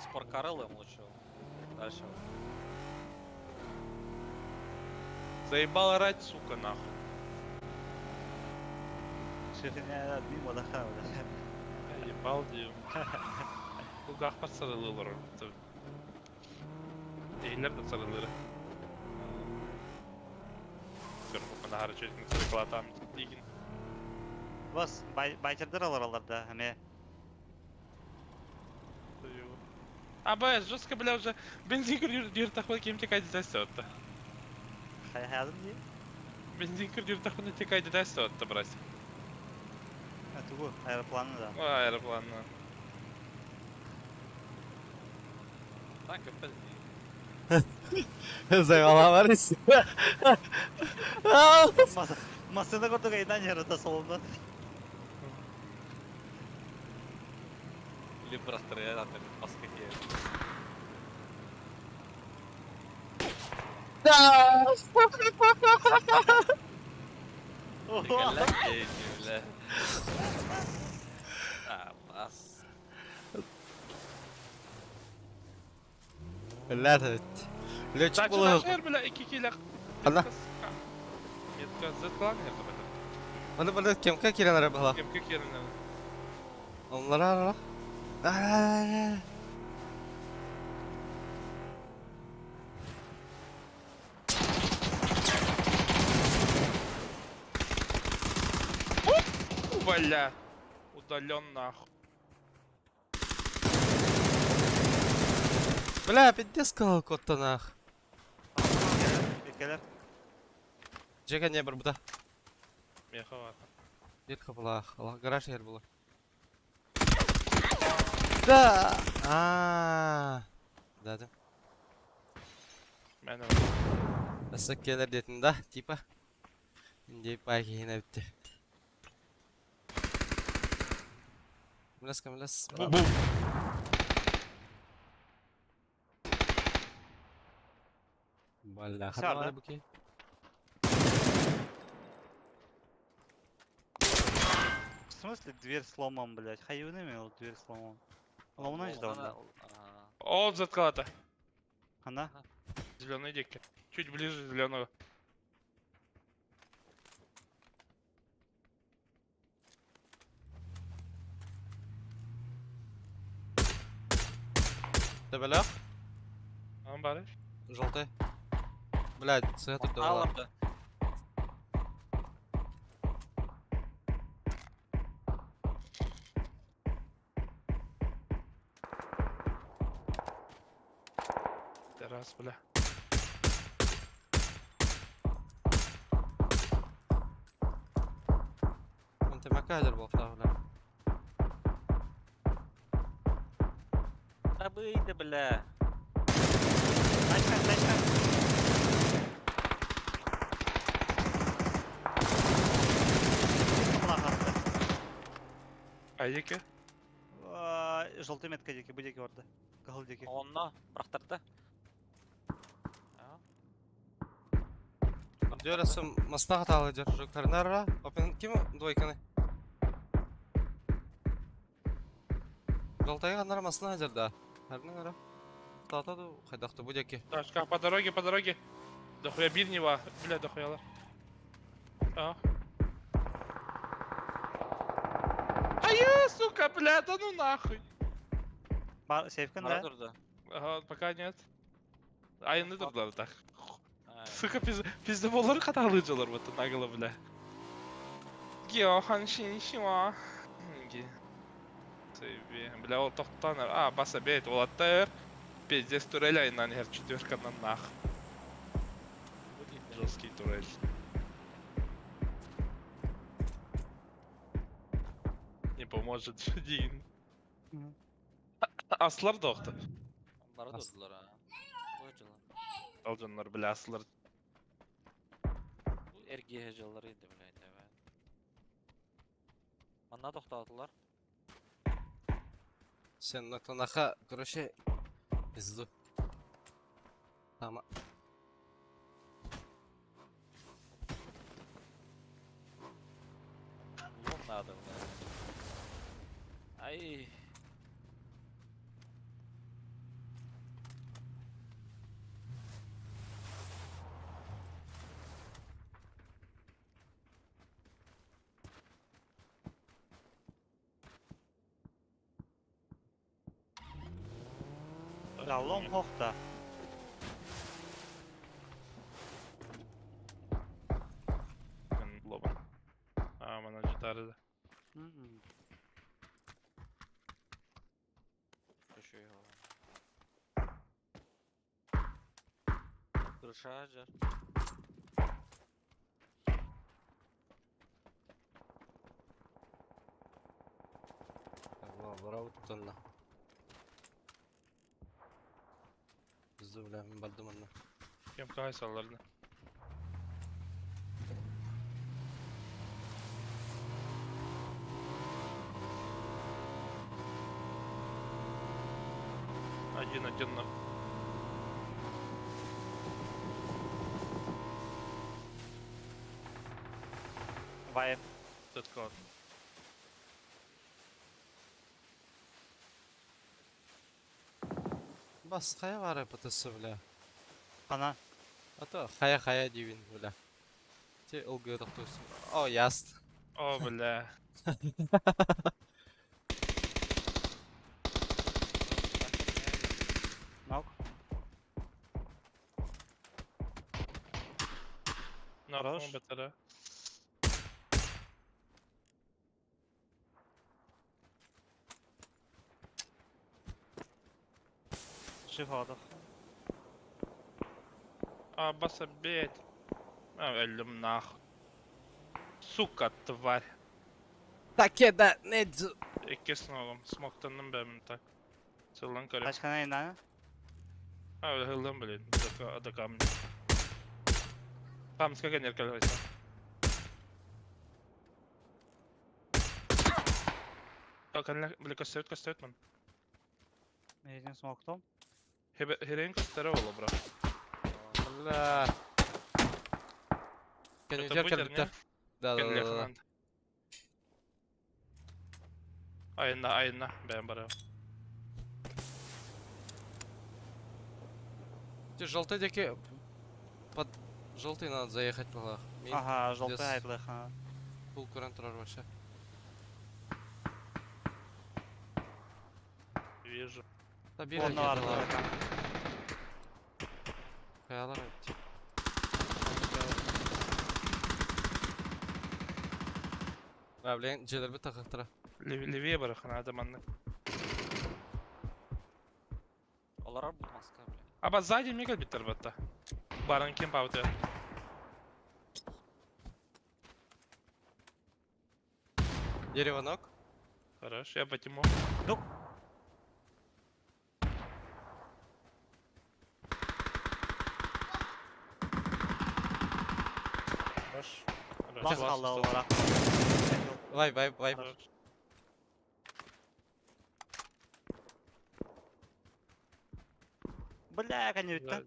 Спорткары лым лучше. Дальше. Заебал орать, сука, нахуй. Шехине админ модаха. Ебал дию. Кулгах бар сарылылыр. Эйлер да сарылыры. Гөр, мына хары чөйткін сарықлатам дейгін. Бас, байтырдыр аларда, хаме. Абай, жестко, бля, уже бензин күрдер тақпа кем тек айды дәсті отты. Хаядым ди? Бензин күрдер тақпа тек айды дәсті отты, брась. Тугу, аэропланы да. Ой, аэропланны. Так, опять. Заголовались. Масына котуга идан ярата солунда. Или просто реально поскакивает. Бля. А, бас. لا Летчик Дача был. нашер, бля, 2 килек. Ана. Метка зетлан ерді бля. Оны білет кемка келен ара была. Кемке керінен. Onlar ara. Ara. Бля. Удален нахуй. Бля, пиздец сказал кот-то нах. Екелер. Джека не бір бұда. Меха var. Детка была. Гараж yer была. Да. Да. Мен Ысык келер детін да, типа. Индей пай кейіне бітті. Мілес. Бу. Бля, Сяр, хана да? бұкей. В смысле дверь сломан, блядь? Хаюны имел дверь сломан. Ломана ждал, да? Ол заткалата. Она? Зеленый декер. Чуть ближе зеленого. Ты бля? Он барыш. Желтый. Блядь, цвет отдавала. Аларда. Раз, бля. انت مكادر بوفلا ولا Да выйди, бля. Тачка. Плахо. Айдеке. желтый метка деки, bu деки orada. Kahıl деки. Онно, бұрақтарды. Дөресім мастаға тағы дер. Карнара. Опен кем двойканы? Жолтайға қанара масына жерда. Әрінің ара. Тата-ду қайдақты bu деки. Ташка, по дороге, по дороге. Дохуя бирнева, бля, дохуялар. А. Ая, сука, бля, да ну нахуй. Seyfkan Мара da. тұрды. Ага, пока нет. Айны дұрдылар так. Ай, Сука, пизде болар қаталыжалар бұты нағылы, бля. Гео, хан шин шима. Сейбе, бля, ол тоқтаныр. А, баса бейт, ол аттайыр. Пиздец турель айнан хер четверканан нах. Жесткий турель. Не поможет Дин. Мгм. Аслар доқты. Мара тұрдылар, а. Ой, жылар. Алжанлар, бля, аслар. Бұл әргеге жылар енді, білейді, бәй. Манна тоқтатылар. Sen nokta короче, пизду. Тама. Лом надо, бля. Ай. Ja, long hoogte. Лобан. А, мана житары. Düşüyor. Kırışa acar. Bravo tuttunla. Bizde bile min baldım anla. Кем кай салларны. Один на. Vibe. Тетко. Бас хая var yapıtısı bile. Kana. Ata haya divin bile. Te ılgıya doktorsun. O yast. О, бля. Nok. Нарком Хорош. бетера. Shiv aldık. А, баса бейт. А, ölüm нах. Сука, тварь. Takeda ne dzu. İkisini oğlum. Smoktandım ben tak. Sırlan karı. Kaç kana indi? Ha, öyle hıldan böyle. Da kamın. Tam ska gönül kalır. Kan bile kastet man. Mecnun smoke'tum. Herein kastera oğlum bro. Allah. Kan Это yücer будет, kalbiter. Da Gel da da. yakından. Ayında ben bara. Те желтый деки. Под желтый надо заехать было. Aha, желтый Yes. ayıklı. Ha. Full current тұрар вообще. Вижу. Да бир Onu var. Kayalar öptü. Блин, джедер bir takıktıra. Левее барахан адаманны. Олар bu maska, bля. Аба сзади мега биттер батта. Барын кем пауты. Дерево ног. Хорош, я потему. Hoş. Хорош, Bas класс, kaldı класс. olarak. Vay. Хорош. Бля, коневиттен.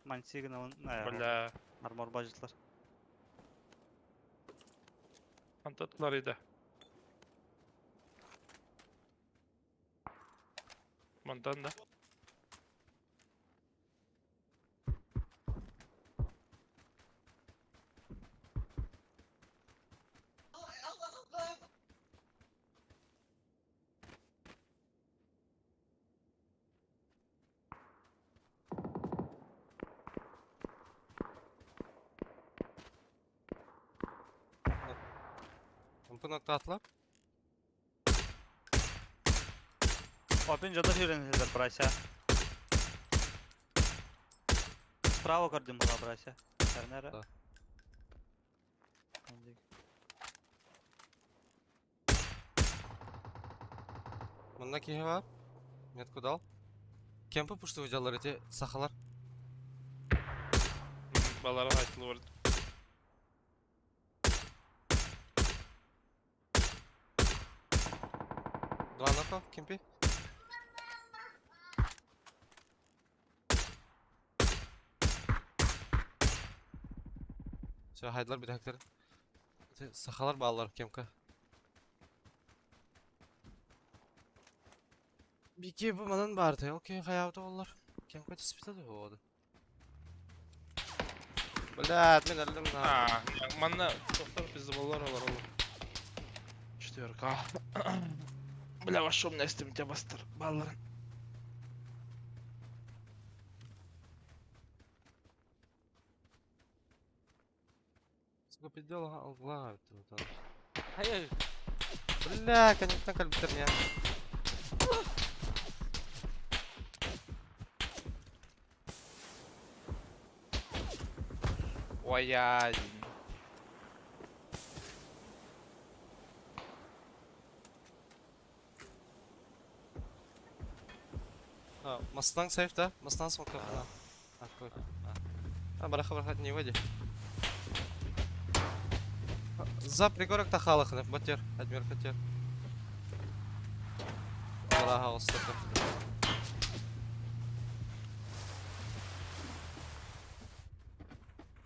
Мансигін он, Бля. армор бажытлар. Антатлар иде. Монтан да. Мүмкін отқа атылап? Опен жада үйренесіздер, брася. Справа көрдім бұға, брася. Сәрнәрі. Да. Мұнда кейі бар? Метку дал? Кемпі пұшты өжалар өте сақалар. Баларға айтылы барды. Гланаков, кемпі? Все, хайдылар bir dakika. Сақалар bağlar кемка. Бике bu манан барды. Окей, қаяуды олар. Кемка теспитады олды. Блядь, мен әлдім на. Манна тоқтар бізді болар олар олар. Четверка. Бля, ваш шум нәстім те бастыр. Баларын. Сколько дела алгла тут. Hayır. Бля, конечно, кальбитер не. Ой-яй. Мастан сейф, да? Мастан смока. Какой? Браха, не води. За пригорок тахалах, не батер, адмир хотер. Браха, остаток.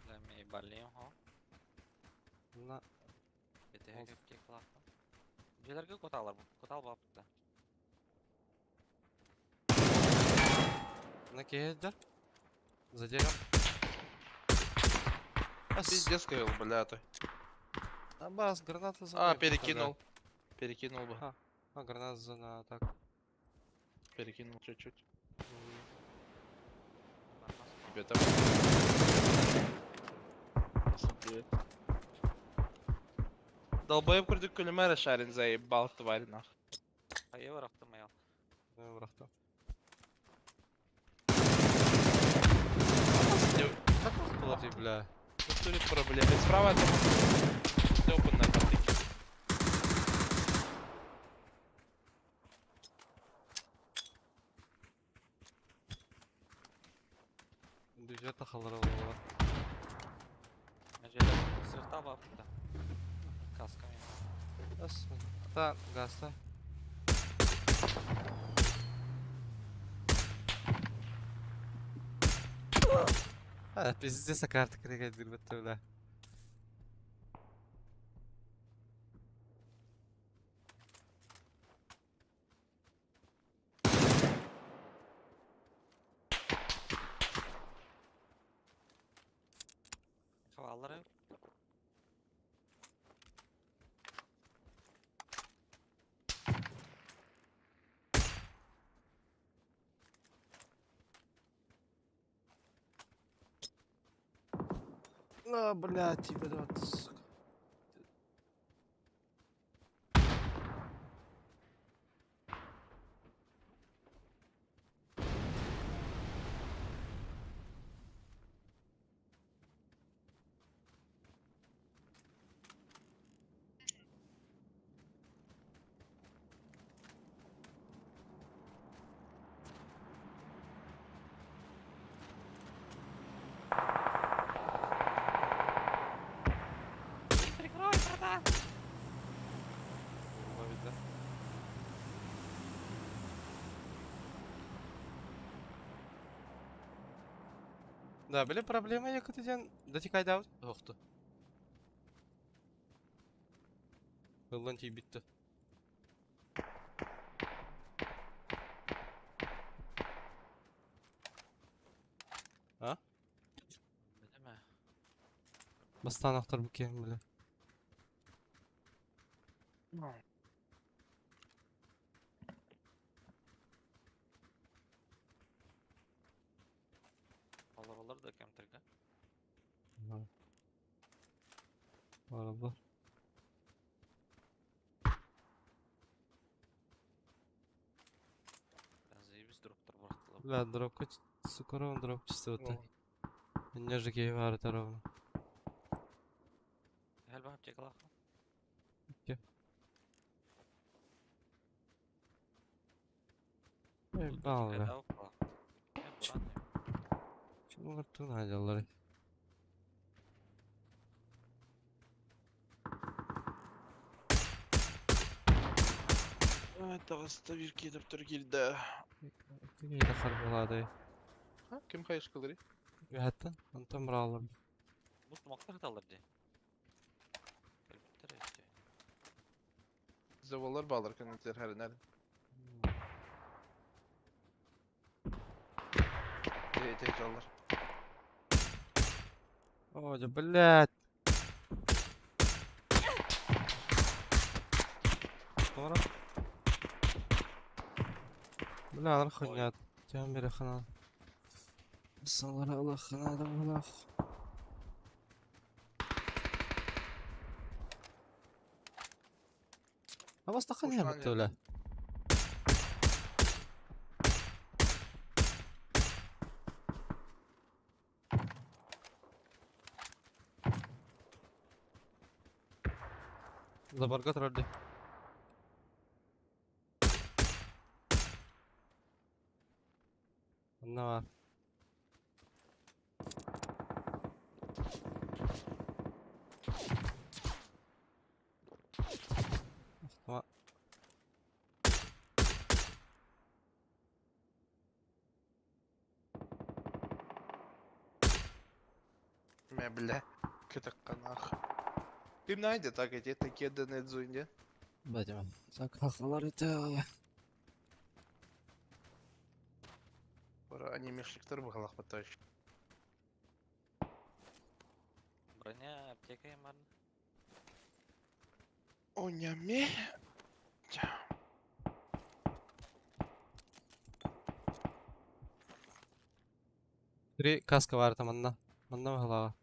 Bля, мен ебалим, хо. На, Кетеге кепке кылакта. Желерге коталар, котал бапты. на кейдер. За деревом. Пиздец, Кайл, бля, ты. Бас, граната за. А, перекинул. Перекинул бы. Граната за на атак. Перекинул чуть-чуть. Тебе там. Посмотри. Долбоеб күрдік күлімәрі шарин заебал, тварь нах. Hayır bıraktım ya. Браха. Как Куда ты, бля? Что ли проблемы? Справа там. Опен на картике. Бюджет тахалар олар. Желерге сырта бапты. Касками. Бас. Та, гаста. Пиздец, карта крикает, дырбетті, бля. Havaları. Блядь, тебе да, сука. Прикрой, братан! Видно. Да, были проблемы якытыден дотекай дау. Оқты. Ылын тей битті. А? Білеме. Бастан ақтар бүкен біле. Olur da kemtirge. Var. Ben zayibiz droplar bıraktılar. Бля, дропка скоро он дроп чистый. Мне же кей var ровно. Gel bak çek alakı. Бал бля. Kayda okla. Buran ya. Чему картун хадялар? Тағыста бір кетіп тұр келді. Тиги да харбалады. Кім қайыш қылыр? Гәттен, антам бралар. Bu sumaklar da alır diye. Elbette işte. Zavallar bağlar kanıtlar her nerede. Tekrarlar. О, да блядь. Скоро. Бля, она хуйня. Тем бери хана. Салара Аллах, надо Аллах. А вас так не Ушан бит, бля. Забарга тұрарды. Анда бар. Ақтыма. Мәбілі. Күтік қанақ. Кім найды так ете текеді недзуінде? Бәдемен. Так, хақалар еті. Бара анимешліктер бұғалақ баттайш. Bроня, аптека им var. Оняме? Три каска var там, анда. Анда бағалаға.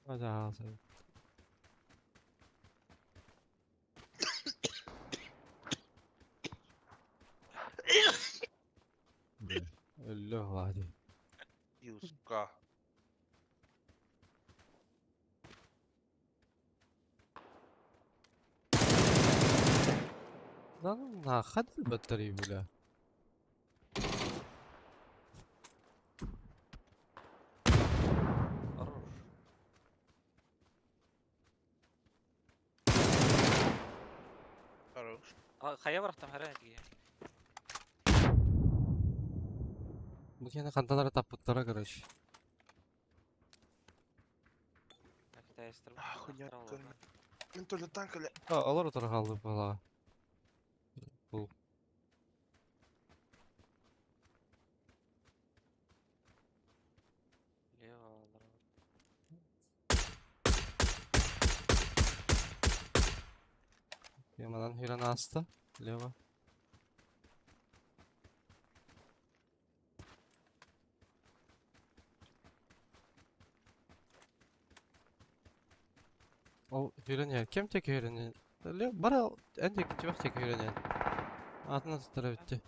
Hadi ağzı. Öldü hadi. Юска. Lan خد البطارية بلا. Хорош. Хорош. Kaya bıraktım her yere. Bu kendi kantalara tapıtlara karış. Охуенно. Мен то ли танк или... Alır otur kaldı bala. Bu. Leva alır. Yamadan Hiran hasta. Leva. O Hiran yer. Kim tek Hiran yer? Bara endek tüvek tek Hiran yer. Atına tutara bitti.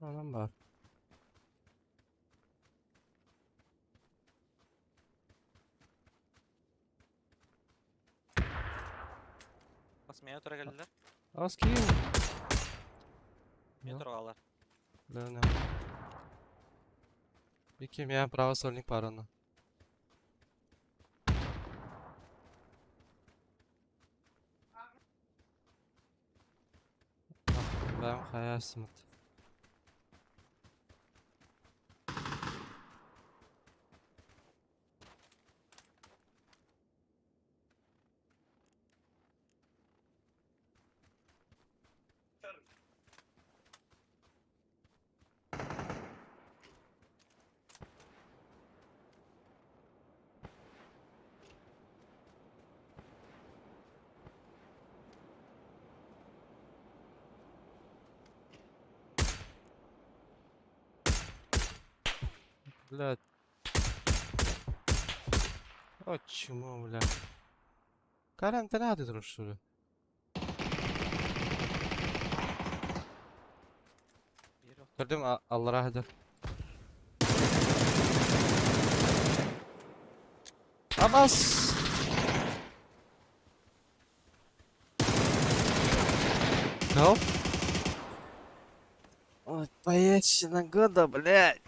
Adam var. Basmaya otura geldiler. Az kim? Мен Yok. тұрғалар. Bilmiyorum. Bir kim ya правосольник параны. Ben Kaya Smith. Блядь. Почему, блядь? Карен, ты надо друг, что ли? Бері Gördüm Allah rahmet eylesin. Abbas! No? Ой, поедьте года, блядь.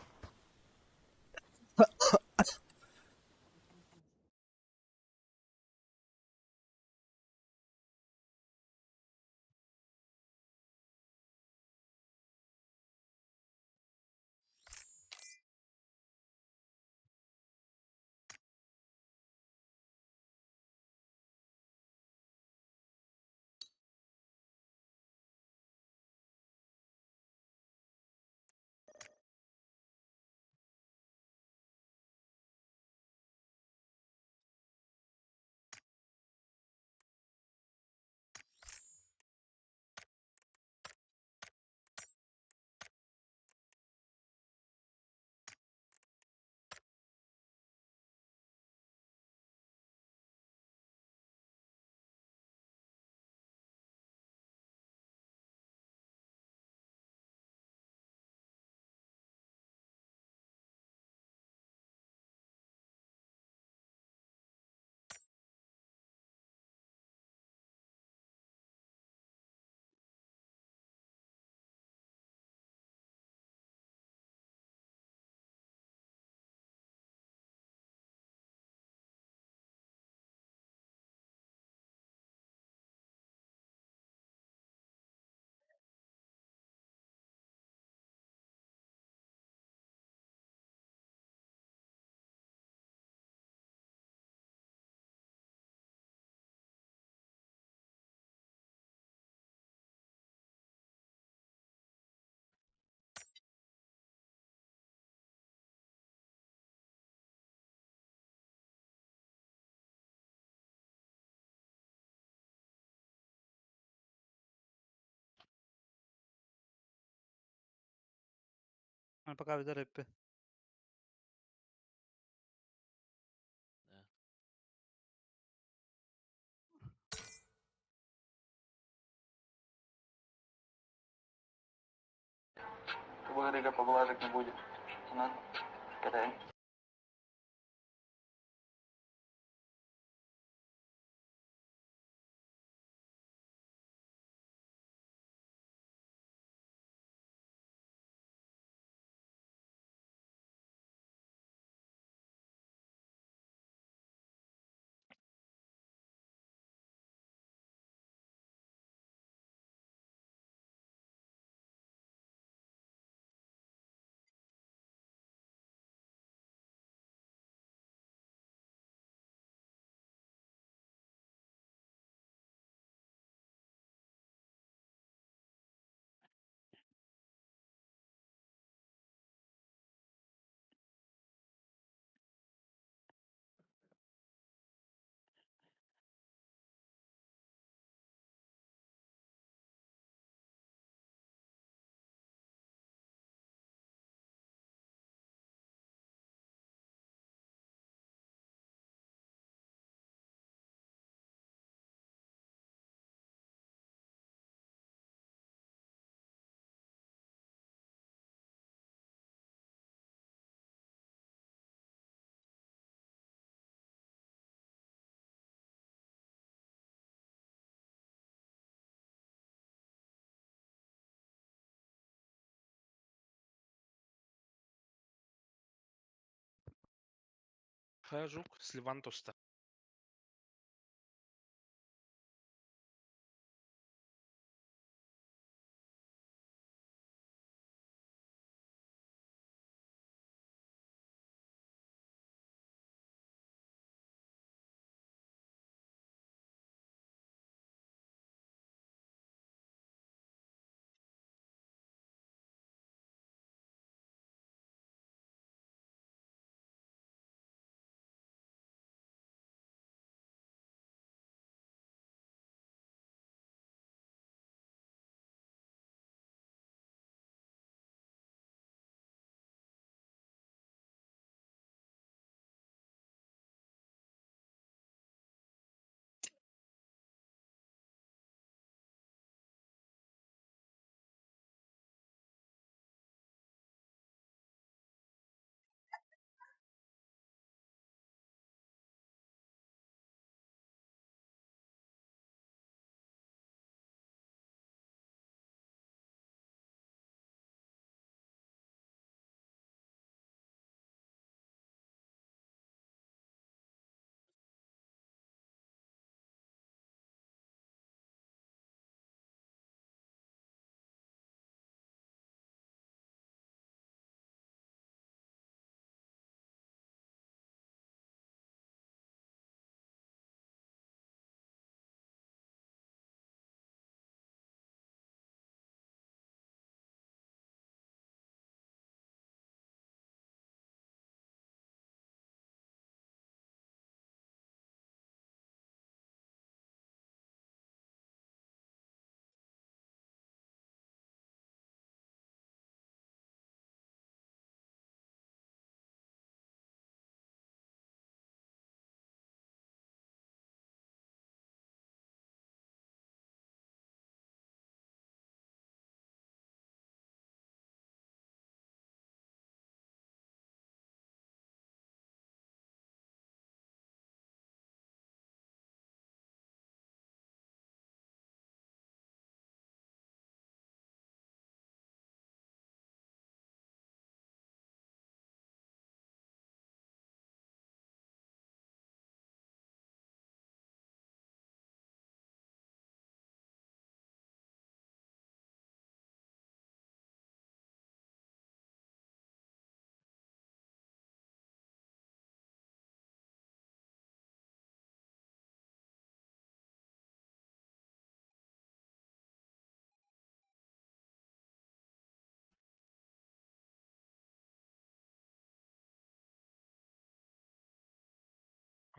Пока bir de rappi. ВГДГ поблажек не будет. Лейтенант, катаем. Хажук с Левантоста.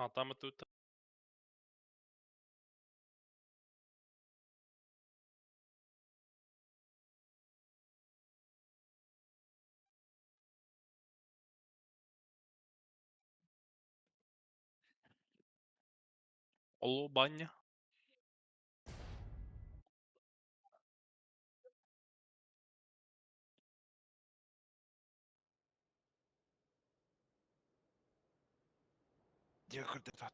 Атамы тут. Олу баня. Дякую, депутат.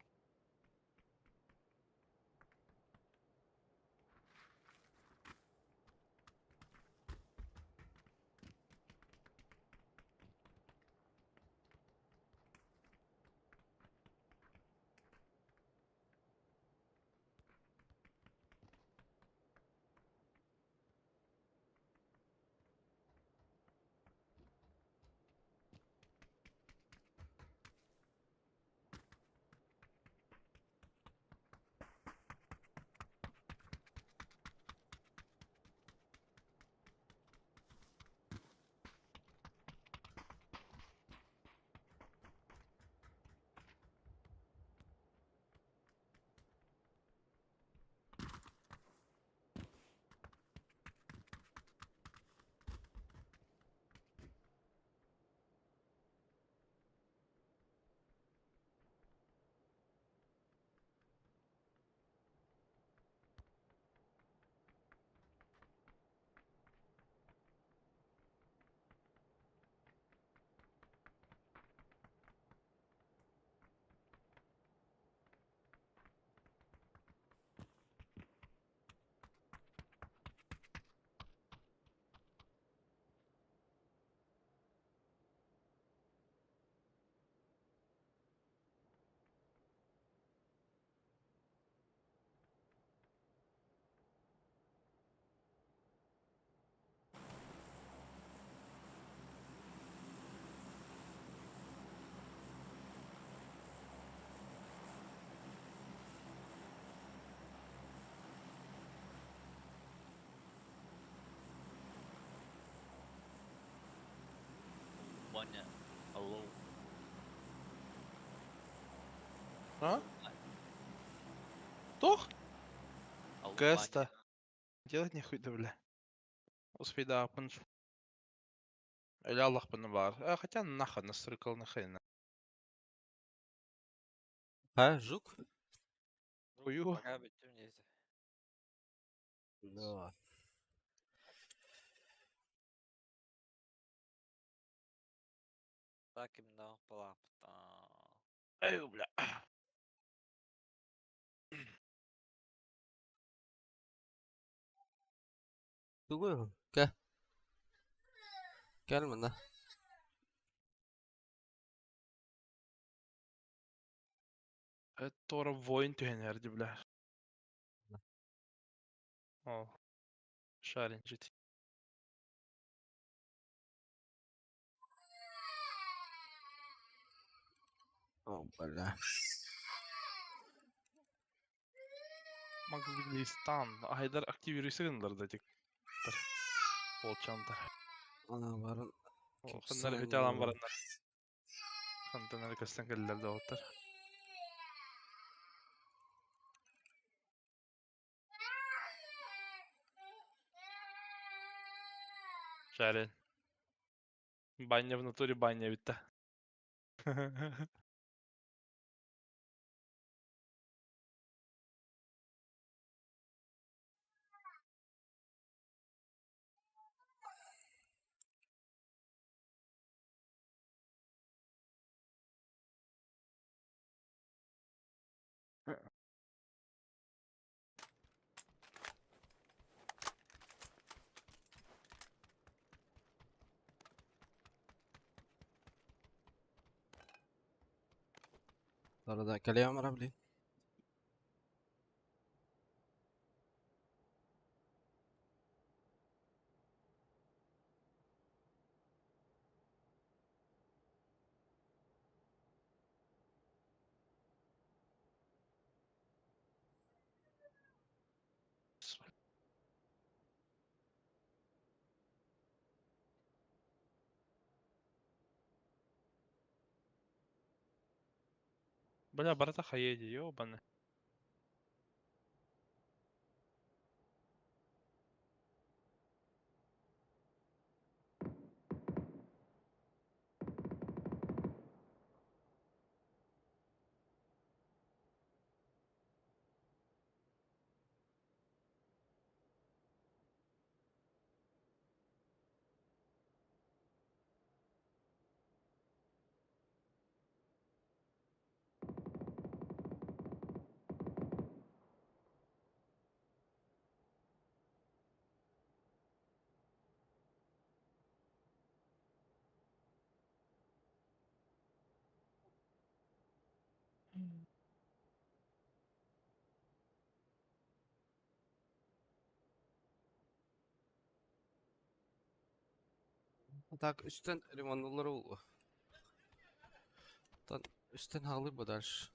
баня. Алло. А? Тох? Алло, Кэста. баня. Делать нехуй да, бля. Успей да апнуть. Или Аллах бар. Хотя нахуй настройкал нахрен. Ha, жук? Хую. Пока беттім нейсе. Да. Так им да палапта. Эй, бля. Tunggu, ke? Gel mana? Это Тора воин тюхенерди, бля. О. Шарин жить. Oh, бля. Мангlistan. Айдар активируйсыңдар да тек. Болчандар. Ana barın. Хандар Kimsin хөте алан bu? барандар. Хантанар кастан келдер да болтар. Шарин. Баня в натуре баня битта. Arada كلام ربلي. Бля, брата хаеди, ёбаны. Так, üstten limanlıları oldu. Tan üstten halı bu ders.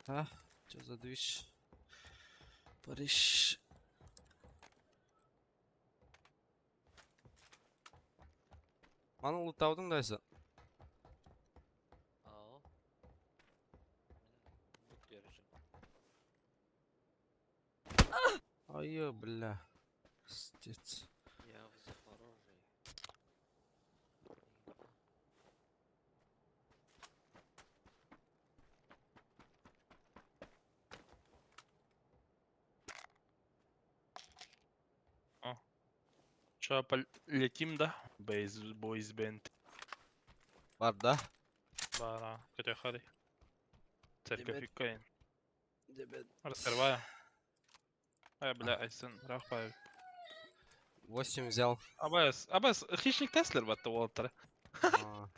Ha, что движ? Париж. Маны улуттаудың дайсы. Ау. Мен бұт берішім. Ай, бля. Стец. Я в Запорожье. Чё, летим, да? Бойз бенд. Var da. Бара, катехали. Церковь Дебет. Икаин. Дебет. Раскрываю. Бля, Айсен, Рахпаев. 8 взял. Абас, хищник Теслер бата Уолтер.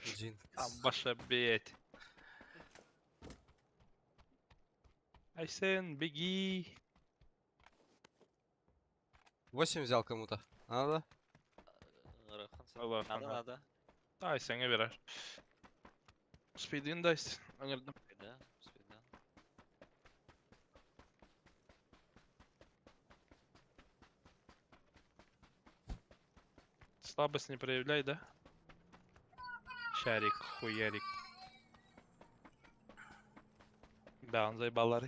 Джин. Абаша бедь. Айсен, беги. 8 взял кому-то. Надо? Рахан sen. Allah Надо, Allah. надо. Айсен'e birer. Speed'in de Aysen. Önerdim. Спида, спида. Слабость не проявляй, да? Шарик, хуярик. Да, он заебал.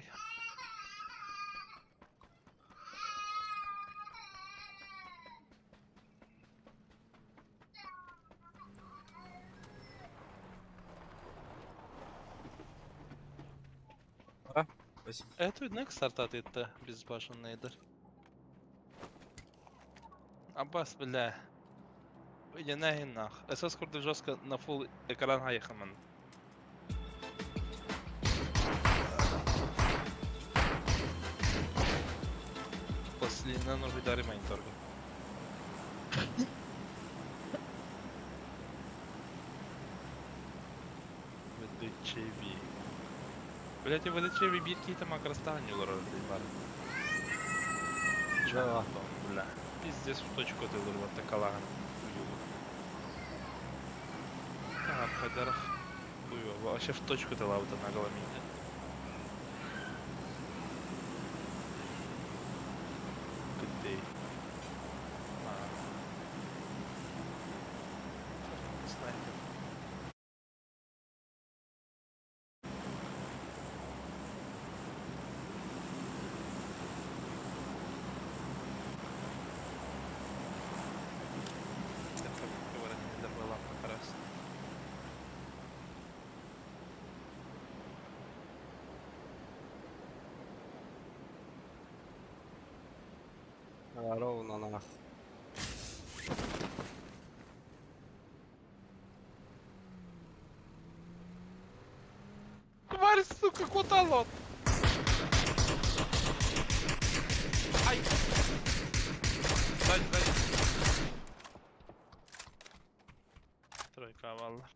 Спасибо. Это не стартат етті безбашенныйдыр. Аббас, бля. Я нахин нах. Esas kurdu жестко на full экран hayıkımın. Последний на ударе мониторга. ВДЧВ. Блять, и ВДЧВ бирки там макростанию разъебали. Да. Бля. Пиздец в точку ты вот такала. Так, хайдарах. Вообще в точку ты лаута на голове. Ты. Снайпер. Ровно нах. Тварь, сука, куда лот? Ай! Сзади. Тройка, валла.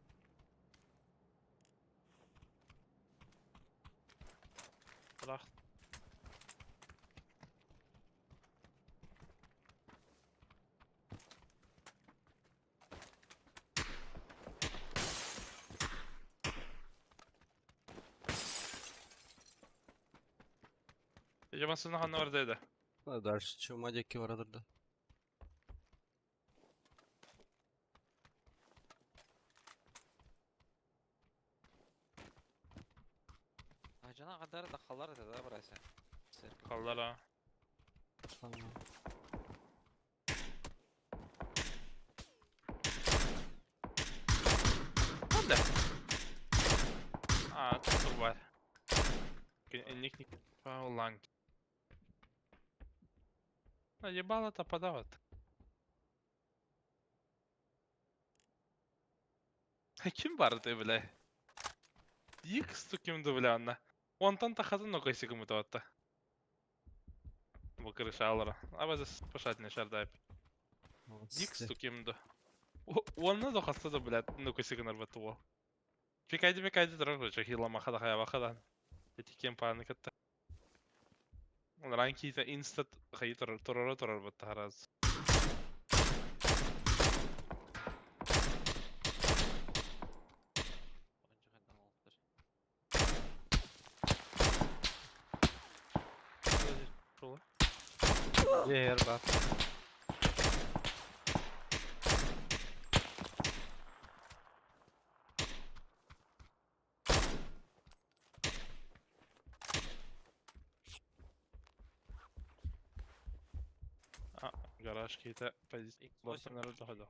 Трах. Yamasını hanı oradaydı. Дальше чумадики варадырды. Acana kadar da kallar da burası. Kallara. Tamam. Hadi. Aa, kutu var. Ник Пауланг. Наебало-то подават. Kim vardı bile? Yıkıstı kimdi bile anla. Ondan takadın o kaysı kımı da hatta. Bu kırışı alır. Ama da spışat ne şardayıp. Yıkıstı kimdi? Onunla da hasta da bile no kaysı kınar batı o. Fikaydı durar koca hila makada kaya bakadan. Etiken panik etti. Ranki de instat kayı turar batı haraz. Yer bak. Garaj kita позиция. X8. Наверное, доходил.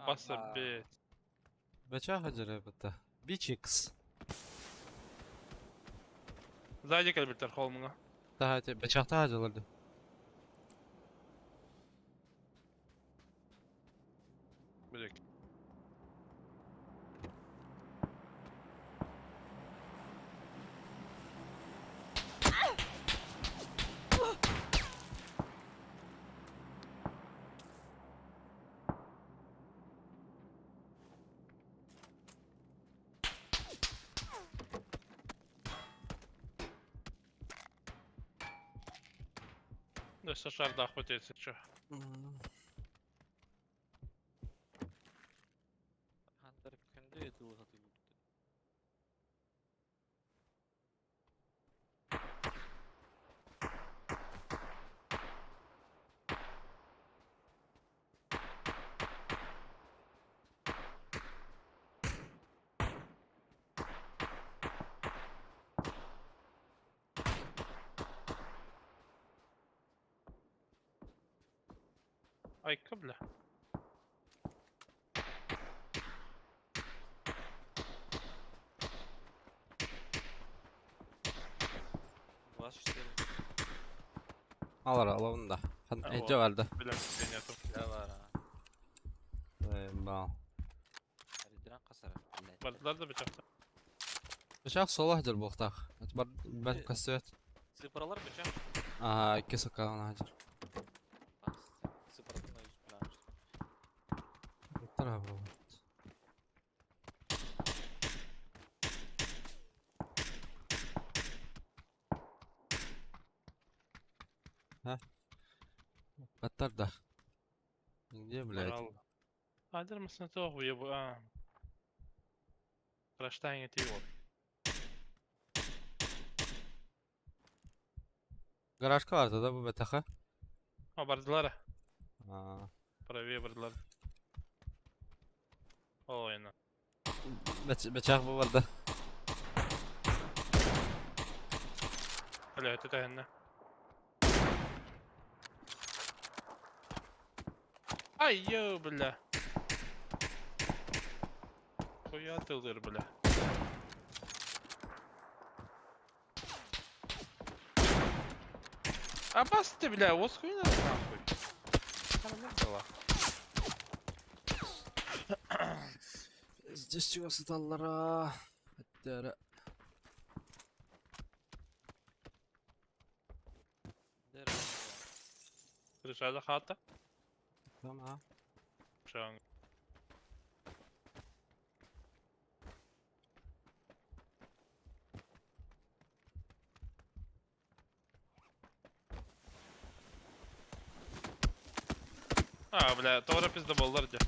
Басса Ага. бе. Бача хаджары бата. Бичикс. Сзади кальбертер холмунга. Тахати бачахта хаджаларды. Билек. Да, шарда охватится, чё. Hunter kündü yedildi. Ayka bile. Baş işte Alır onu da. Ha, Ece o. vardı. Bilen deniyadım. bile var ha. Bağ. Eridiren kasar. Millet. Vardılar da bıçakta. Bıçak solahdır bu oqtaq. Ben kasvet. Sıfırlar bıçak. Aha, 2 sokağı ona hacer. Bas. Sıfırlar yüz plan. Bitti abi bu. Ha? Battar da. Где, блядь? Moral. Hadir mısın toh bu ya bu ha. Crash'tan yetiyor. Garajka vardı da bu betaxa. Ha bardılar ha. Aa, Praviye bardılar. O oyna. bıçak bu vardı. Öyle öte tehenne. Ay yo bile. Koya atılır bile. А басты, бля, вот хуй надо нахуй. Нормально было. Здесь чего саталлара. Hatta Решали хата. tamam. Şu an. А, бля, тоже пиздоболлар diye.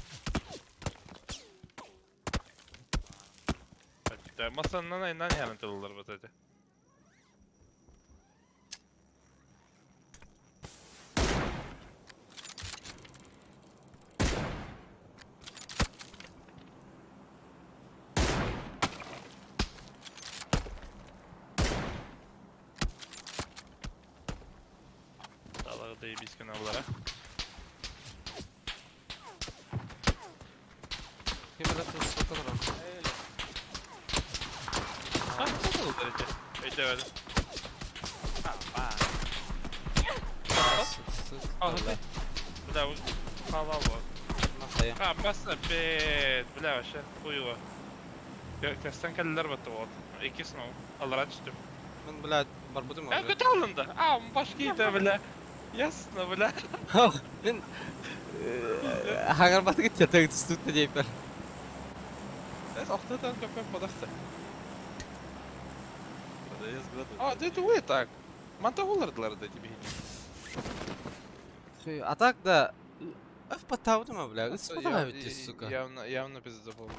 Hatta masanın ayından yanıtılılar bu dedi. Dalağı da iyi bir kanallara. Kim bilir nasıl sokulur o? Öyle. Ha, nasıl oldu derece? Öyle. Al hadi. Bля, halal var. Nasıl ya? Ha, basta bet. Bля, вообще хуево. Gökten kelleler battı bu. İki sınav. Allah açtım. Ben блядь, barbutum Ya oldu. kötü alındı. Aa, başkaydı bile. Yasına bile. Ben Hagar batı git yatağa git üstüne deyipler. Es ahtadan köpek badaktı. Продаю с года. Aa, dedi o так. Mantavullardılar dedi bir. Şey, atak da öf batavdı mı bля? Испытала ведь сука. Явно пизда болды.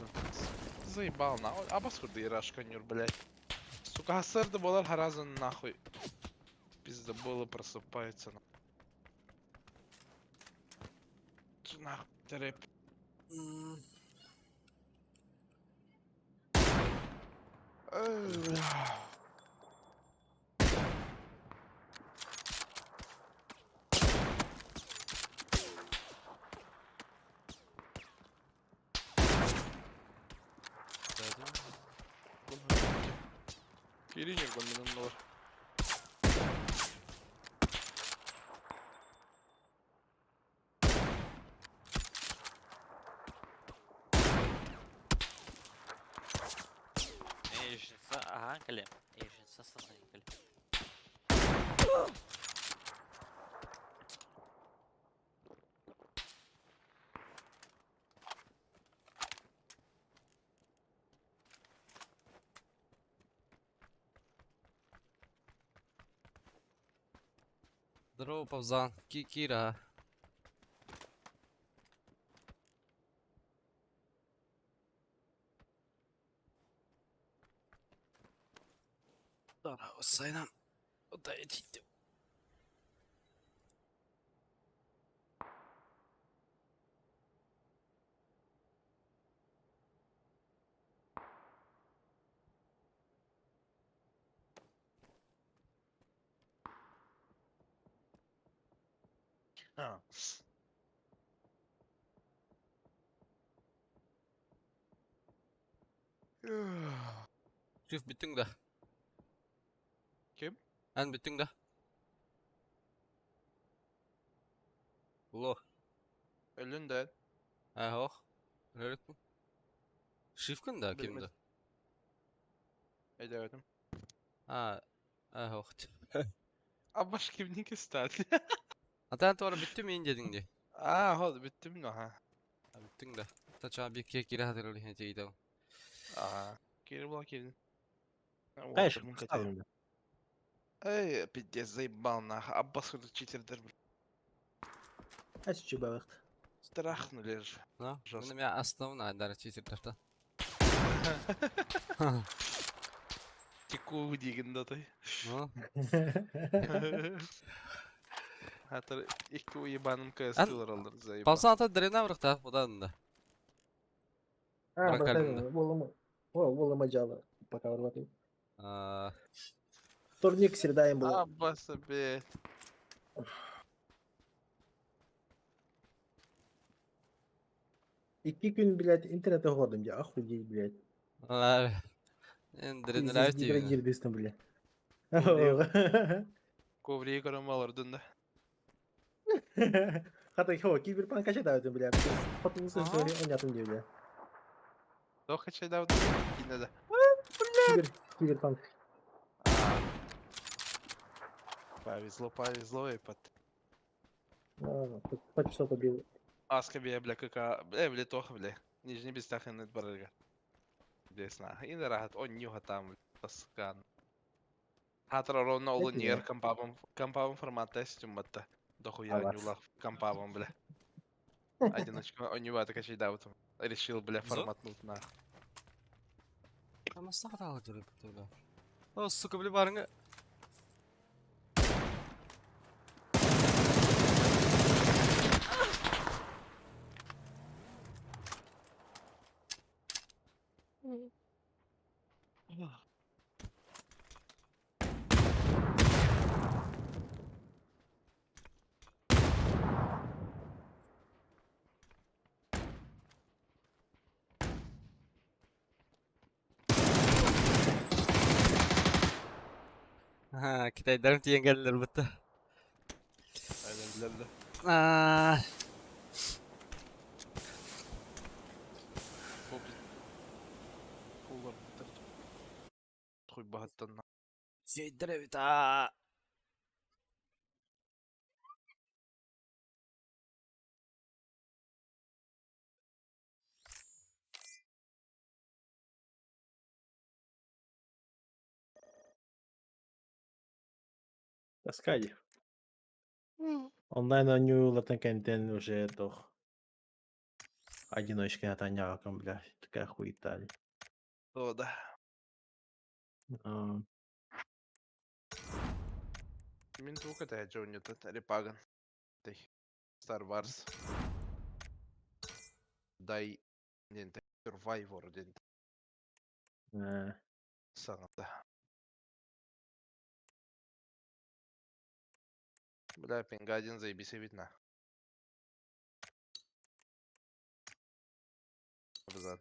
Заебал на. Абас курды ирашканюр, блядь. Сука, хасырды болар харазын нахуй. Пизда было просыпается. Нахуй, трэп. Киринер бандının var. Ne yaşınsa aha kalem. Ne yaşınsa sana kalem. Здорово, Павзан. Кира. Здорово, Сайнам. Куда идите? Ha. شوف بالتنج ده. كم؟ أنا بالتنج ده. والله. اللون ده أهو. هرتم. شوف كن ده كم بالمثل ده. ايه ده يا أهو. Abbaş kimlik istedi. أنت ولا بالتم ينجدين دي. Hadi bitti mi ha? بالتنج ده. تشا بيك كده هذا اللي هنا جيدا. Geri bak gelin. ايش Walter'ın kaçı. قصة Ey pidye zaybana. Abbas kırdı çitirdir. ايش تجيبها وقت Strachnu ler. ها. Just. أنا مع أصلا ونعدار شيء تدرته. Tiku diginde tay. ها. Hatta ilk o ibanım أن kayastılar alır zayba. بساطة درينا ورقتها فضان ده. اه بركة بعدين لنا. والله ما والله ما جاب بكا والله آه. تورنيك يكسر دايم بلا Abbas be. İki gün bile internete okudum ya. Ah değil bile. لا. درينا İzleyici لعبتي bile هنا. girdi üstüne bile. Kovriyi karamalar döndü. Hatta o Cyberpunk kaça davetim bile. Fatımın sözü Aha. oynatın diyor bile. Daha kaç şey daha yine de. Cyberpunk. Повезло и под. Kaç sopa bir. Аска бия бля кака. Бля тох бля. Нижний бистах нет барыга. Десна. И да рахат он нюха там таскан. Хатра ровно улу Peki нер ya. кампабом формата стюматта. Дохуя Авас. нюла кампабом бля. Одиночка он нюва так ещё даут. Решил бля Зо? форматнуть на. أنا استغربت على جرب بتقولها. أو السوق بلي بارنج. ها كده درمت ينقل البتة. Aynen bilerle. آه. Bu biz kullar bitir. Хуй багаттан. زي درمت. Таскай. Онлайн онюлатын контент уже тох. Одиночка на таняком, бля. Такая хуета. O da. Min tuuka tää Jonjota Repagan. Tei. Star Wars. Dai. Niente. Survivor dente. Sanata. Бля, пингадин заебись видно. Абзан.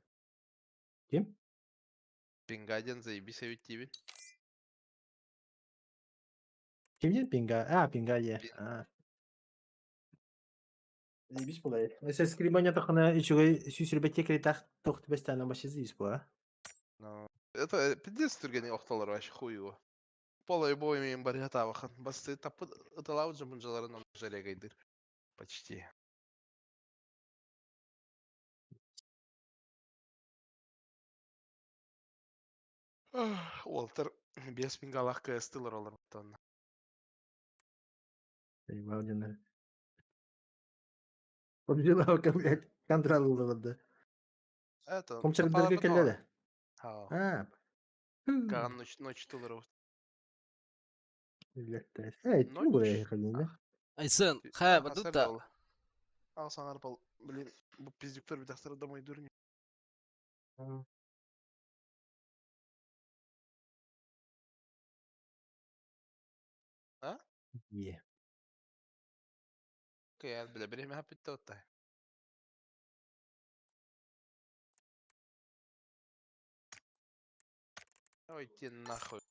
Kim? Пингадин заебись видно. Kim değil? Pinga. Pingaye. Zibis bulay. Mesela скрипаня тахана ичугай сүйсүрбетке кретах тохты бестана башы зибис була. Но это пиздец тургени охталар вообще хуево. Полой бой мен бар ятабахан. Басты тапы ыталау жамынжаларын жарегайдыр. Почти. Уолтер без пингалах кэстылар олар мутан. Eyvallah. Помнила, как, блядь, контрол было. Это Комчарк тапалар дырга бетон. келледи. Ха. Каган ночь тылар вот. Эй, ким buraya yakaladın? أيسن خاب Хасар دوتا. дол. Ал саңар пал. Блин, bu пиздюктер bir дастар домой дурни. А? Є. Окей, бля, бери меня питота. Ой, иди нахуй.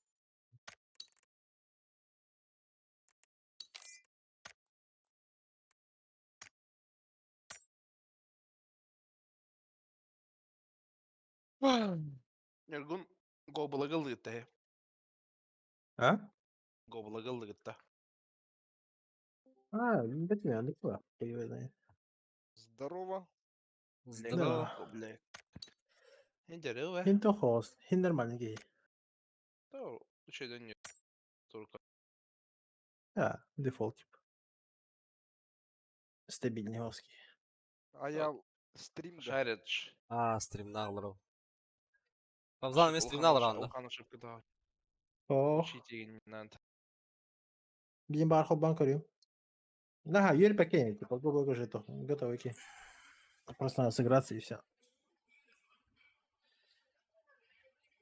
Нергун гобла галыта. А? Гобла галыта. А, бетіне, адекват. Появляется. Здорово. Здорово. Бля. Здорово. Хин то хост. Хин нормальный гей. Да, случайно нет. Только. А, дефолт тип. Стабильный хоский. А я стрим да. Шаридж. Стримнағ лырау. Рамзан мен стримнағ лырағанда. Улхан ошибка да. Ох, Учите надо. bizim бар хол банк көрüyorum. Да, Юрий покинет, типа, глубоко уже то. Готовы идти. Просто надо сыграться и все.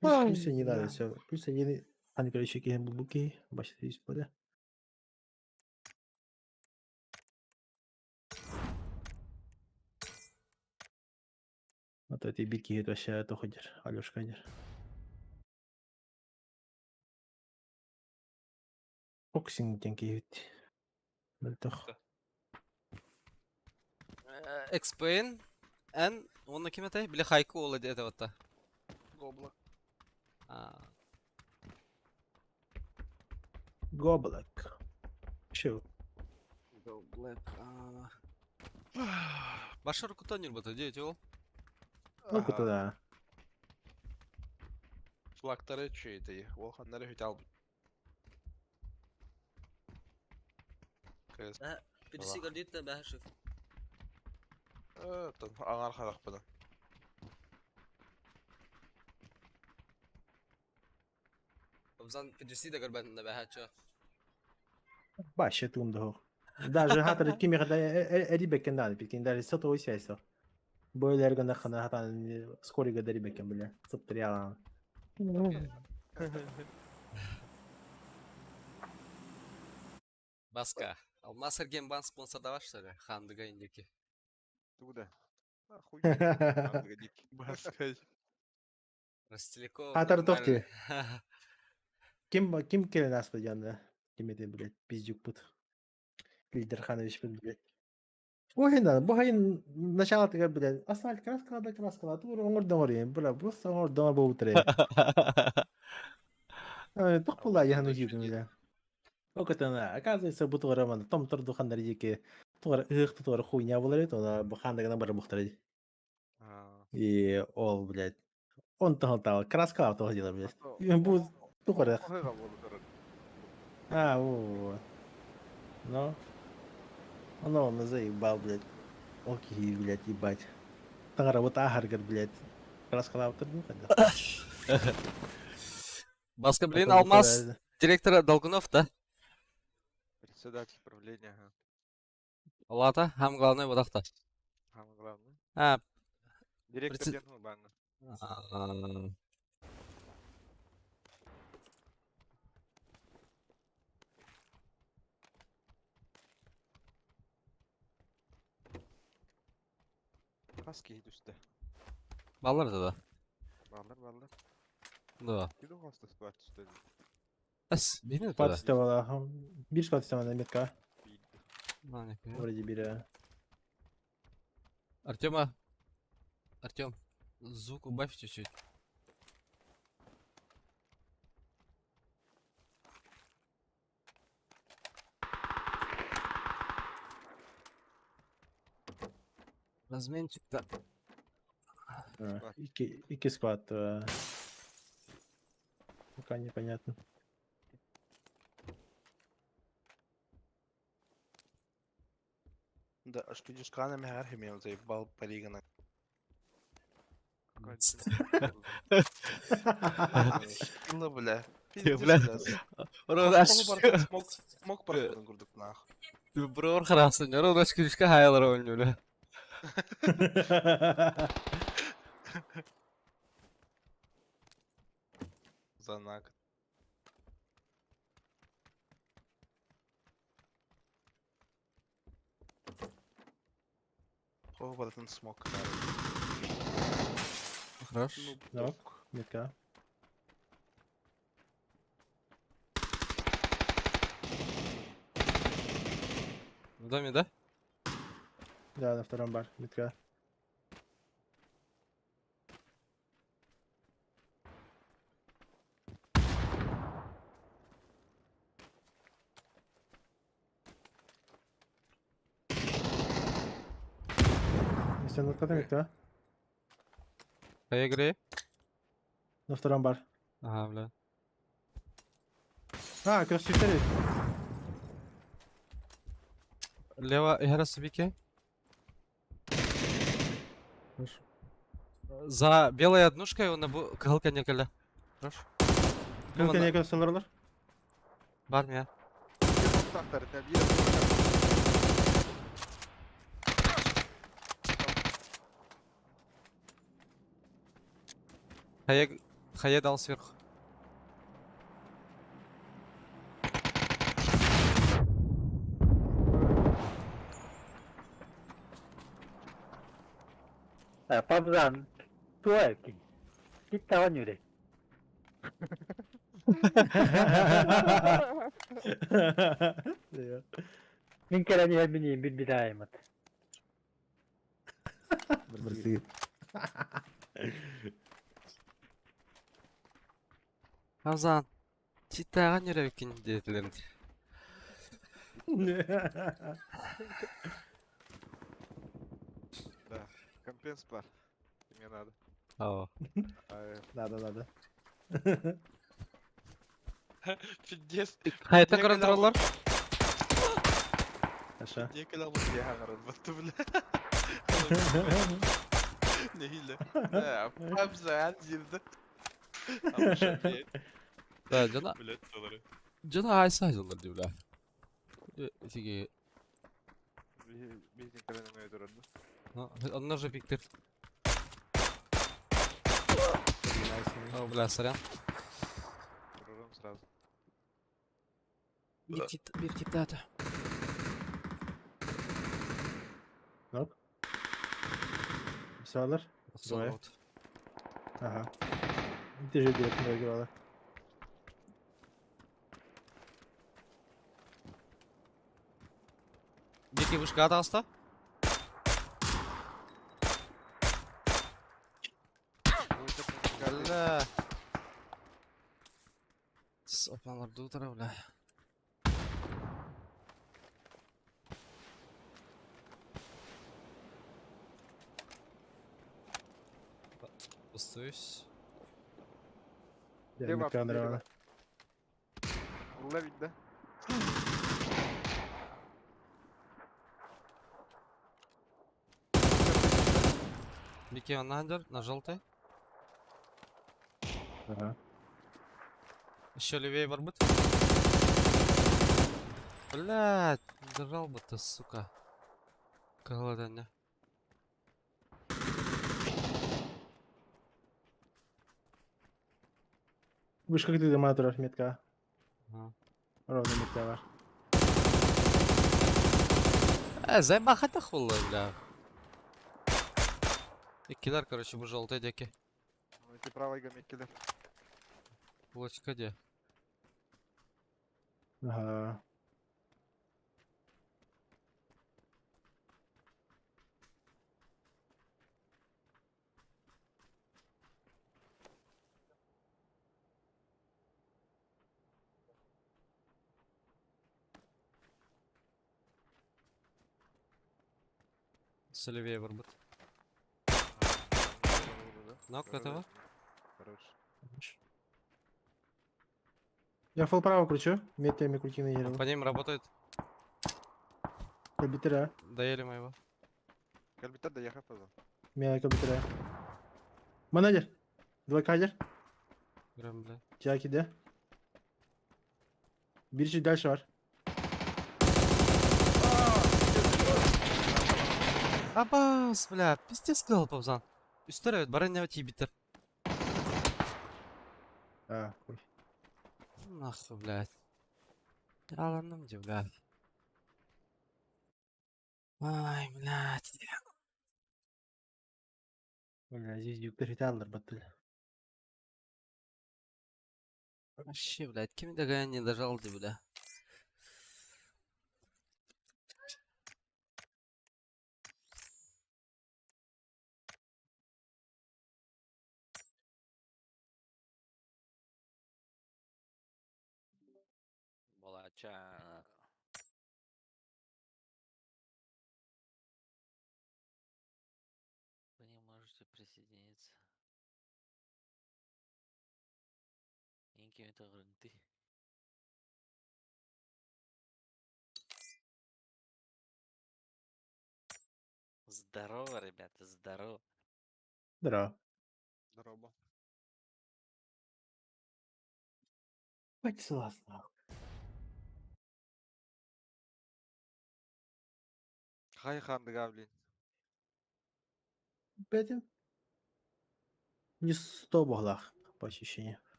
Плюс не надо, все. Плюс они короче, какие бубуки, бачите, есть поля. А то эти бики это вообще то ходишь, Алёшка ходишь. Боксинг тенки вит. Бөлтөх. XP'in en onunla kim atay? Bile Hayko ola diye de hatta. Гобла. Гоблок. Чё? Black. Başarı kutanıyor bu da diyor yol. Ну, куда да. Флактары чейти. Волханları hütal. Кыз. Birisi gördüğü de ben şef. Тон аңар халак будан. Рамзан birisi de gör ben de ben şef. Баще тум да. Даже хатар кими хада эри бекен да, бекен да сото ой сайсо. Бойлер гана хана хата скори га дери бекен биле. Сыптыр яла. Баска. Almaz Ergen ban sponsor da başladı. Handıga indiki. Туда. Охуенно. Погодите. Баскай. Ростелеков. Хатар тохти. Ким келе нас поянда? Ким эти, блядь, пиздюк пут. Лидер Ханович пут, блядь. Ой, да, бу хайын начало тыгар, блядь. Асфальт краскала, тур оңор доңор, блядь, просто оңор доңор бу утре. Тух пула яны жидим, блядь. Окотана, оказывается, бу тугара мана том турду хандар жеке. Тугара ыхты тугара хуйня болар, то бу хандагана бара бухтар. И ол, блядь. Он тал краска то ходила, блядь. И бу тугара. А, вот. Ну. Он заебал, блядь. Окей, блядь, ебать. Тангара вот ахаргар, блядь. Краска автор, ну когда. Баска, блин, Алмаз. Директора Долгунов, да? Председатель правления. Ага. Алата, хам главный водахта. Самое главное. А, Директор Генхолбанка. Kaski üstte. баллар да. Ballar. Да. Gidiyor hasta squat üstte. Бас, бини да. Подставала. Бирш подставала метка. Bildi. Вроде бира. Артема. Артем, звук убавь чуть-чуть. Разменчик-то. Ики склад. Пока непонятно. Да, что дисканами архимел заебал полигона. Скилла, бля. Бля. Родаш. Смог паркурдан курдук нах. Брор харасан, родаш кишка хайлар oynuyor. Занак. О, вот этот смог. Хорош. Нок, метка. В доме, да? Да, на втором бар, метка. Если на открытом метка. По игре? На втором бар. Ага, бля. А, как раз 4. Лево, игра Субике. За белой однушкой он кылка не калда. Хорош. Кылка не кылсаларлар. Бар мя. Тахтар, тәбие. Хая дал сверху. Пабзан, туайки. Киттава нюре. Min kere ni bini bir bidaymat. Merci. Ramzan. Читтаган йөрәк икән диделәр. Да, компенс бар. Мне надо. Ау. Надо. Пиздец. Хаятан карантарлар. Аша. Niye kelamı diye hangarız battı bile. Ne hile. Pabzan girdi. Ama şöyle Да, жана. Блядь, доллары. Жана айса жылдар ди бля. Тиги. bizim kalenin öldürüldü. Onlar же пиктер. О, бля, сорян. Vururum сразу. Bir tip daha da. Nok. Sağlar. Sonra вот. Ага. Ты же делаешь много играла. Дикий вышка атаста. Бля. Опанлар дутара, бля. Пустуюсь. Я Лево, метка нравится. Ulla bildi. Дикий он на желтой. Ага. Еще левее барбут. Блядь, держал бы ты, сука. Голодание. Вышка где ты матураш метка. Ага. Ровно метка var. Зай махата хула, бля. И кидар, короче, бы желтый деки. Эти правой гамекили. Булочка где? Ага. С левее барбут. Нок этого? Хорош. Я фол право кручу. Метками крути на Он еру. по ним работает. Кабитера. Доели моего. Kalbiter de yakar fazla. Меня кабитера. Манадер. Два кадер. Прям, бля. Чаки, да? Bir şey дальше var. Абас, бля, пиздец сказал, павзан. Üstüne баранева тибитер. А, хуй. Нахуй, блядь. Аланым где, блядь. Ай, блядь. Бля, здесь юктариталдар баттыл. Вообще, блядь, кем догоняния не дожал ты, бля. Ча. Вы не можете присоединиться. Инки это грунты. Здорово, ребята, здорово. Здорово. Здорово. Хоть согласна. Хай хандыга, блин. Пятим. Не 100 баглах, по ощущениям.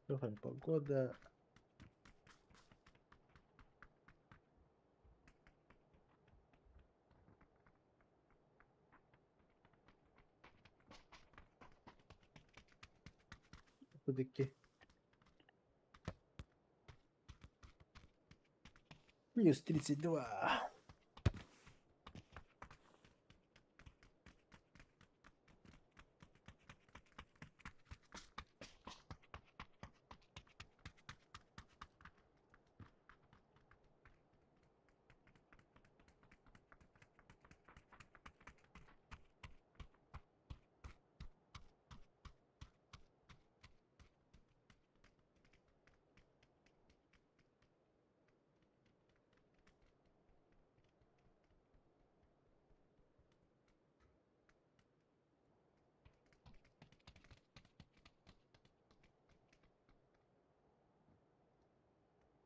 Плохая погода. Все-таки. Плюс 32.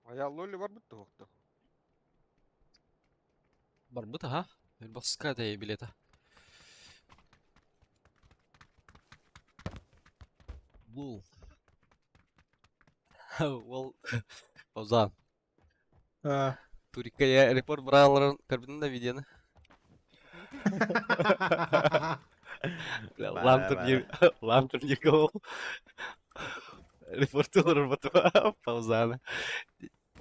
Ая лоли бар бит тоқты. Барбыта, ها؟ الباسكات هي بليتها. Бул. Ол Озан. А. Турикка я репорт брааларын көрбүдүң да видеоны. Лам турнирге ол. Репорттер батва паузаны.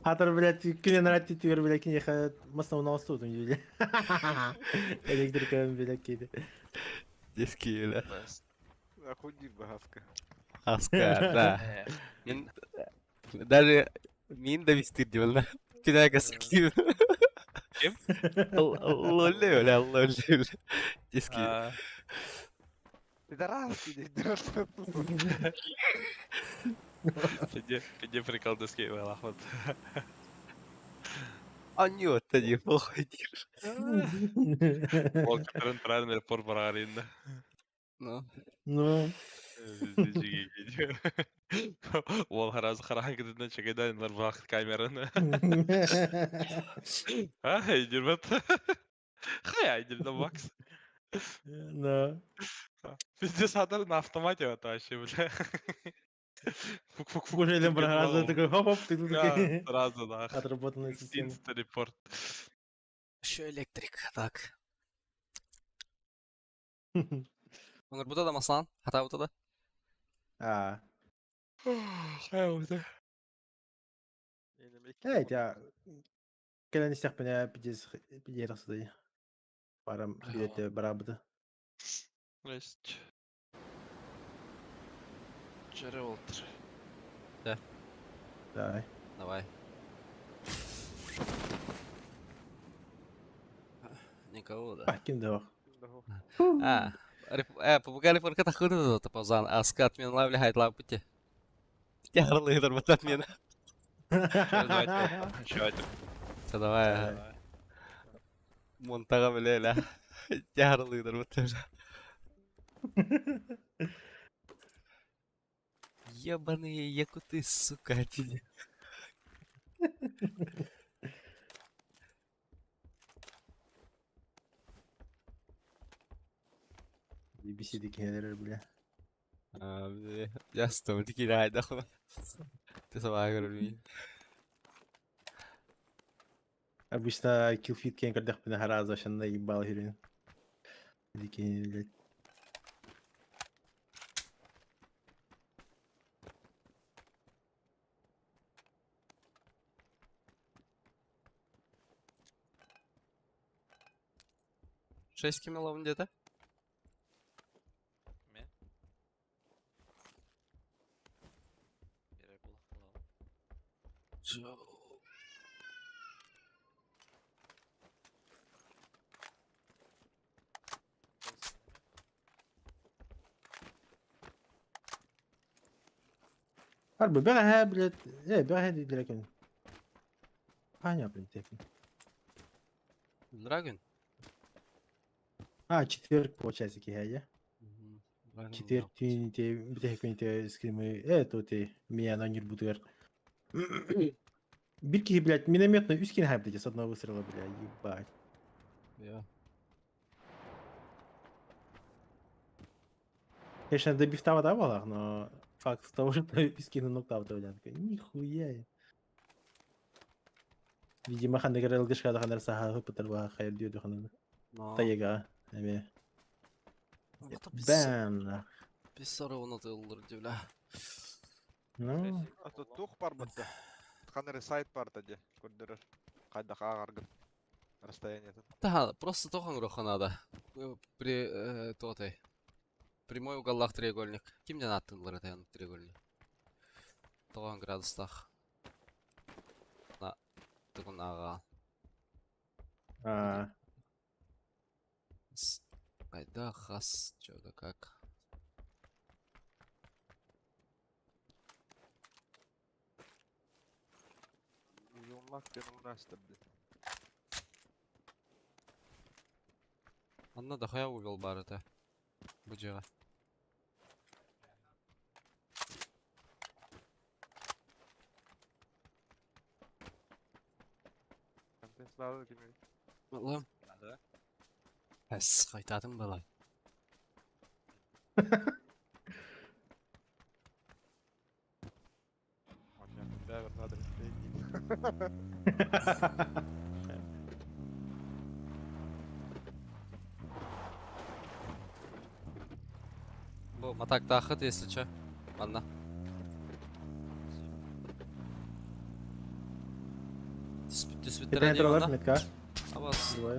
Хатыр, блядь, күнен нравится тигр, блядь, кине ха масна на осту там юли. Электрика, блядь, кейде. Дески эле. Охуди бахаска. Аска, да. Мен даже мен да вестирдивал. Күнәгә сәкли. Кем? Лолле öyle, лолле. Дески. Пидораски, дейді. Педе прикол доски Ахмат. А нет, да не похуй. Ол катерин правильно репорт барарында. Ну. Ну. Ол харазы қарахан кедіден чекеден бар вақыт камераны. Ай, жүрмет. Хай, айдырда бакс. Да. Везде садар на автомате вот вообще, бля. Фук-фук-фук. Уже один раз такой хоп-хоп, ты тут Да, такой. сразу, да. Отработанная система. Инста-репорт. Еще электрик, так. Он burada da masan, hata burada da. А. Хай, вот. Эй, тебя. Келен истек меня пидес расды. Парам билеты барабыды. Здрасте. Джерри Уолтер. Давай. Давай. Никого, да. А, ким давай. Побугали порка тахуды да тапазан, а скат мен лавли хайт лапути. Ярлы дорбатат мен. Еще один. Все, давай. Монтага биле ла. Ярлы дорбатат. Ебаные якуты, сука, эти. BBC-deki neler bile. Abi, ясно, мы такие рай, да. Ты сама говоришь. Обычно киллфит кен кардах бина хараз ашан да ебал херин. Дики, блядь. Шесть кимелов где-то? Мен? Керек бұл. Harbi ben блядь, ben direkt ön. Hani yapayım tekrar. Dragon. Четверг получается кихая. Dragon Четверг yok. те bir скримы, тут и меня на нир бутер. Bir kişi блядь, минометную üskini хайп с одного выстрела, бля, ебать. Ya. Конечно, добив того давала, но факт того, что üskini нокдаун блядь, нихуя. Видимо, хандагар ылгышка да хандар саха хыпытыр ба хайр диyor хандар. No. Тайга, эме. Ata biz Бам. biz sarı ona tığılır diyorlar. Ну, Аты тух бар бытта. Ханары сайт бар тади. Көрдөрөр. Кайда кагаргын. Расстояниятын. Да, просто тохан роханада. При тотой. Прямой уголок треугольник. Kimden attınlar atayan треугольник? 90 градустах. На тыгын аға. Кайда хас, чё да как. Юлмак пен урастыр ди. Анна да хая увел бар это. Буджега. Компенсаторы кимей. Балам. Әс, қайтадың балай. Ончан бәгір надыр істейін. Bu matak dahı değilse çö. Anna. Dispütleri это değil троллер onda. метка. Абас. Двое.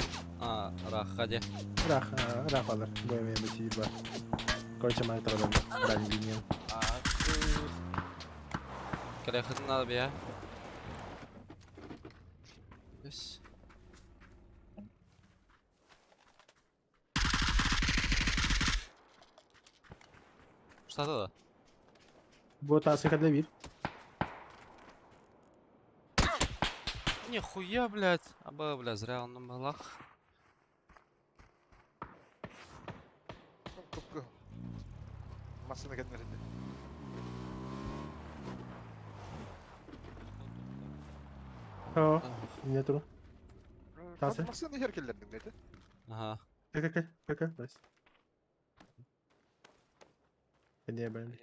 Rah, hadi. Рах алар. Боемия бы сидит. Короче, моя троллер. Ранний линию. Калехатын надо bir ya. Yes. Что это? Вот асыха Давид. Нихуя, блядь. Аба, бля, зря он нам балах. Көпкө. Масына кетмесінде. О, не туру. Тасы. Масына херкелердің дейді. Ага. Как, брось. Не, блин.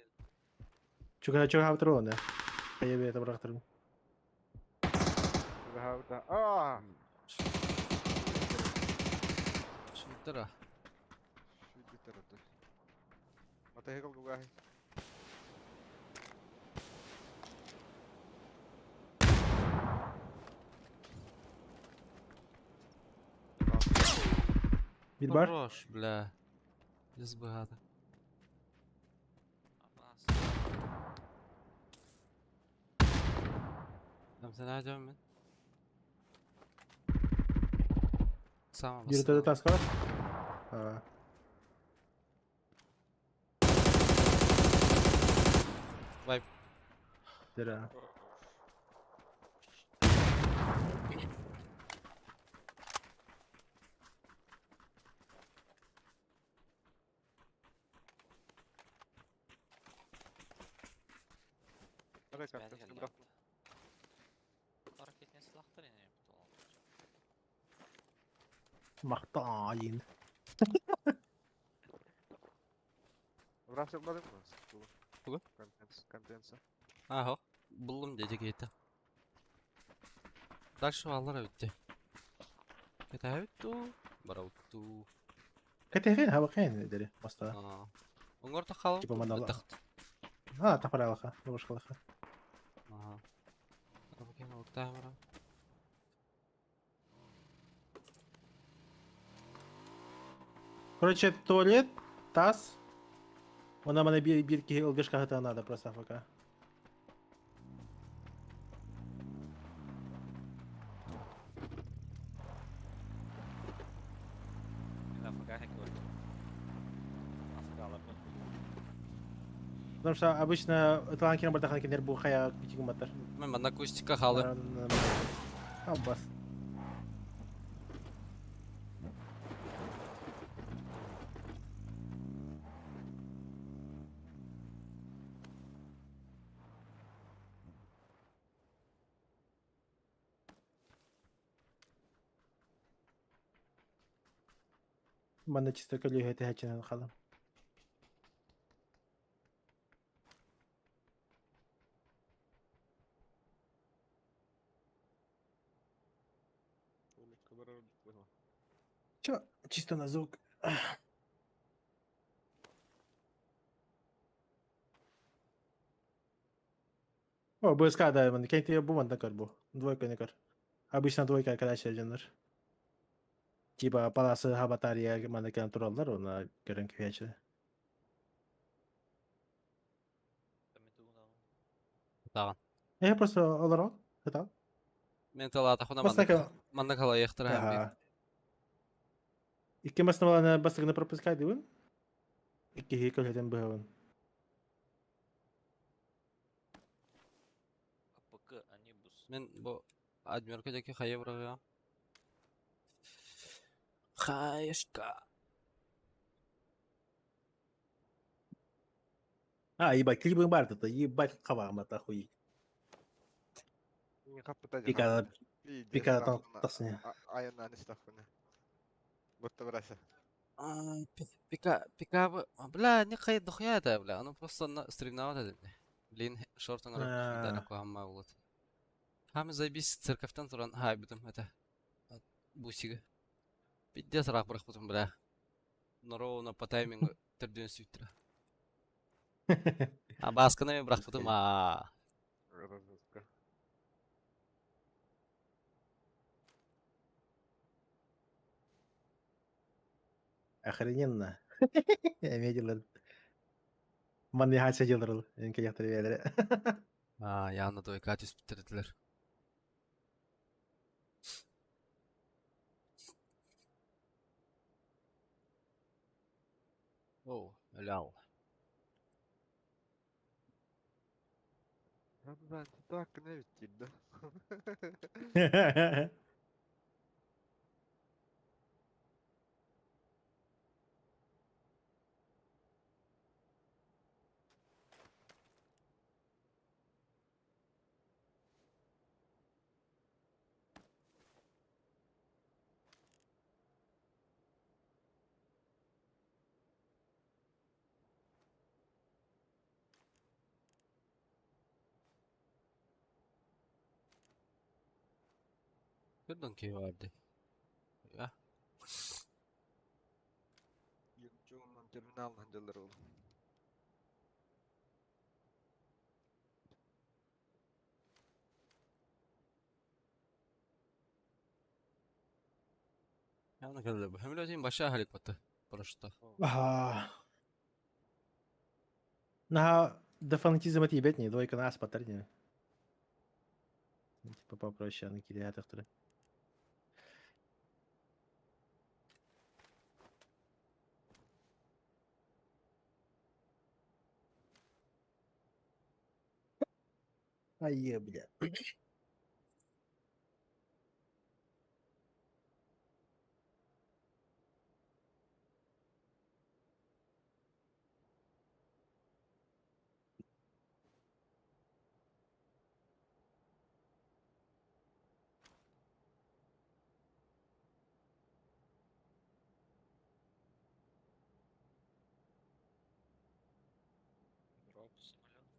Чука хавтрон, да? Я бы это брахтырым. Ааа. Швидтера. Шүйдетер өті. Матайы қыл бұғай. Bir бар. Хорош, бля. Без богата. Там sen nereden ben? Sama Bir de task var. Ha. Vay. Dira. Қандай контентті бірақ Fark etmesi silahlar yine yaptı oğlum. Мақтайын. бірақ жырладың ба? Бүгін? Контенция. Ага. Buldum dedi gitti. Дальше валlara bitti. Kete bitti. Bara bitti. Кетехен, хабахен, дери. Баста. Aa. Onlar da kalın. Типа мандала. Бытықты. Тапаралаха. Башкалаха. Ага. Dur bakayım orta kamera. Короче, туалет, таз. Она мене bir kişi ılgışka hata надо просто АФК. Потому что обычно таланкин бардахан кинер бу хая бичигин батар. Мен мана акустика халы. Аббас. Мана чисто көлü hete hachinen халам. Чё, чисто на звук. О, БСК, да, ман кенти бу манда кар бу. Двойка не кар. Обычно двойка arkadaşlar canlar. Типа паласы хабатария мана кен туралдар, она көрөн күйәче. Тагын. Просто олар. Это. Мен талата хуна Баснака. манда кала яхтыра һәм бит. Ага. Икки басналана басыгына пропускай дибин. Икки хикөлһәдән быһын. АПК, анибус. Мен бу адмирка деки хая бурага. Хаешка. Ебать, клипы барта-то, ебать хавамата хуй. Не капыта Пика тасыне. Айынан истафына. Будто браса. Пика, бля, не хай дохуя это, бля, оно просто стремновато это. Блин, шортон да хамма булат. Хам заебись церковьтан туран хай битем это. Бусига. Пиздец рак брах потом, бля. Но ровно по таймингу терден сютра. А басканами брах потом, Разыска. Охрененно. Я видел. Ман я хача жылдырыл. Энке яктыр белер. Яна той катис битирдилер. О, лял. Ben так ne bitirdi. Gördün ki vardı. Ya. Çoğundan terminaldan жылдыр ол. Яна geldi bu. Hem de başa halik battı. Paraşütte. На дефанатизм эти бедни, двойка нас паттерне. Типа попроще, на киде тахтыры. Ай, бля. Дроп самолет.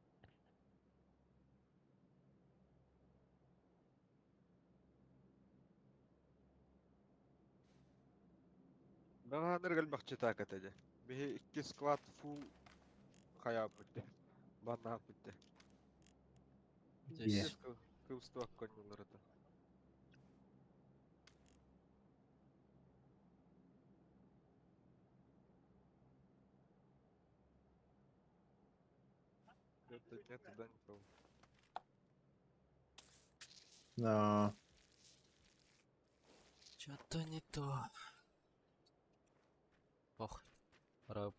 Bana nırgılmakçı takat edi. Bir iki squad full kaya bitti. Bana bitti. Здесь. Kıvstıvak konuları da. Нет, туда никого. Но. Что-то не то. Ох. Раб.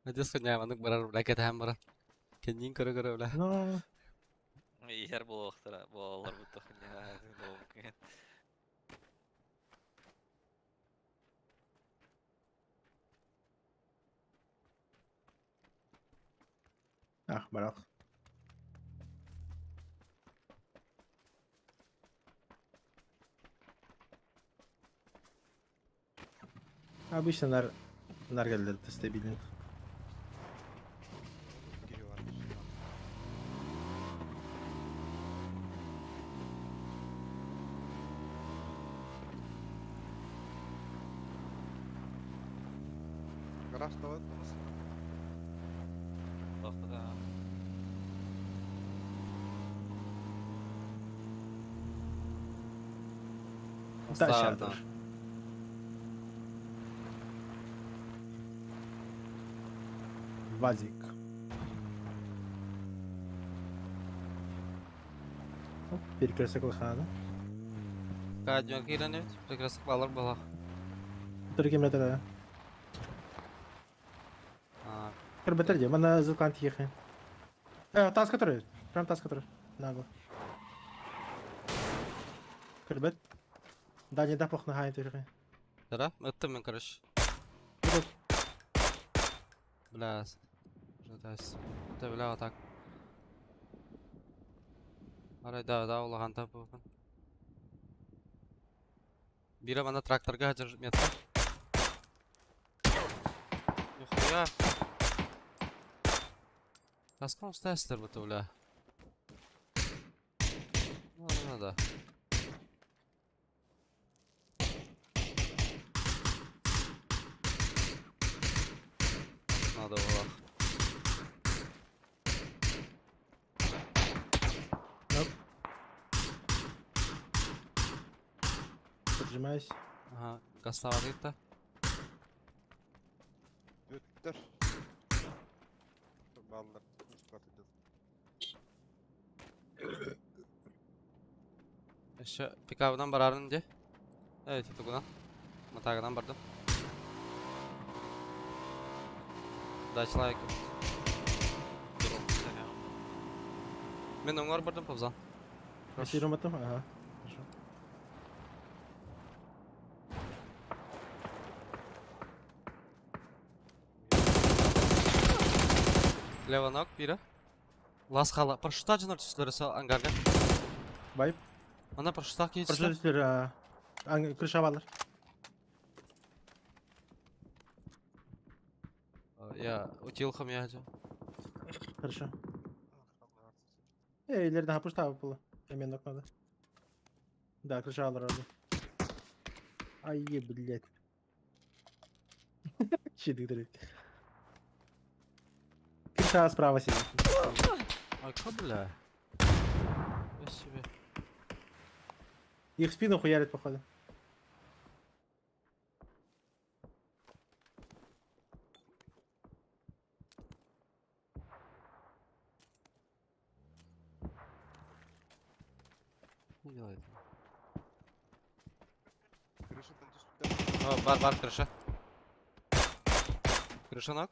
Hadi soñaba, no parar bla que te hamara. Kenyin kara bla. No. Yer bulaqtara, bolalar bu toxunya, mümkün. Ah, bırak. Обычно наргелдер стабильный. Giriyorlar. Garaj da var mı? Toxtada. Дальше Sağdan. dur. Вазик. Hop, перекресток выхода. Kadyon kiranıyor. Prekrasık bağlar bala. Tur километра. Ha, Бетер мы на Зелкан ехаем. Таз который. Прям таз который. Нагло. Кырбет. Да, не дапох на хай тоже. tara, öttüm ben karış. Dur. Blas. Жадас. Ты бля так. Арай да, улахан тап болған. Бира бана тракторга жыр метка. Нихуя. Каскан устайсыздар бұты бля. Надо. Надо улах. Поджимаюсь. Ага, кастава да. Öttür. Ballar. Üst kat ediyor. Еще пикабынан барарын де. Evet, tutugunan. Matagadan bardım. Дачлайк. Мен оңар бардым повзан. Пассируем это? Ага. Хорошо. Лево ног, бира. Лас хала. Парашютта жинар түслері сал ангарга. Вайп. Ана парашютта кейтішті. Прошлый крыша валар. Я утилхам я же. Хорошо. Ileriden hapus tabi pulu. Hemen noktada. Да, крыша алар orada. Ay блядь. Щит дыры. Крыша справа сидит. Ай, ка бля. Я себе. Их в спину хуярит, походу. Не делает. Крышадан düştü. О, бар крыша. Крыша ног.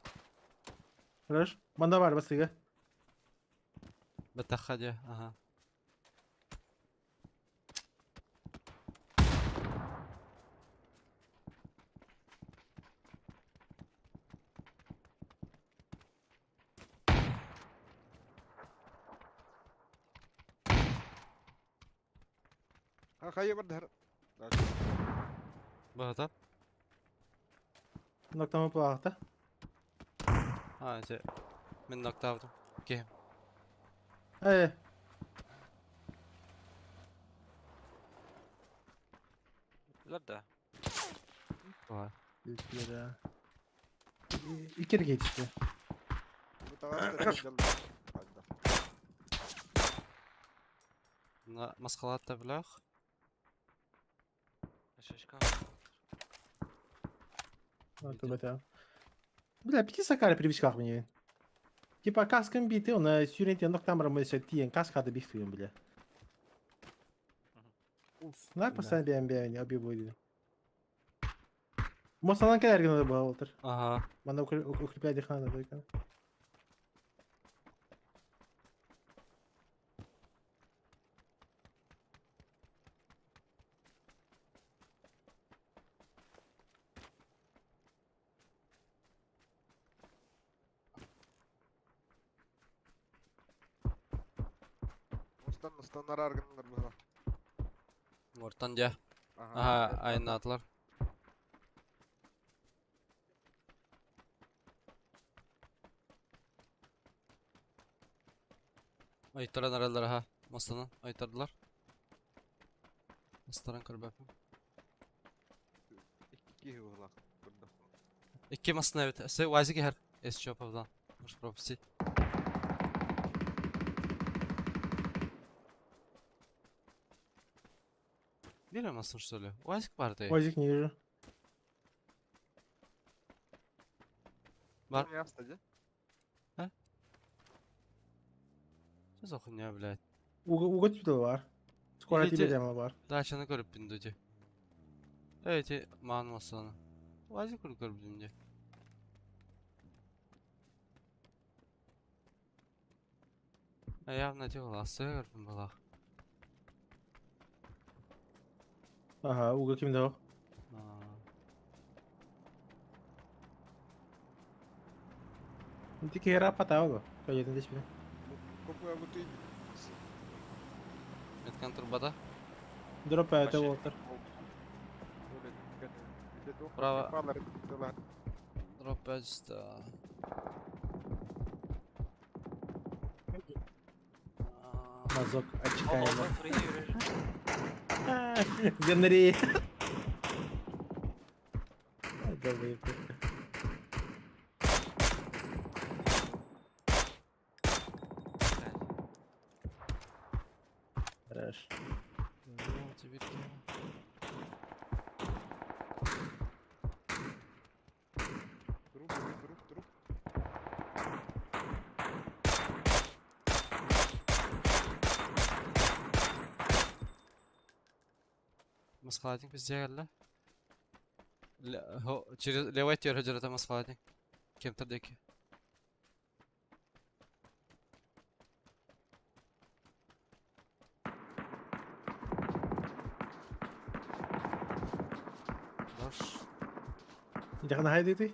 Хорош. Манда var басыга. Бетахаде, ага. Ha kayı var der. Багато. Ноктамы плахта. А, це. Мен ноктавдым. Окей. Larda. Ага. Bizlere. İkir geçti. Bu tavasta geldi. Hadi. На маскалатта блях. Шашка. Вот это. Бля, пяти сакары привычках мне. Типа каском биты, он сюренте ноктамра мы все тиен каскады бифтуем, бля. Уф, на постоянно бьем, обе будет. Masadan kadar gene bu Walter. Aha. Bana укрепляй дыхание только. Стандар аргындар была. Ортан ja. Aha. Aha, aynı atlar. Ayıttaran aralar ha. Masadan ayıttardılar. Masadan kırbapım. İki hıvlak. Burada. İki masasına evet. Sen vazgeçer her. Es çöpavdan. Hoş propisi. Bilemezsin что ли? Вазик vardı. Озик не вижу. Бар. Ne yaptı? Söz okun ya блядь. Уго тебе var. Скоро Или тебе те- демо var. Дачаны көріп пиндуде. Эти ман масаны. Вазик көріп білімде. Явно те ласы көрпін балақ. Ага, Уго kimde o? Nanti kira apa tahu kok? Kayak gitu sih. Kapıya götür. Меткан турбада. Drop это Walter. Право. Право. Дроп 500. Мазок Oğlum очкаем. oğlum free yürür. Генри. Это выпил. Хорошо. Труп. Маскаладинг везде geldi. Через левой тер hücrete маскаладинг. Кемтердeki. Boş. Jangan hide itu.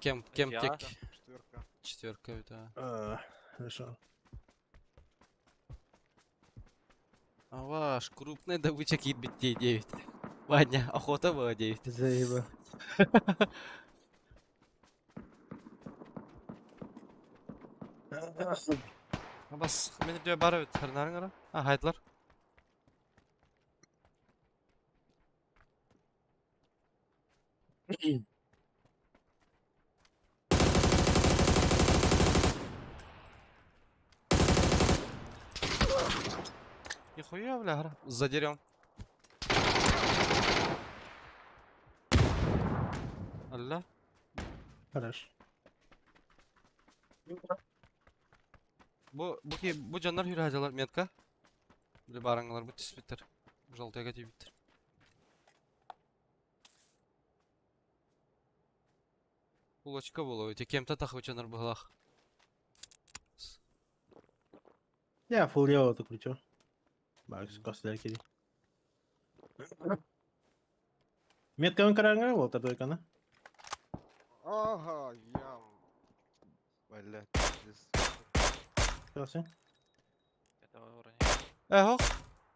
Кем Ya. tek. Четверка. Четверка bir daha. Хорошо. А ваш крупный добыча кит битей 9. Ваня, охота была 9. Заеба. Бас, мен diyor bara bit. Hırnarın ara. Ha, haydılar. Нихуя, бля, гра. Задерем. Алла. Хорошо. Bu canlar hür hacalar metka. Böyle barangalar bu tispitler. Жолтая gati bitir. Улочка было, эти кем-то так очень нарбалах. Я full я вот кручу. Бакс костер кири. Метка он караңга Walter только на. Aha ya. Vallahi. Все. Давай уроним. Hok.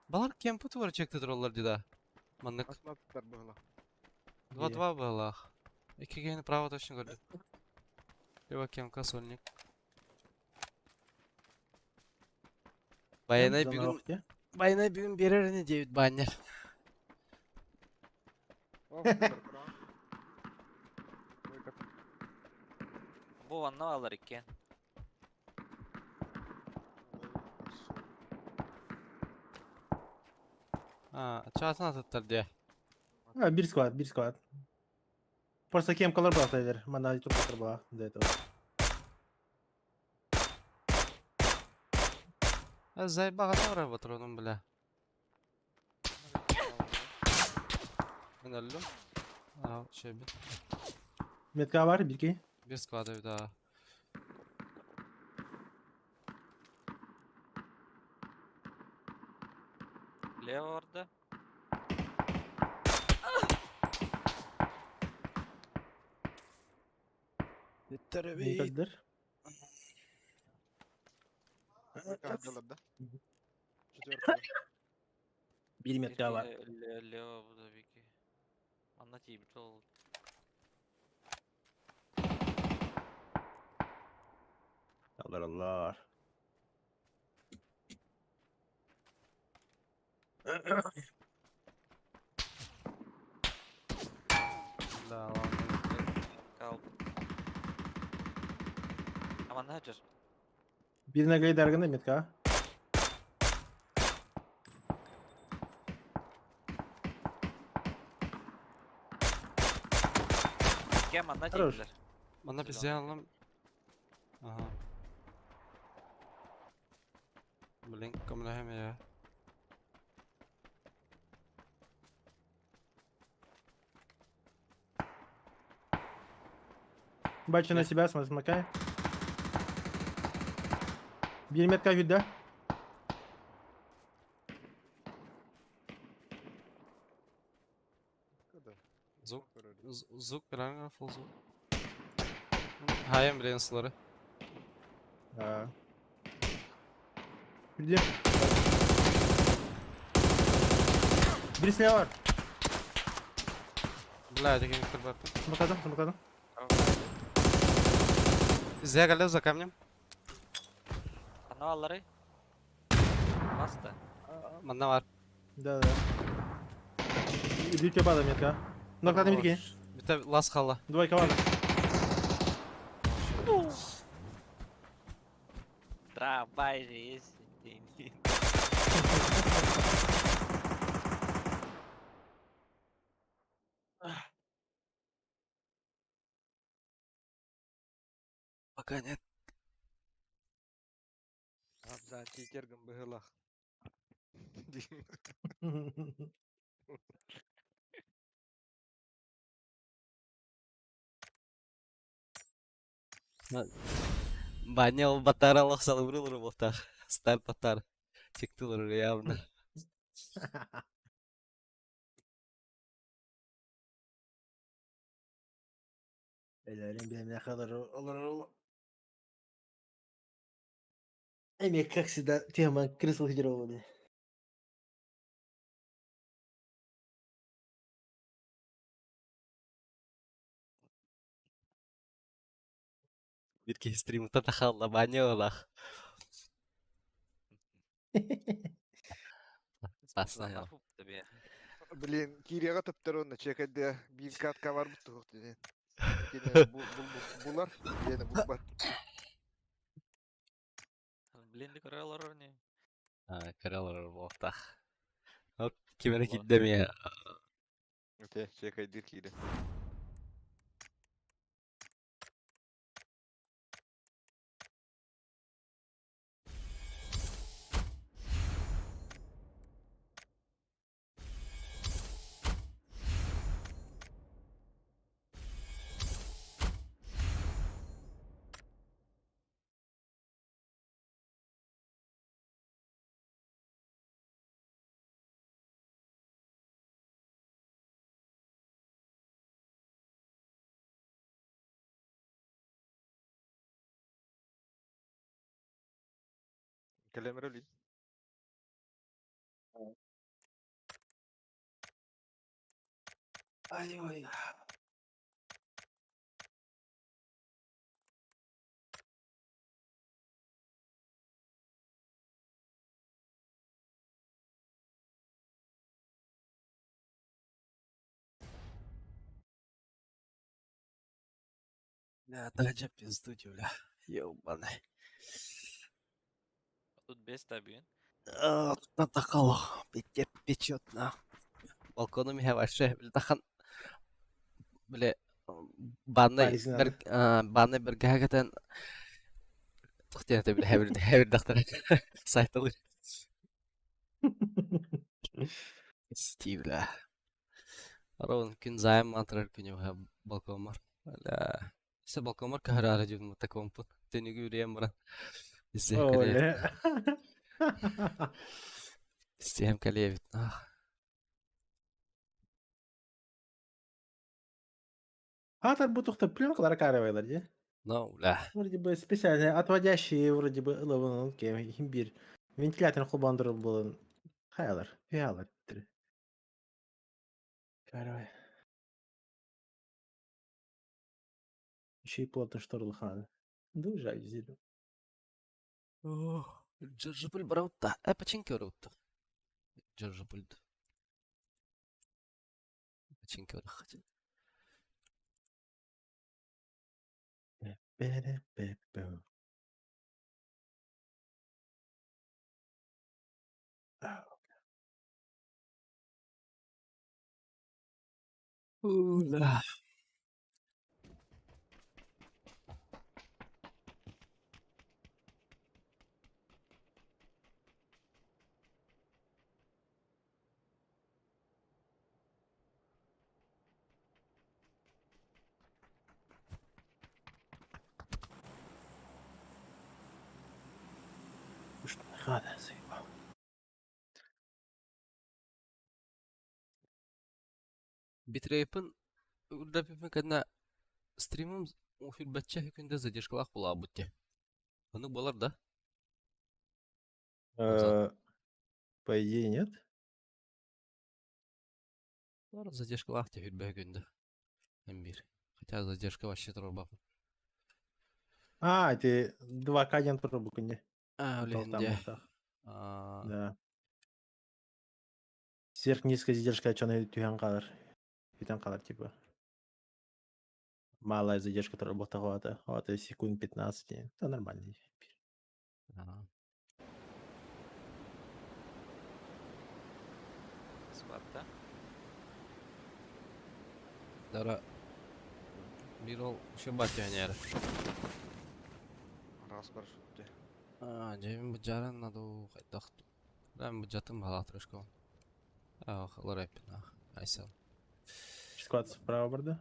Balar kempi tuvar çekti trollar dida. Manlık. Asmatlar была. 2-2 balах. İki geni prava точно gördü. Leva kemka solnik. Bayana bir gün birer ne David Banner. О, право. Выкат. Bu vanna alır iken. Ha, çatına tuttar diye. А, bir squad. Просто кемкалар балтайлар. Мана тур была до этого. Zaybağa da var onun bile. Ben öldüm. Şey bir. Metka var bir ki. Bir squad bir daha. Лево orada. Metkadır. Kahkahalar da. Четвертый. Bir metka var. Лево bu da Viki. Anlatayım bir oldu. Allah Allah. La Kaldı. Aman ne hacer? Birine gayet dargın da metka. Gel aman ne Хорош. hacer? Bana bir Güzel şey alalım. Aha. Blink kamera hem ya. Бачу на себя, смакай. Bir metka вида. Когда? Zuk. Вроде. Zuk bir full zuk. Hayır ambulansları. Ha. Bildim. Birisi ne var? Бля, такие акробаты. Смакаdım. Зря галил за камнем. Kanalları. Bastı. Manda var. Да. Büyük yapadım metka. Noktadım bir ki. Bir de las kalla. Двойка var. Трамвай же есть. Пока нет. Абзан читерган быгылах. Баня ол батар аллах салыбрылыр болтақ. Стар батар. Чектілер явно. Ellerim benim ne kadar olur. Emek kaksida teman kırısıl hicra oldu. Bir ki stream'da takalla banya olaq. Basna ya. Tabii. Блин, Кирияга тапторонна чекеде бир катка бар буттук dedi. Булар, дені бұл бар. Блин, кораллар ne? Karalar болтақ. Hop, kimere kitlemi ya. Öte, çekay dir kiri. Kalemre li. Ay. Ya daha pizdu diyorlar. Ёбаный. Тут без tabii. Такало. Печет на. Балконом я вообще. Тахан. Бля. Банны bir hakikaten. Tuhtiyat bile her daktar. Saytalı. Steve la. Aron gün zaym mantrar günü ha balkonlar. Ala. İşte balkonlar kahara jun mutakompun. Teni göreyim bana. İsteyem kaleye. Öyle. İsteyem kaleye bit. Ah. Атар бутукта пленкалар карабайлар же. No, la. Вроде бы специальные отводящие, вроде бы ылыбын бир вентилятор кулбандырып болон хаялар, фиалар. Карабай. Еще и плотно шторлы ханы. Да жаль, зелю. Ох, Джорджипуль бараутта. Починки бараутта. Джорджипуль. Починки барахать. Пе-пе-пе-пе. Ула. Хана заебал. Битрейпын урда пипен кадна стримым уфир бачча хүкүндө задержкалак була бутте. Аны болар да. По идее, нет? Болар задержкалак те хүрбө хүкүндө. Бир. Хотя задержка вообще турбап. А, ты 2К тур букинде. Өлегенде. Да. Сверхнизкая задержка, что на тюхан калар. Итан калар, типа. Малая задержка, которая работала, это секунд 15. Это нормально. Складта. Дара. Bir ol şu batıyor yani. Раз парашютте. Cebim bu caran nadı kaydak. Ben bu catım hala tрошка. Халар yapın. Aysa. Склад справа, борда.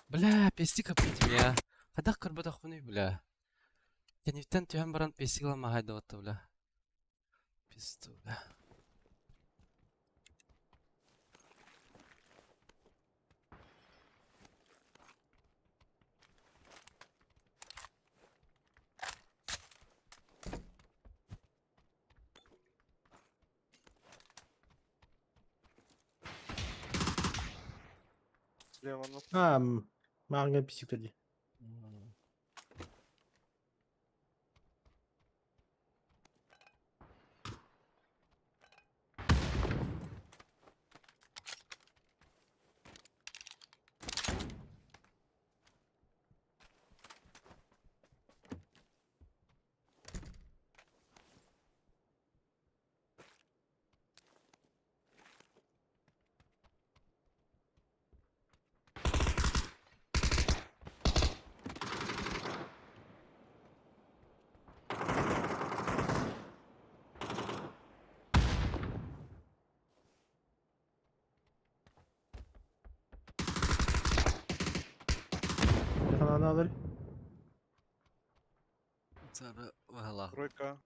Бля, пести капить меня. Кадак карбата хуны, бля. Я не втен тюхен баран пести лама хайда ватта, бля. Песту, бля. Слева на Магнит писик тоді. Kanalını alır. Sonra valla. тройка.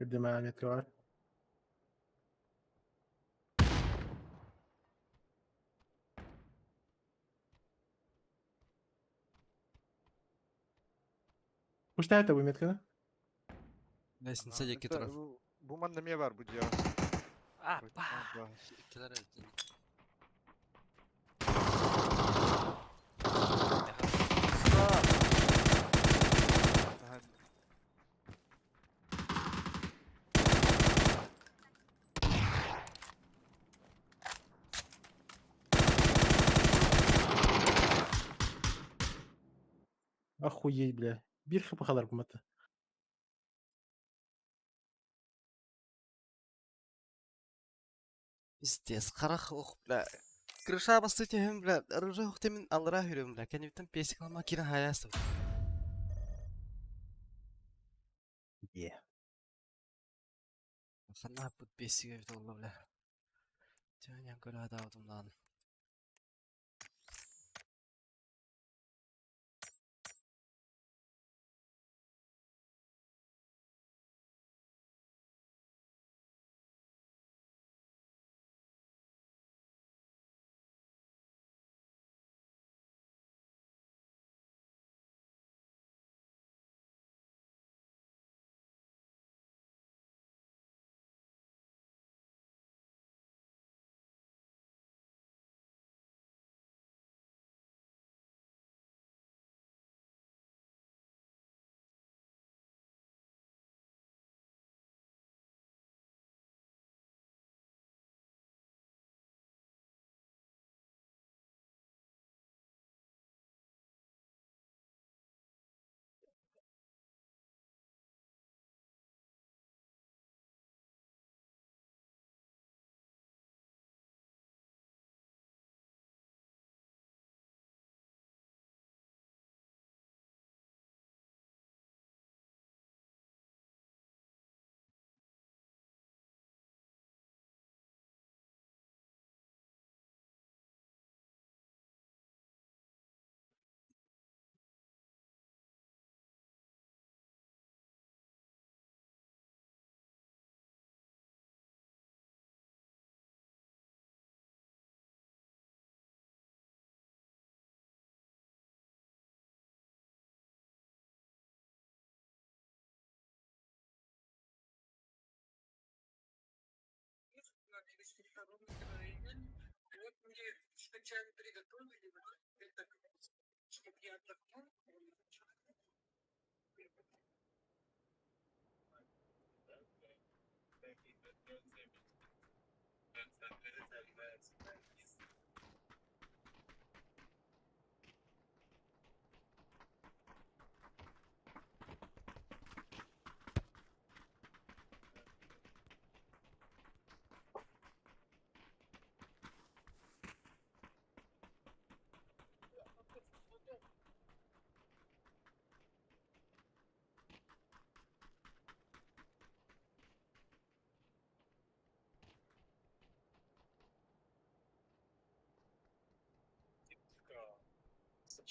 Bir de Mehmet var. Пусть это вы метка, да? Leysin iki taraf. Bu manda niye var bu cihaz? Ah, İkiler evet. Охуеть, бля. Bir хпхалар кумата. Пиздец, қарақ оқ, бля. Крыша басты тем, бля. Рыжа оқ темен алыра хүрем, бля. Кәнебіттен песік алма кирен хаясты. Е. Қана бұт песігі бит олы, бля. Төнен көрі ада одымдан.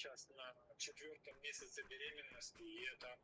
Сейчас на 4-м месяце беременности, и это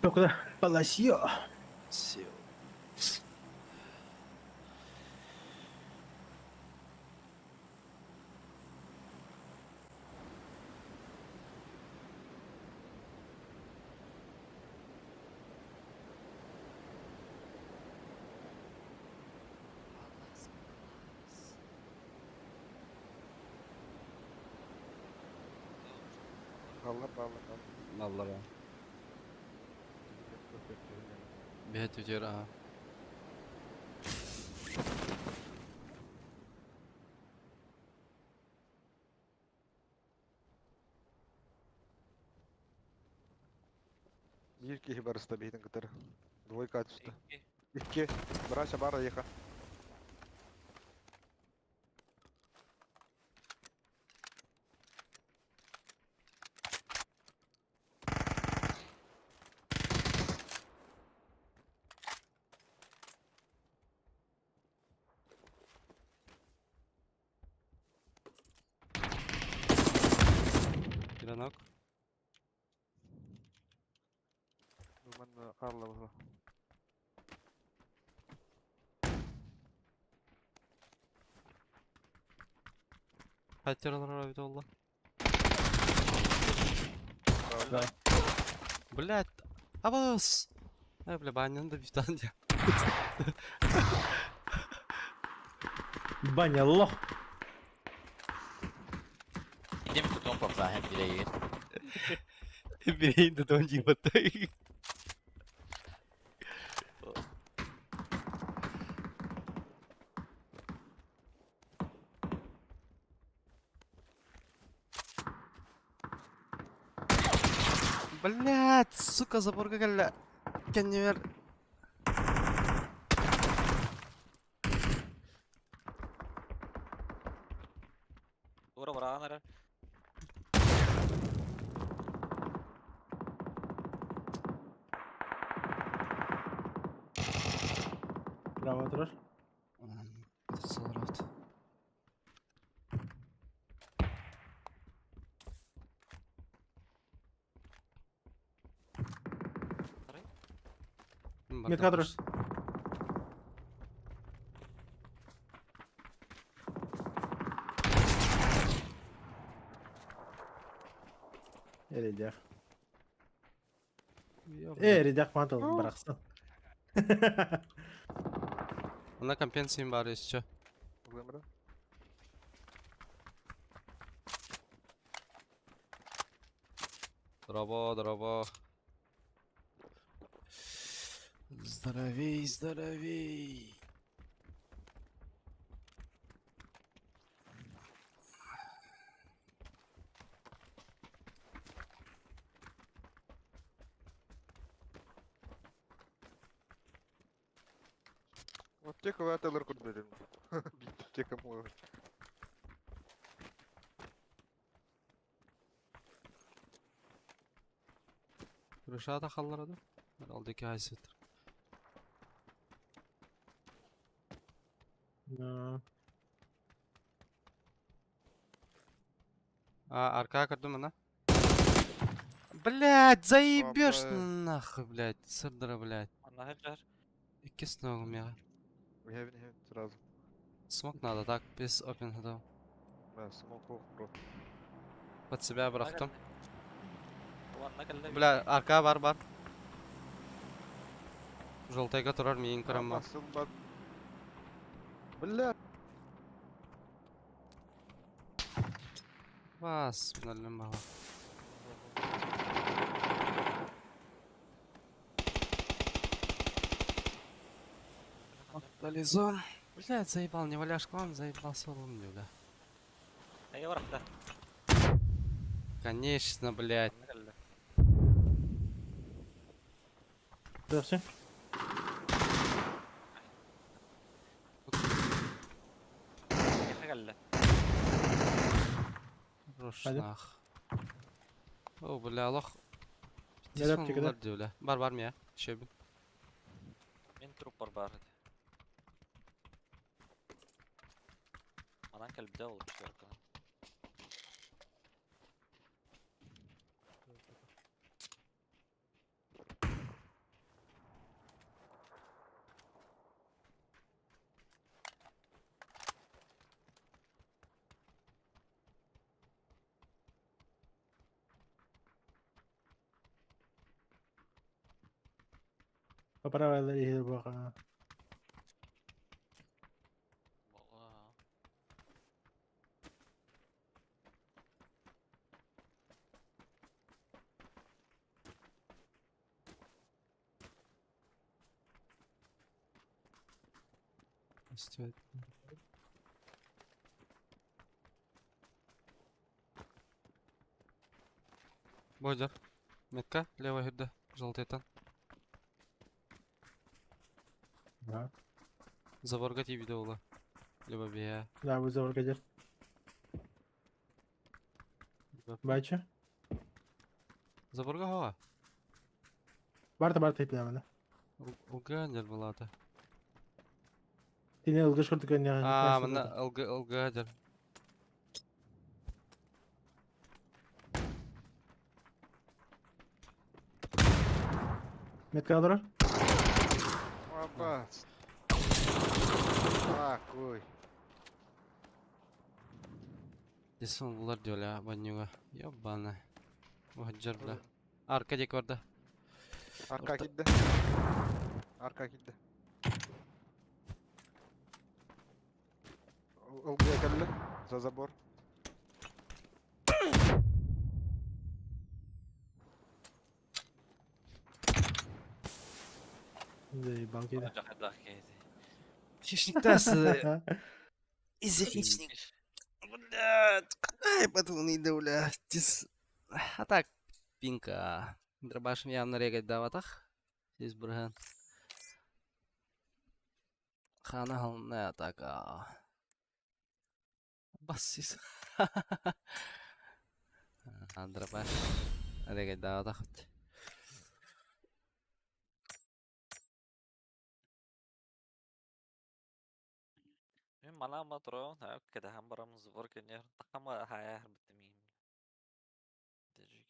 Что, куда? Полосье. Все. Kallar bağlı kallar. Mallara. Bir et ötüyor ha. Бихи кихи барыста бихитин кытары. Двойка түсті. İki. Икки. Браша бара ека. Bir nok. Думан Карла бұға. Хайтер алар бит олла. Да. Блядь. Абас. Бля, банян да бифтан дия. Баня лох. Gideyim tutuyorum kopsa hem bireyi. Bireyinde donji batay. Блядь, сука, заборга гalla. Кеннер. Vura vura anara. Bravo durur. Солрат. Метка durur. Erecek. Erecek mantı bıraksın. Ona компенсиям бар если чё. Глэмра. Здорово, здорово. Здоровей, здоровей. Вот те, кого я Тейлор код берем. Те, кому... Rüşata xallara da. Herhalde ki haysiyettir. Arkaya kırdım ona. Блядь, заебешь нахуй, блядь, сырдыра, блядь. Anla hepler. İki сногом я. Heaven, сразу. Смог надо, так, без опен ходов. Да, смоку, бро. Под себя бıraktım. Ulan geldi. Бля, arka var. Желтайга тұрар мейін кырама. Басылмад. Бля. Бас, пінәлім бала. Долизон. Блядь, заебал, не валяш клан, заебал солом, бля. Ey var da. Конечно, блядь. Anla geldi. Dursun. Yaka geldi. Рушнах. О, бля, лох. Ne yapacak kadar? Diyor bля. Var mı ya? Şey bir. Min trup var bari. Anan kalbide olmuş yorkan. Поправила и бака. Valla. Стоит. Бодер. Метка, левая гирда. Желтый. Да. Заборга тибиде ула. Либо бия. Да, вы завар кадер. Бача. Заборга хава. Барта ипне мене. Улгандер булата. Тине ылгы шорты кanya. Мына улгадер. Метка алырар. Опа. Такой. Десон булар дёля банюга. Ёбана. Ваджар бля. Арка дек варда. Arka Orta- kildi. Arka kildi. Ilgıya geldi. За забор. Заебал киде. Жахадах кейди. Хищник-то Изихичник. Блядь, ай, патуны да, блядь. А так, пинка. Дробашем явно регать даватах. Здесь Бурхан. Хана халная атака. Бассис. Дробаш. Регать даватах. Мен мана матро, кеде хам барам збор кенер. Такама хая битмин. Дежик.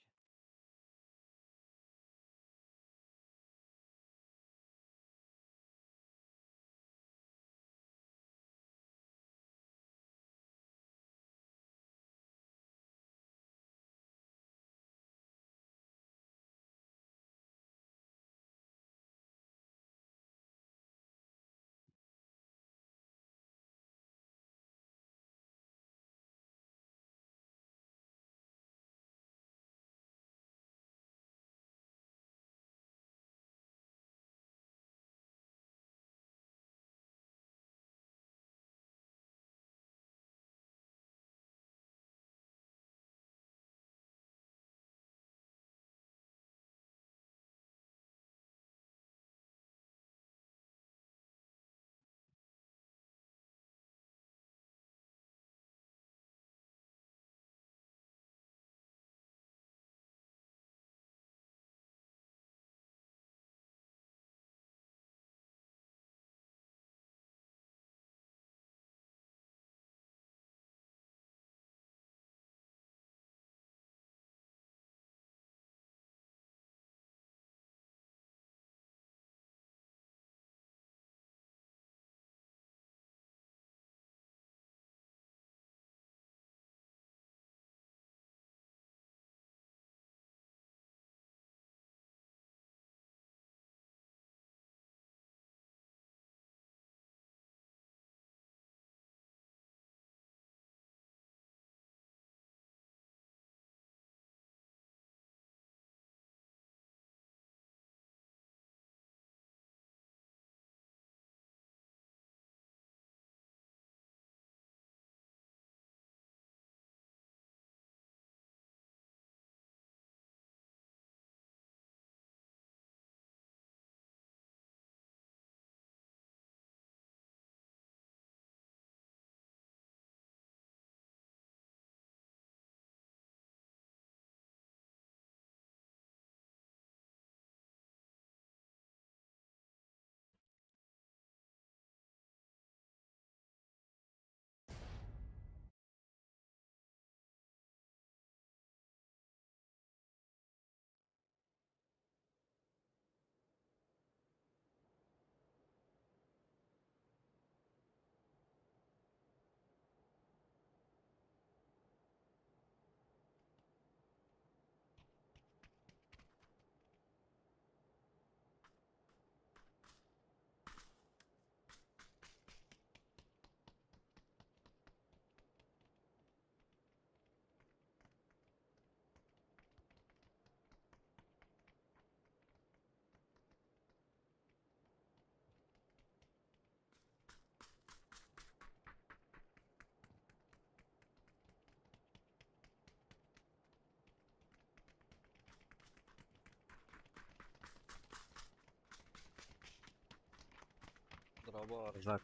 Пробу Аржак.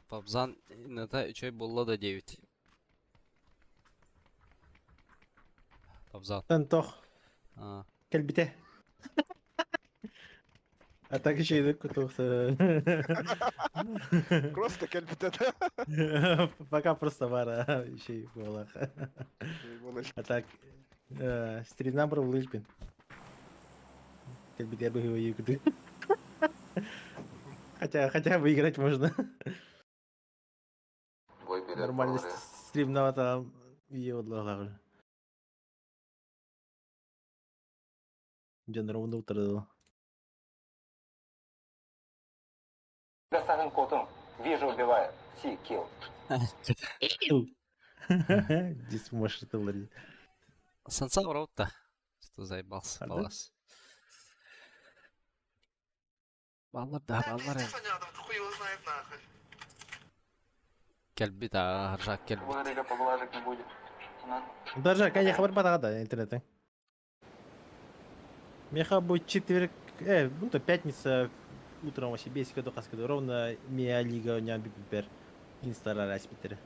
Пабзан инета 3 ай болла да 9. Пабзан. Тантох. А, Кельбите. А так еще и кутухта. Просто кельбите. Пока просто вара еще и была. А так стримнам про улыбин. Кельбите бы его югды. Хотя выиграть можно. Бой билет Нормально Павлове. стримного там и отлагал. Жанром утро. Доставлен код. Вижу, убиваю. Си, килл. Здесь можешь это владеть. Санса ворота. Что заебался, А, да? балас. Баллар да, баллар. Кельби да, Аржак кельби. Вырыга поблажек не будет. Даже, конечно, хабар батагада интернета. Меха будет четверг, ну то пятница утром вообще бесик до хаскада ровно мия лига не бипер инсталла распитер.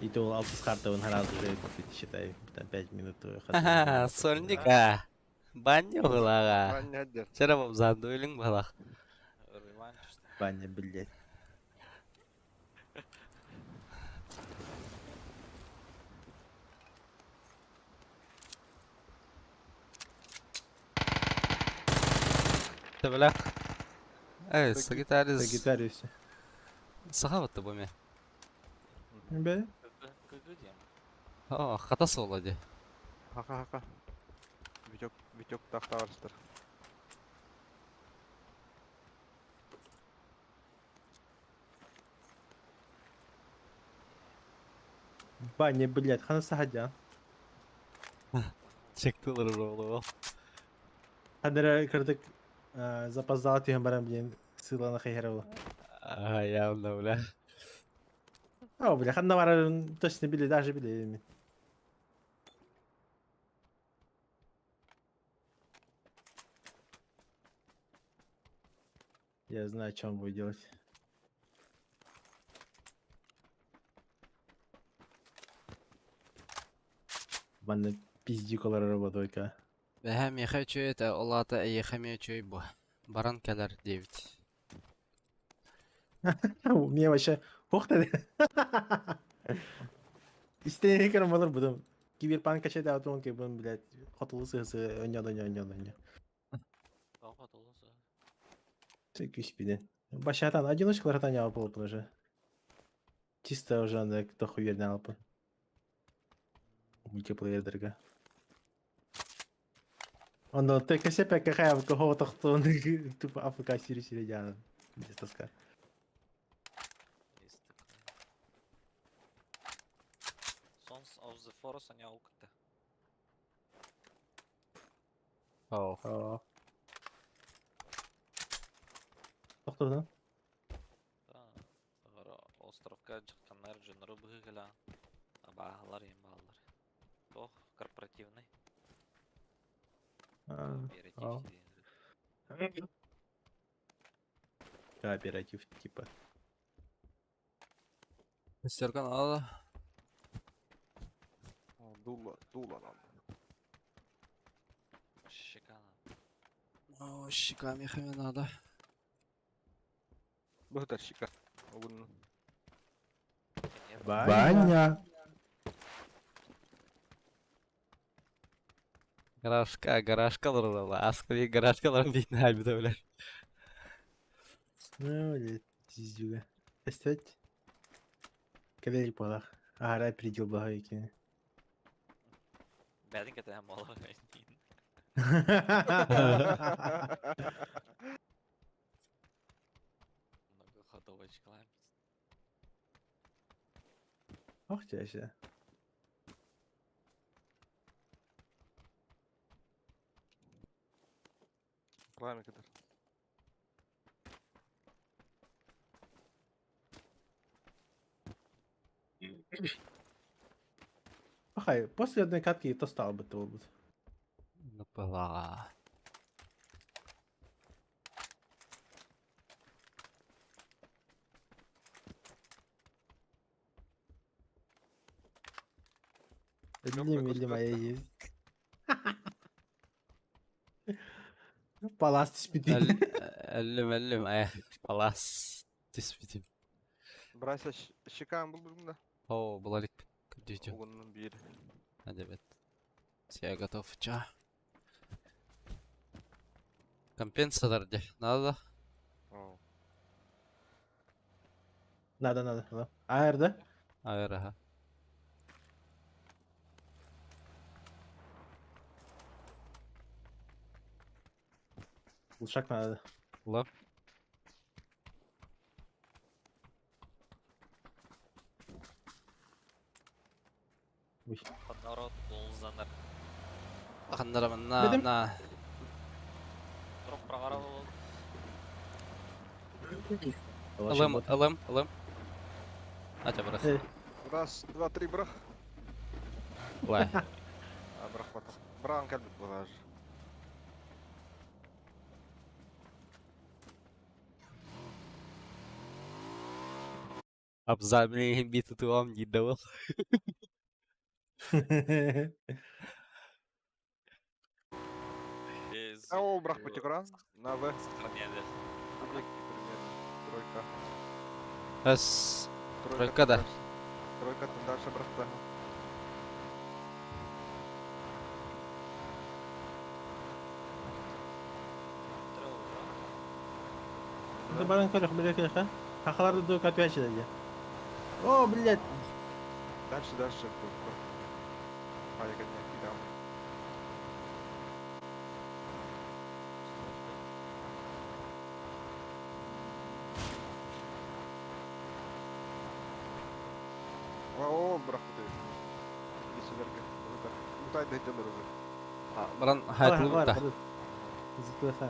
И то алтыс карта он раз уже купить, считай, там 5 минут. Ха, сольника. Баня была. Ранний отдел. Вчера вам зандуйлинг была. Реванш işte. Баня, блядь. Табля. Сагитарис. Сагитариус. Сахаватты буме. Бе? Gıgı diyeyim. Хатасы олади. Хака. Витек тахта арыстыр. Баня, блядь, хана сахадя. Чектылыр ролу. Хадыра кырдык запоздала түйен барам блин сылана хайхарабы. Явно, бля. О, бля, ханна барарын точно били, даже били. Я знаю, что он будет делать. Банда пиздюкалар работойка. Бәһәм яхай чөй это олата яхаме чөй бу. Баран кәләр 9. Мне вообще... Ух ты! İstediğin ekranım olur budum. Киберпанк качает аутон ки бун, блядь, хотулу сысы, önce. Kapat olursa. Ты киспиди. Башатан, одиночкалар хатан явап болуп уже. Чисто уже андай дохуерне алып. Мультиплеердерге. Оно ТКС ПКХ в кого тохтон тупо АФК сири дяна. Здесь тоска. İstik. Sons of the Forest они аукты. О. Тохтон. Sonra островка çıkanlar jünürü bıgıla. Bağlar yem bağlar. Toh корпоративный. Кооператив дейін. Кооператив типа. Серган ала. Дула нам. Шикана. О, щеками яхаме надо. Быхтар шика. Огун. Баня. Гаражкалар ала. Аскали гаражкаларын дейтін әлбіті білер. Ну, блядь, пиздюга. Эстет. Калери полах. Ара придел бага екені. Бәдің кәті әм олар дейін. Много ходовочек лаймыз. Ох, чаще. Лайме кедер. Ахай, после одной катки то стал бы то будет. Напала. Элим ая есть. Палас тиспитин. Әллем, палас. Теспитим. Брайса шикан был да? О, булалик. Күдейдем. Оғынның бері. Әдебет. Я готов. Ча. Компенсатор де. Надо? О. Надо. Айырда. Айыр, аха. Лучак надо. Лап. Уй. Народ болзаныр. Қандарымын Бедім. на. Тұрып прағарау. Ылым. Ача бұрық. Раз, два, три, брах. Лай. А, брах потом. Бран кәлбіт бұл аж. Абзамный бит туам не давал. О, брах потекран. На В. Сохраняли. Объекте примерно. Тройка. Әс. Тройка да. Тройка там дальше брахта. Да баран көрек, блядь, ха. Хахаларды до копячи деді. О, блядь. Дальше. А, я конечно, кидам. О, брах ты. Иди сюда, Утай да идем уже. Баран хайтылып та. Зитлеха.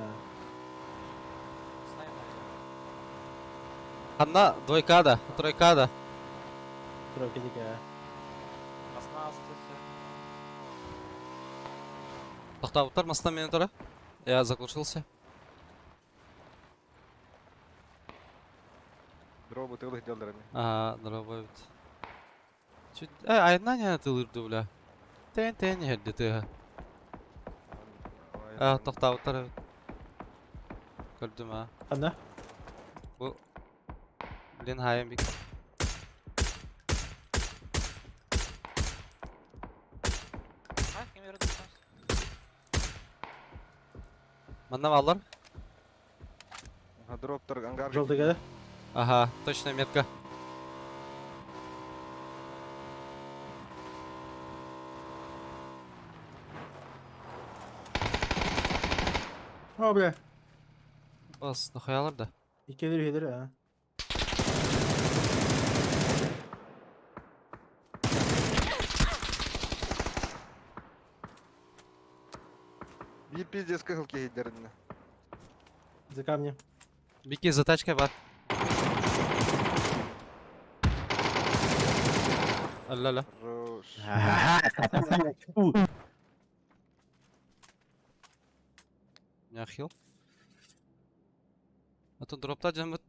Ханна двойкада, тройкада. Тройка дикая. Тоқтауыттар мастан мені тұра. Я заглушился. Дробы тылых делдерами. Ага, дробовит. Чуть... айна не тылырды, бля. Тен не хәдді тыға. Тоқтауыттар. Көрдім, Қанда? Бұл... Блин, хайым бик. Мандам алар? Дроптер ангар. Желтый кәді? Ага, точно метка. О, бля. Бас, нахай алар да. Икелер, а. Bir пиздец кыгылки хейдеріне. За камнем. Бики, за тачкой бар. Алла-ла. Хорош. Няхил. А то дропта жамыт.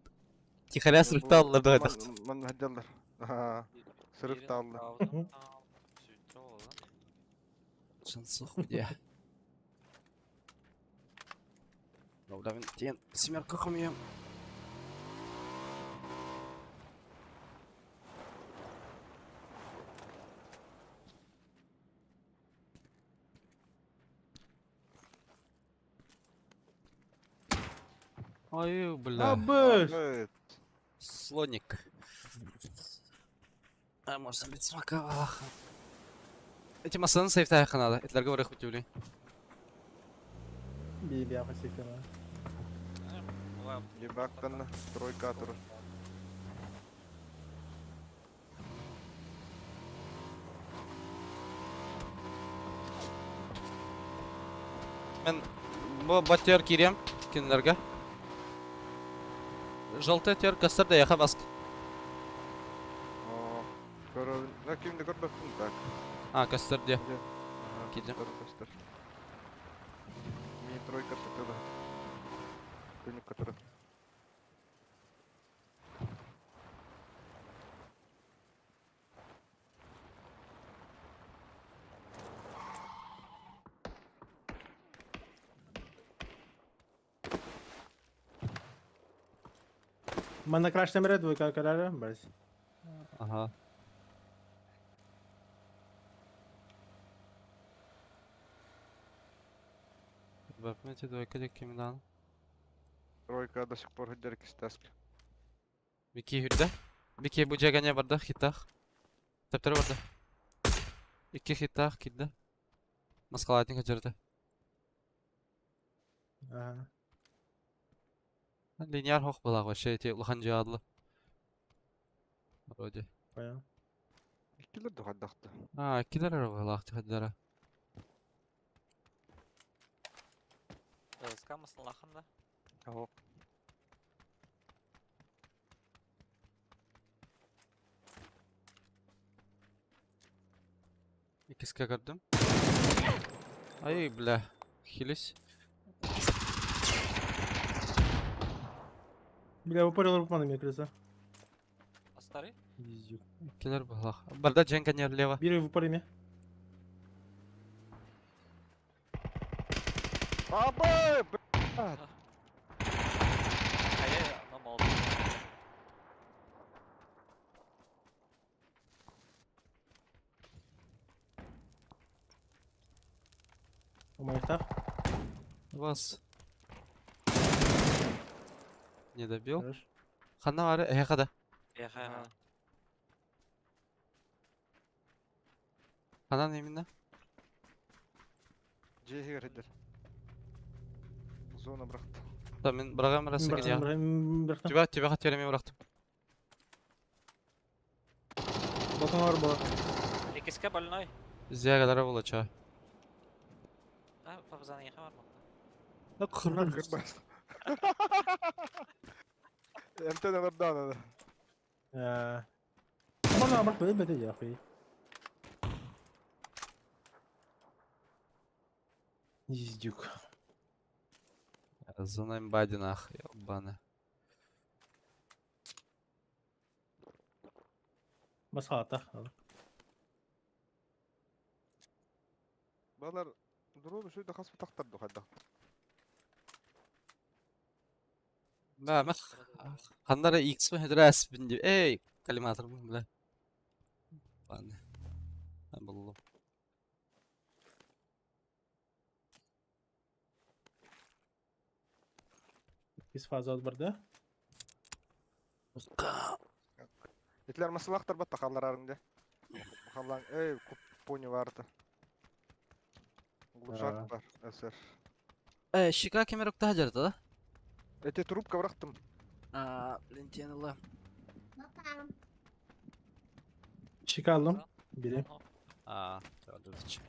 Тихаря сырыкта аллар да айтақ. Мен хәдделдер. Сырыкта алды. Шансы хуйня. Бля, мен тен семерка қымиям. Ой, бля. Абыш! Слоник. А может быть смака. Эти масаны сейфта яқын надо. Этлерге барай хоть үлей. Бейбе яқы сектена. Ебақтан тройка тұр. Мен bu батер кирем кинлерге. Желтый тер кастырда яха баск. Көрі... Кімді көрбеппін так. А, кастырде. Кидем. Кастыр. Мен тройка тұтылы. Күнік қатыры. Mana crash temere двойка карара, брось. Ага. Бапмете двойка дек кимдан. Тройка до сих пор хидерки стаск. Biki hüdde. Biki bu ceganya barda hitah. Teptere barda. İki hitah kidde. Maskalatın kaçırdı. Ага. Linear hoq bala var şey te ulahan jadlı. Вроде. Понял. Ikkiler de haddakta. Ha, ikiler araba lahtı hadlara. СК мısın lakında? Ого. İkisi gördüm. Ay bля. Хились. Бля, упорил рукманы, мне кажется. А старый? Пиздюк. İkiler bala. Barda Cenganyer leva. Бери в упоре мне. Abi! Hayır, adam oldu. У моих так. Вас. Не добил. Хорош. Ханна var ya kada. Yaha. Hanan eminle. C'ye hidder. Zona bıraktı. Tamam ben bırakayım arasını Братан, ya. братан. Tübe hat veremeye bıraktım. Bakın var bu. İkisi больной. Ziyaya kadar olacak. Ha, papazanın yaha var mı? Kırmaz. Emten alırdan onu. Можно обратно выебать, я охуеть. Пиздюк. Зона имбади нахуй, ебаны. Басқа атақ. Bağlar duruyor şu da kasma taktardı haddakta. Ba mak. Hanlara X mi hedras bindi. Ey, kalimatır mı bile. Bana. Ben buldum. Biz fazla az barda. İtler masalaktar batta kallar arında. Bakalım kup pony vardı. Gluşak var eser. Şika kemer daha jardı da. Ete trubka bıraktım. Valentinala. Şika aldım. Biri. Gördüm hiç.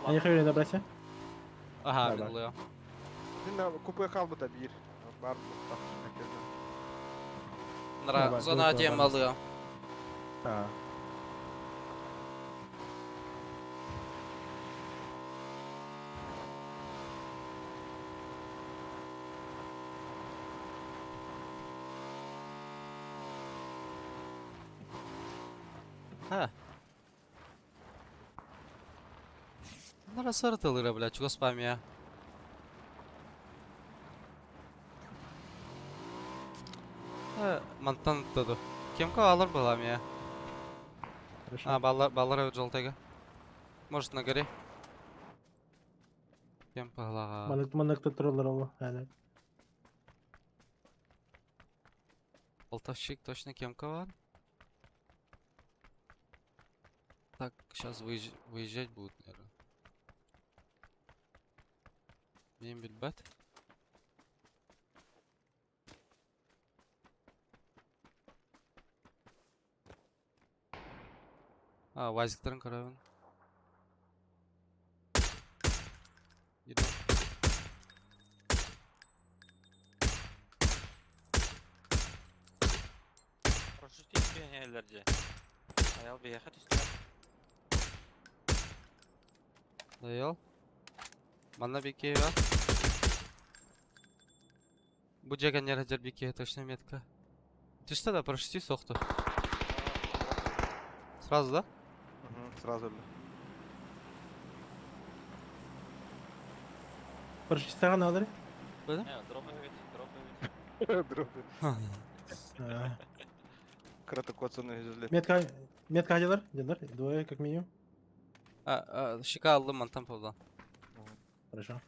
Ben yıkayım da bıraksa. Aha, Bay ben bay. oluyor. Dinle kupuya kaldı da bir. Var mı? Bunlara bak, zona dur, diye bak. alıyor. Ha. Ha. Bunlara sarı tılır bile, çok spam ya. Mantan tuttu. Kim alır balam ya? Хорошо. Баллар желтого. Может на горе? Кем палага? Маныкта тұралар ол. Yani. Полтовщик точно кемка var. Так, сейчас выезжать будут, наверное. Benim bilbet. Вазиктерін қарауын. Еді. Paraşüt isteyen yerlerce. Ayal bir yakat üstüne. Dayal. Bana bir key var. Bu cegan yer hacer bir key точно метка. Ты что да, парашюти соқты. Сразу, да? Сразу öyle. Paraşüt sağan alır. Böyle? Дроп эбит. Дроп. А, Кратокоцаны жүзілет. Метка хадилар, Дендар, двое как минимум. Şika aldım mantan povdan. Хорошо.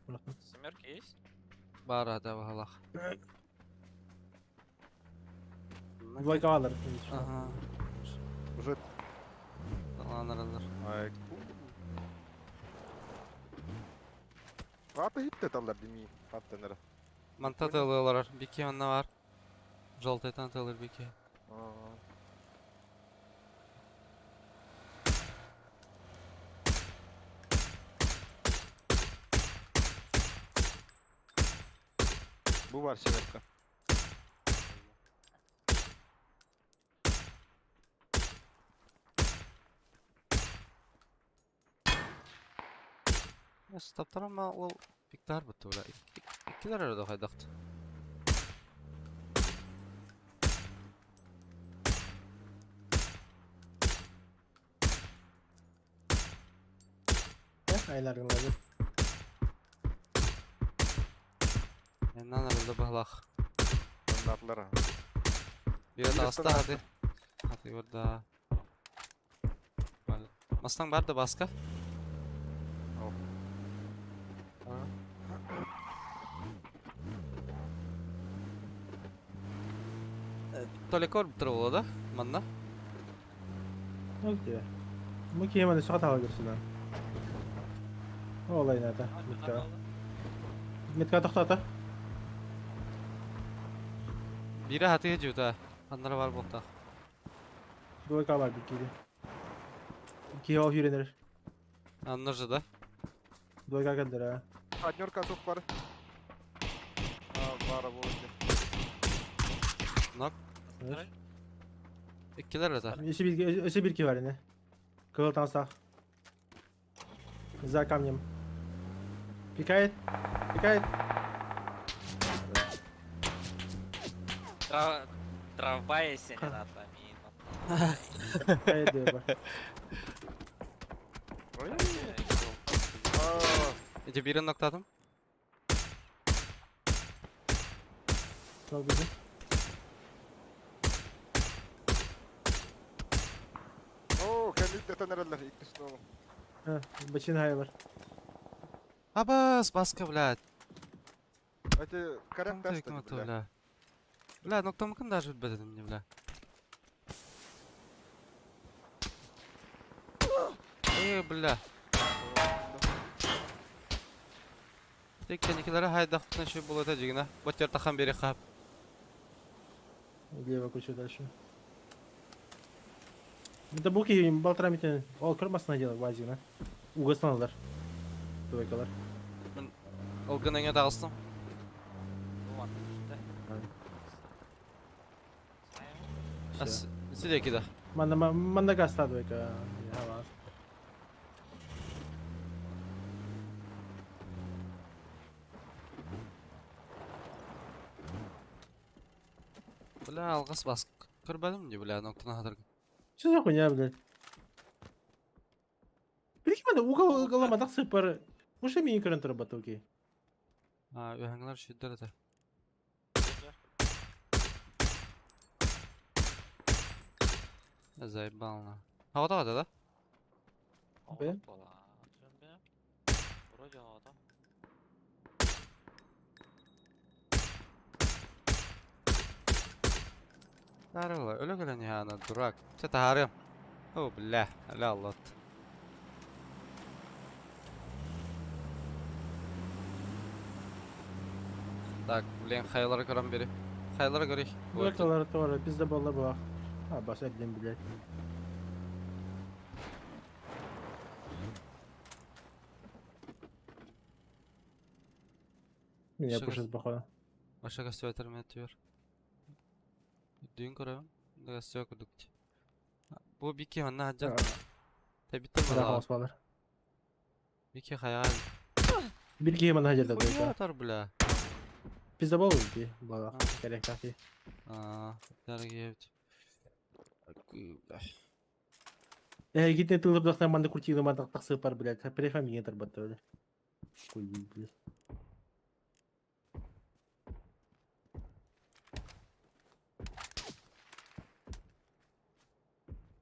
Брахан. Семерки есть? Бар ада балах. Двойка алар. Ага. Уже Аланlar. Ай. Аты хитте талар демей. Аттаныр. Manta tığılıyorlar. Bir iki yanına var. Joltaytan tığılır bir iki. Bu var Severka. Stoplar ama o pikler bitti öyle. İkiler arada kaydaktı. Aylar gınladı. Yeniden arada balak. Anlatlara. Bir de hasta hadi. Hadi burada. Mustang var da başka. Tolikor bitir oldu da. Manna. Okey. Bu ki hemen şaka tava girsin lan. Olay nerede? Metka. Metka toxtata. Biri hatiye cüda. Anlara var bokta. Двойка var bir kili. İki o yürünür. Anlarca da. Двойка geldir ha. Партнерка çok var. Var bu. Nok. Evet. İkiler arada. Еще bir ki var yine. Kıvıltan sağ. За камнем. Пикает. Пикает. Травбая сенена там. Пикает diyor bak. İyice birini noktadım. Çok güzel. Oo kendi detonelerler ikisi de oğlum. Ha, başın hayır var. Абас, баска, блядь. Эти коррект Там тесты, тыкнуто, бля. бля. Бля, ну кто мыкын даже бедедим мне, бля. Бля. Tekkenikilere haydaqtına şey bulata jigina. Botyer taxan beri qap. Лево кучу дальше. Это буки балтрамите. Ол кырмасына дело базина. Угасаналар. Двойкалар. Ol gınanga dağılsın. Bu var üstte. Всё. Sideki de. Манда гаста двойка. Я вас. Bля, alğas bas. Kırbadım diye bля, noktana hadırgın. Что за хуйня, блядь? Прикинь, надо уголома так сыпар. Уже мини карантер батуки. Ha, öhengler şüddere de. Zaybална. Havada hadi da. Be? Вроде да. Darıla, öyle gelen yani durak. Çete harım. Oh billah, la Allah. Так, блин, хайlara gören biri. Хайlara göre. Двойкалар тоже. Пизда была была. А, бас один, блядь. Меня Что пушит, походу. Başka göster mi atıyor? Düğün koruyorum. Göster kurduk. Bu bir ki anne hacca. Tabi tabi Куда la. спалар? Bir ki hayal. Bir ki hemen hacırda Koyuyor двойка. atar bile. Пизда была bir была. Ha. Gerek kafi. Dergi evet. Гитне тылып дохтан манда куртигы манда так сыпар, блядь. Префам ген тарбатты, блядь. Хуй, блядь.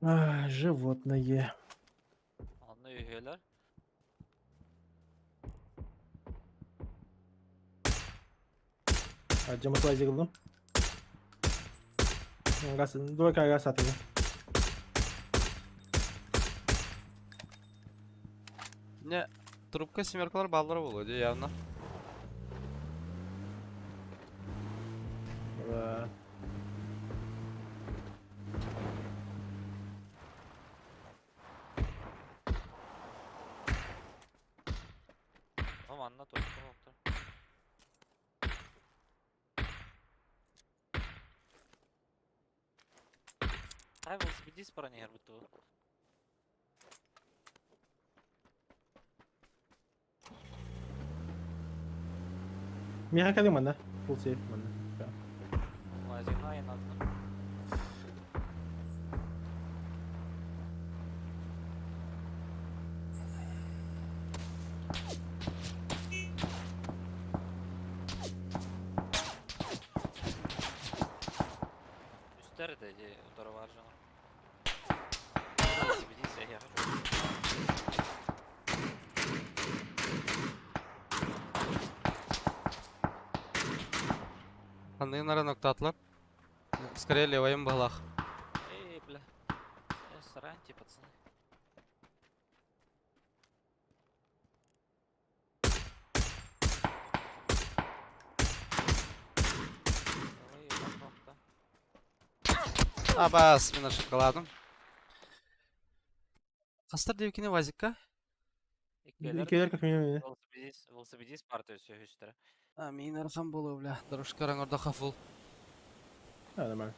Животные. Onu üyeler. Acıması acı kıldım. Gaz, dur kay gaz atayım. Не, трубка семеркалар баллар болуyor diyor явно. Да. Ama anlat o oldu. Ay велосипедист про нее буту. Миха калим mana? Full safe mana? Магазина и надо. Üstleri de udarı var canım. Велосипедист я хочу. Андыгын ара нокта атлар. Скорее леваем балах. Эй, бля. Сраньте, пацаны. Ой, ебать, А бас, мен шоколадым. Кастар девкине вазикка. İkiler как minimum. Велосипедист партию все üstleri. А, мен архан болу, бля. Дорожка раңорда хафул. Ha, nормально.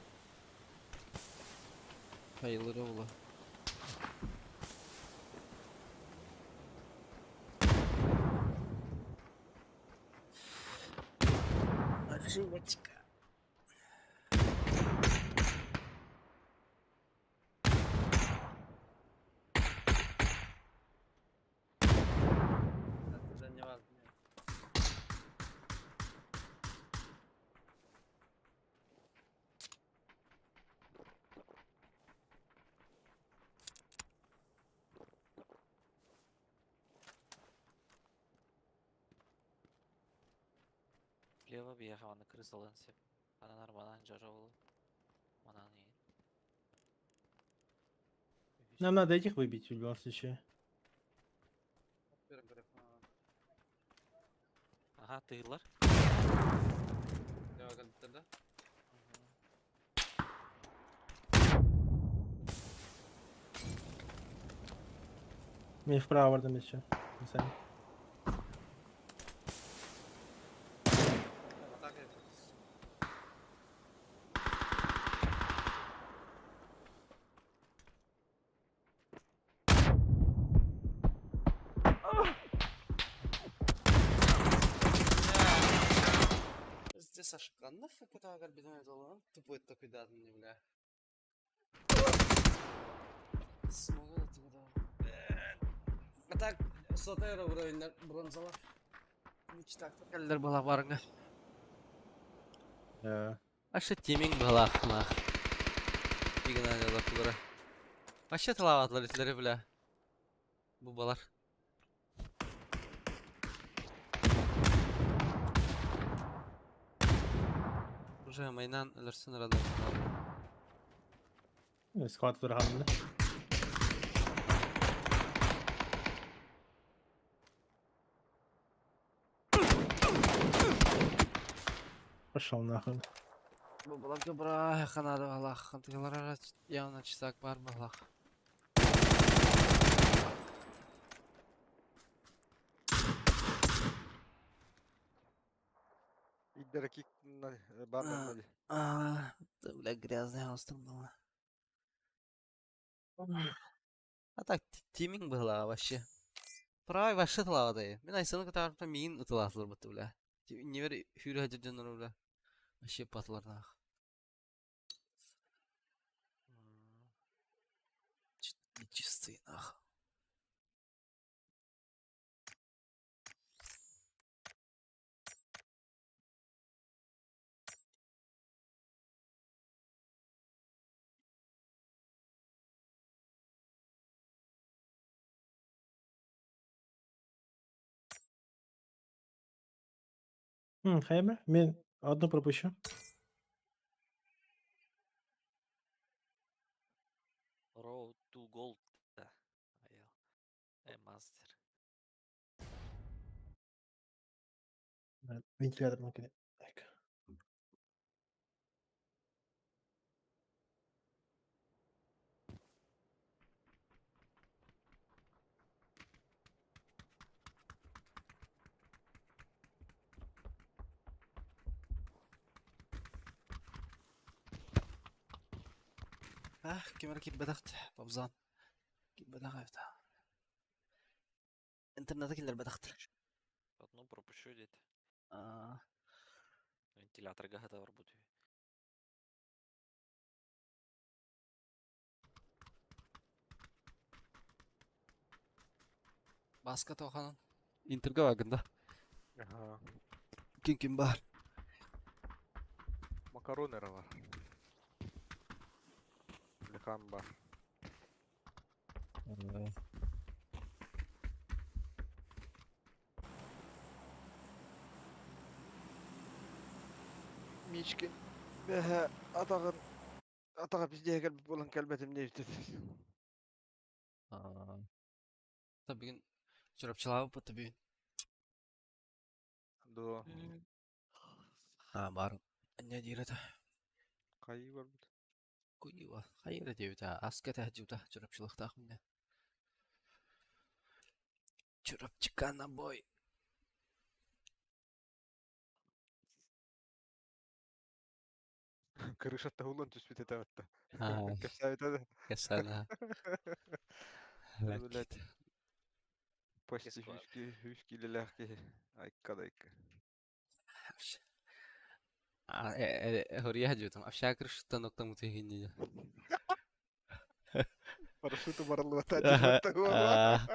Hayırları ola. Животика. Это не важно. Слева бияха аны крысалын сеп. Ананар манан жажабылы. Манан иен. Нам надо этих выбить в любом случае. Aha tığlar. Devam ettirdi. Мне вправо вардам еще. Сами. Здесь ошибка. Какой-то агар золото. Тупой такой да, не бля. Смогу da туда. А так, сотайра уровень бронзалар. Hiç taktik eller bala barınga. Aşı timing bala mah. Bigina da kullara. Aşı talavatlar itleri bile. Bu balar. Уже майнан ölürsün arada. Squad hamle. Пошел нахуй. Bu balak bra yakanadı Allah. Kantıgalara явно чистак бар балak. İddereki barman hadi. Это, бля, грязный остров было. А так, тиминг была вообще. Правый вообще талавады. Мен айсаны катарымта миин ытыласылыр бутты, бля. Невер хүйрі хаджаджаныр, бля. Вообще патларнах. Чистый, нах. Хайма, мен одну пропущу. Road to Gold. Да. Мастер. Вентилятор мөмкин. Так. كيما كيف بدأت بابزان كيف بدأت интернетке килер بدأت Одну пропущу дете. آه Вентиляторга хата работаю. баска тоқанын интерге вагында Ага. ким бар Макаронер var. Лихан бар. Мичкин. Бәһә атагын атага bizde gelip bolan kelbetim ne işte. бүгін чурапчылабы бұты бүгін До бар не дейреді кайы бар бит. куйва хайыр дейбіті аска тәжута чурапчылықтақ міне чурапчыка на бой Крышата улан түспит этебетте. Ай. Кесәбит эде. кәсәна Блядь. ләкит Почти Кесква. 3 килеләхки. Айкадайка. هوريها جوتم أفشاكر شتا نقطة متهينية Парашюты барлыгы тәҗрибә тагыла.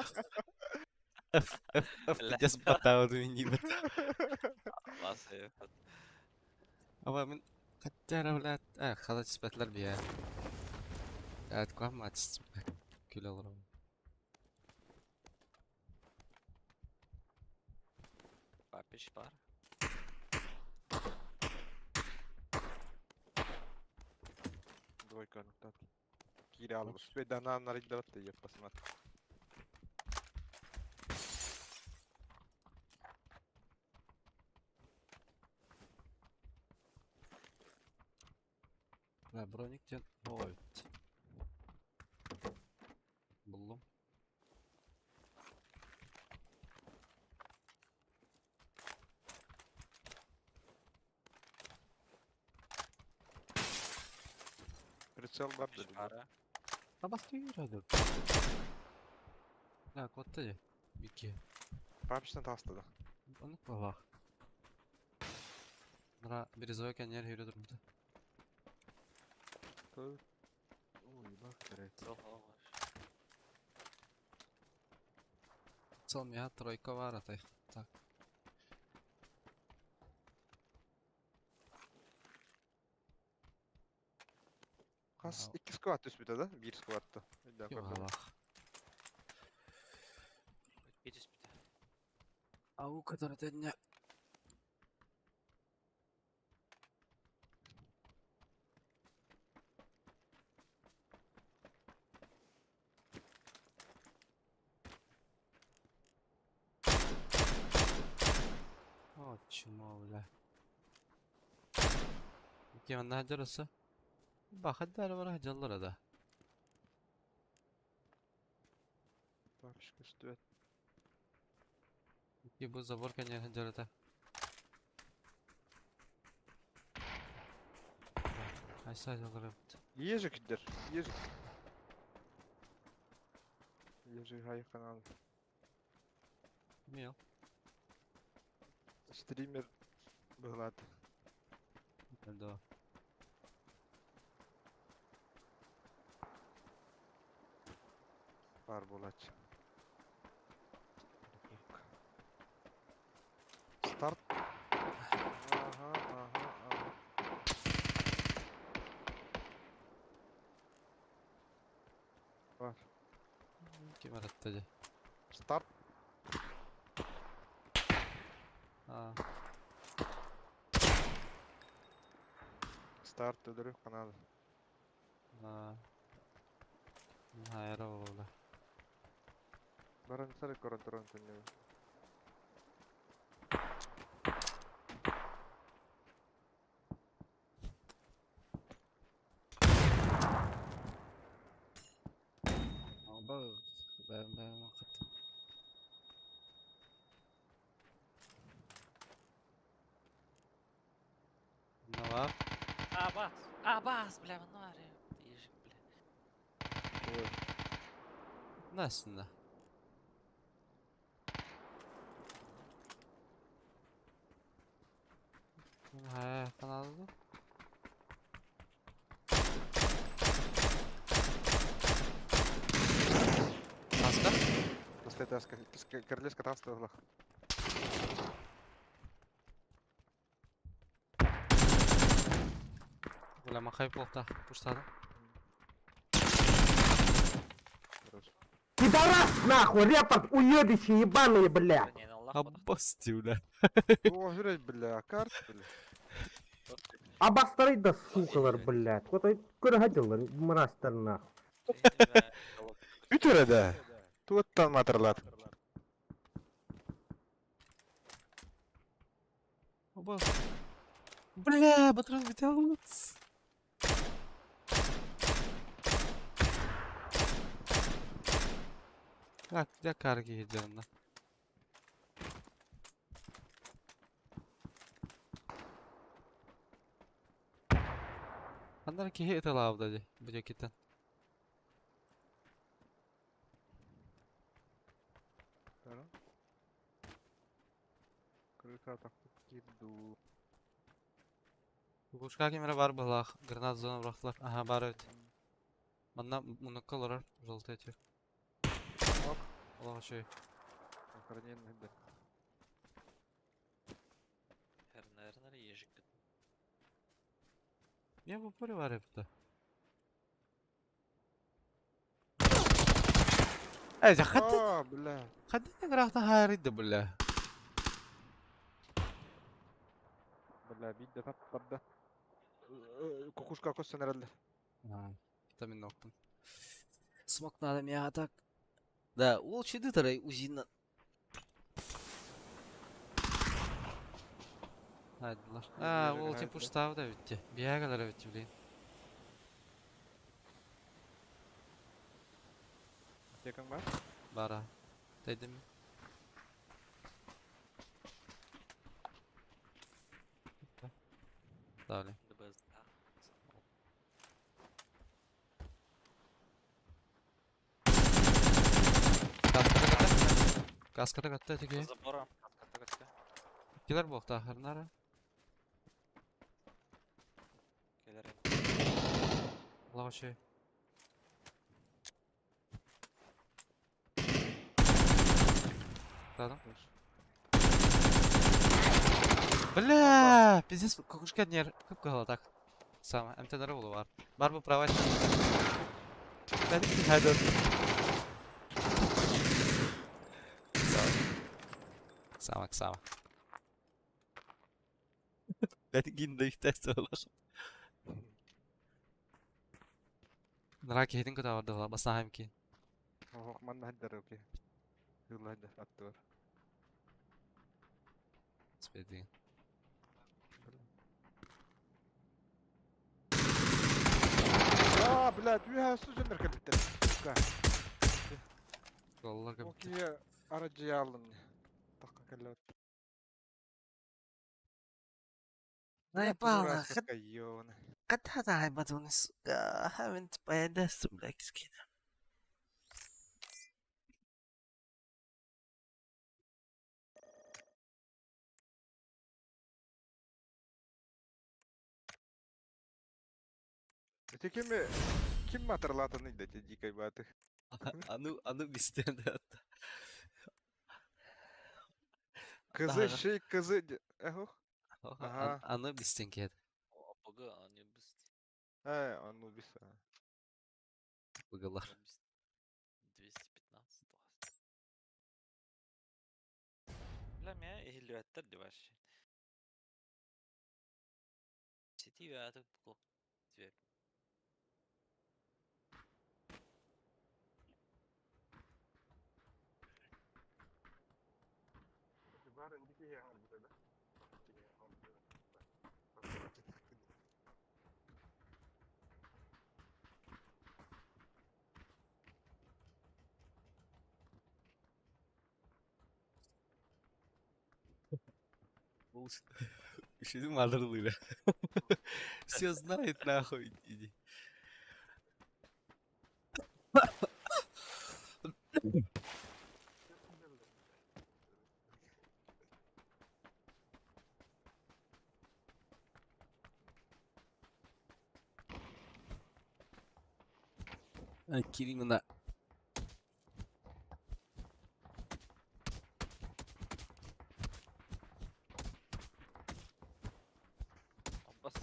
أفتجس بطاو دويني بط Allah save. أما من قد تعرف لا خلاص تثبت بيها لا تكون ما تثبت كيلوغرام Папиш бар. Двойка нуктат. Киря алып. Спеданан нарыдат я посмотрю. لا броник тен ойт Буллым Прицел бар Папиш dedi. бара. Табақты үйрәді لا котты де бике Папиштан тастады. Анық балақ Мына березовой кәнер үйрі тұрмды Ой, бак керек. Соғылаш. Цел меня тройка var атай Так Кас Ау. 2 скват түспит эде, 1 скватты. балақ Кетіс біті. Ау который тәдіне О, чума, бля. Кем на жарысы? Бахад дәрі бар жаллар ада. Папишка стоит. Ки bu забор конечно жарыта. Айса жаллар бит. Ежикдер, ежик. Ежик хайканал. Мел. Стример булат. Да. Бар булат. Старт. Ага. Бар. Кем атты? Старт. Старт ödürü kanal. Hayır oğlu. Baran sarı korontoron tünü. Ama ben vakit. Ne var? Abbas. Abbas bile ne var ya? Değişik bile. Ne aslında? He, kanalı. Kaska? После таска. Королевска таска лах. ولما خايف وقتها пусть هذا. Хорошо. Пидорас нахуй, репорт, уебище ебаные, бля. Yeni Allah Аббасти, бля. О, жрать, бля, карт, бля. Обострый да сукалар, блядь. Вот көрһәдиләр, мырастар нахуй. Ütüre de. Tuottan materlat. Аббас. Бля, патрон вытягивал. Как для карги сделано? Андар ки хит алавда ди, буде китен. Крыка такты киду. Бушка кемере бар булах, гранат зона бырактылар. Ага, бар өт. Манна мунакка олар, жолты этер. Ок. Аллага шөй. Охранение да. Her yiyecek. Я в упоре бар епта. Эйза, хатты, А, бля. хатты грахта хайрыды, бля. Бля, видно таппадда. Кукушка костан herhalde. Витамин октун. Смок надо меня так. Да, ол чиды тарай узина. Haydiler. Ha, Yürü, o haydi. pushtav da bitti. Bir yere kadar bitti bileyim. Yakın var. Bara. Dedim. Dale. Kaskada katta öteki. Забора. İkiler bu hafta ahırnara. Gelirim. Allah'a şey. Ладно. Бля, пиздец, кукушка нер. Көп кала так. Сама, МТНР болу бар. Бар bu права. Ben hadi. Sama. Ben ginde işte solar. Nara hedin kadar vardı valla. Basna hem ki. Oh, man hadi okey. Yıllar hadi attı var. Spedi. Aa, bля, dünya süzünler kalite. Gollar gibi. Okey, aracı alın. Takka kellet. Ay bala. Кайон. Kada da ay badunus. Haven't bad das black skin. Öteki mi? Kim mi hatırlatınıydı Dikay Batı? Anu bizden de hatta. Kızı şey kızı... Eho? Aha. Anu bizden kedi. Bugü anibus. He, Anubis. Bıgılar. 215. Bilmem ya ehillivetler de var. Сети вятык бұл. Тверь. Еще мадрлы, все знает нахуй. Иди. Киримна. Бас.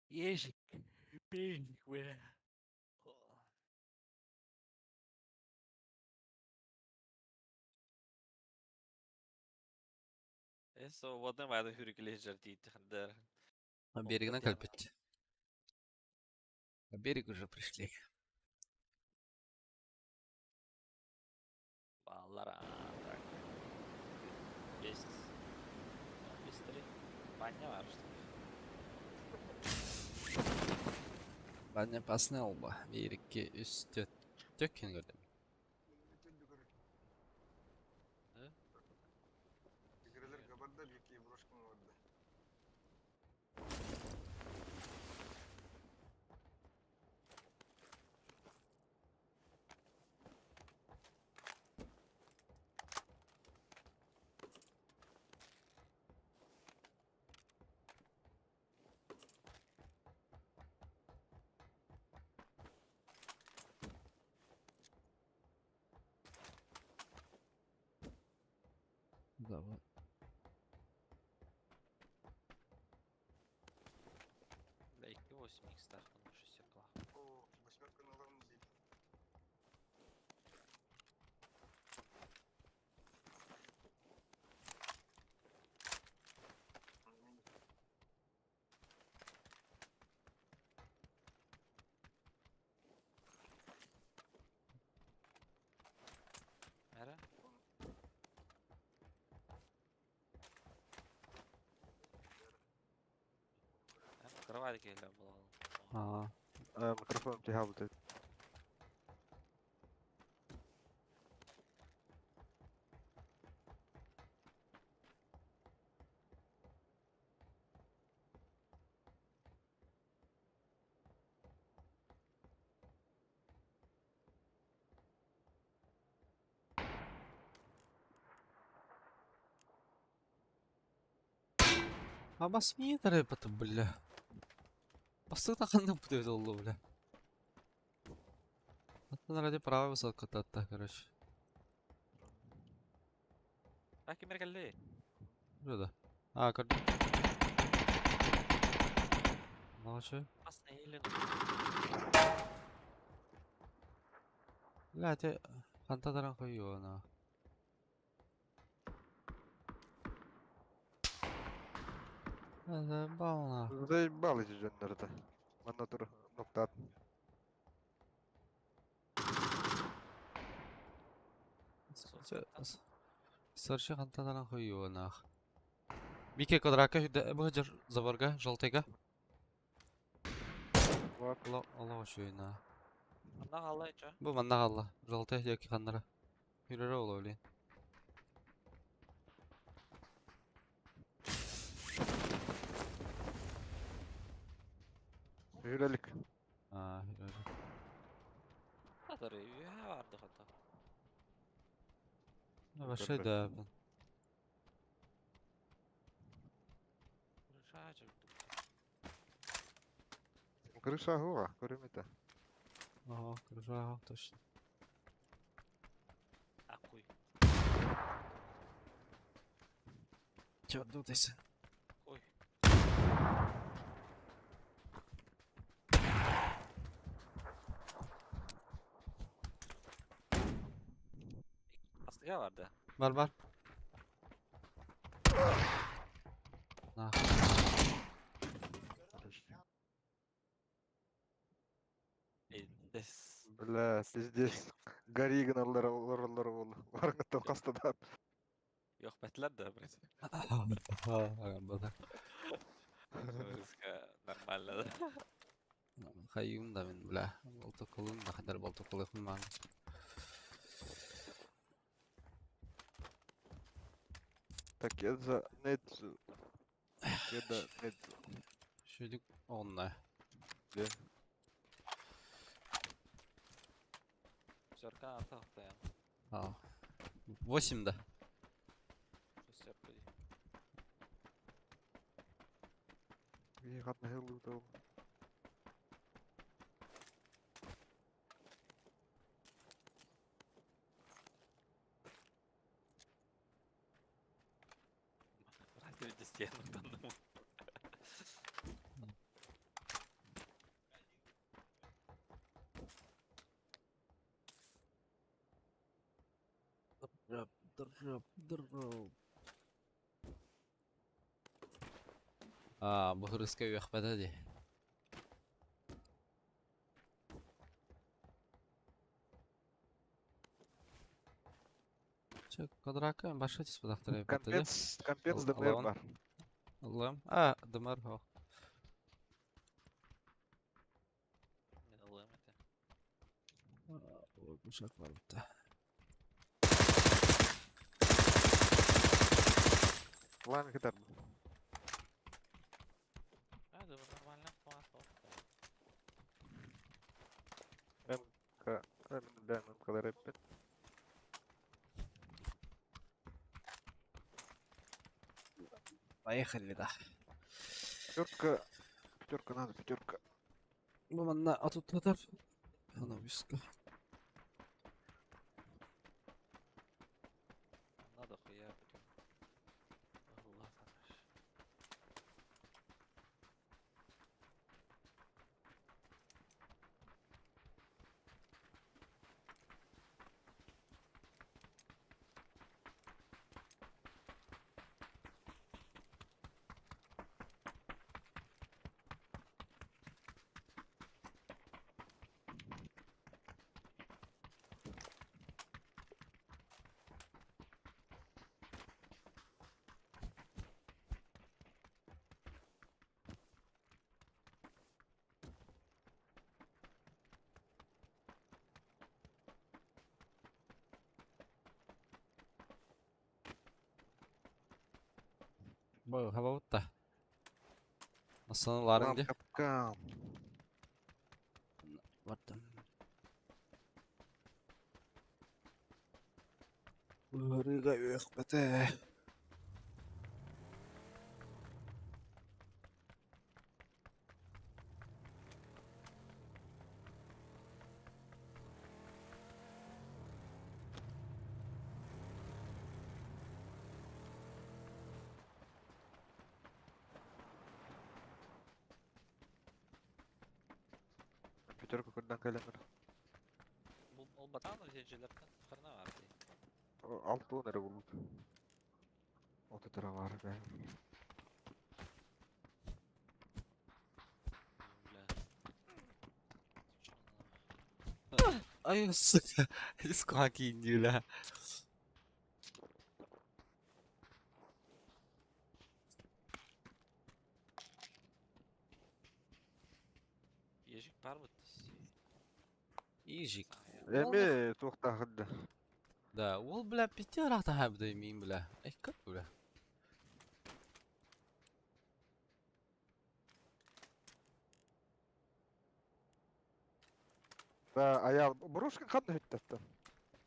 Ежик. Бежик, бля. Eso, вода мада хюрикеле жертит хандер. На берег накальпить. На берег уже пришли. Баллара. Так. Есть. Быстрее. Баня var что ли? Bence pasne olma. 1, 2, üst, dökün gördüm. Давай. Да, 8 х ставка на 6 стекла. Әрі? Кровать келді бұл. Ага. Микрофон тягав тут. А басми рэпа-то, бля. Постыдно ханна будет олду, бля. Это ради права высоко-то, короче. Бәкі мергелі. Burada. Ha gördüm. Молодцы. Асны елін. Бля, ты фантазаран koyuyor ona. Заебал на. Заебал эти дженнеры-то. Манатур нокта. Сарчы фантазаран koyuyor ona. Бике квадратка быжыр заборга, желтыйга. Вот. Allah hoşuyor na. Анда қалайча? Bu manda kaldı. Желтый yoki kanlara. Yürüre ol öyle. Yürülik. Ha, yürüre. Qatar үйе барды қата. Ne başlaydı ben. Шачы. Крыша гора, кроме-то. Ага, кружа, точно. Чорт дейсің. Ой. Астыға vardı. Бар. Nah, Eydес. Бля, пиздец. Гариган аллар бол. Барыңыттан кастадан. Yok betler de biraz. Burada. Рыска нормально. Хайым да мен, бля. Болтоколым да қадар болтоколым бар. Такеза Недзу. Такеда Недзу. Шүдік онна. Де. Сёрка ата хтаям. 8 да. Сёрка ди. И гадна хелу да. Радио дистену танному. Дырып. Бұл рыска өйіқпеді де. Че, квадрака, башы тес бұдақтыр епетті де. Компенс да Алло. бар. Allah'ım. Dımar o. Мен алам это. Uşak var burada. Ладно, кетер. Да, нормально. Да, кадar еппет. Поехали, да. Пятерка надо, пятерка. А тут надо. Она виска. Надо хуя. Allah tanrı. Bu hava utta. Aslanlarım diye. Капкан. Vardım. Hırıga yok bete. Пятерка курдан календар. Бұл батан зенчилерден қырна var diye. 6 нere булут. Оты тара бар, да. Бля. Ay suka. Suka giyiniyorlar. Ежик бар быттыс. Ижик. Эми тохта хыдда. Да, ол бля пятерах та хабда мин бля. Как бля? Да, аял Брошкин кандай хыттатты?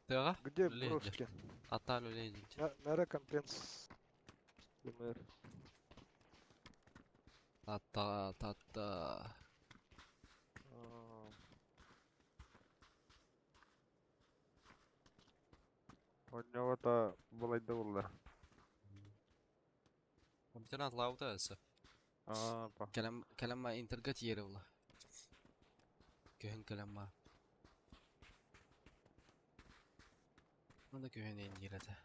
Тыга? Где Лейдер. Брошкин? Аталу лейдер. Мэра компенс. Мэр. Та-та-та-та. У него-то было да булла. Компьютер атлаута эсэ. Ба. Кэлэм ма интергет йери ула. Көһүн кэлэм ма. Мында көһүн эн йерете.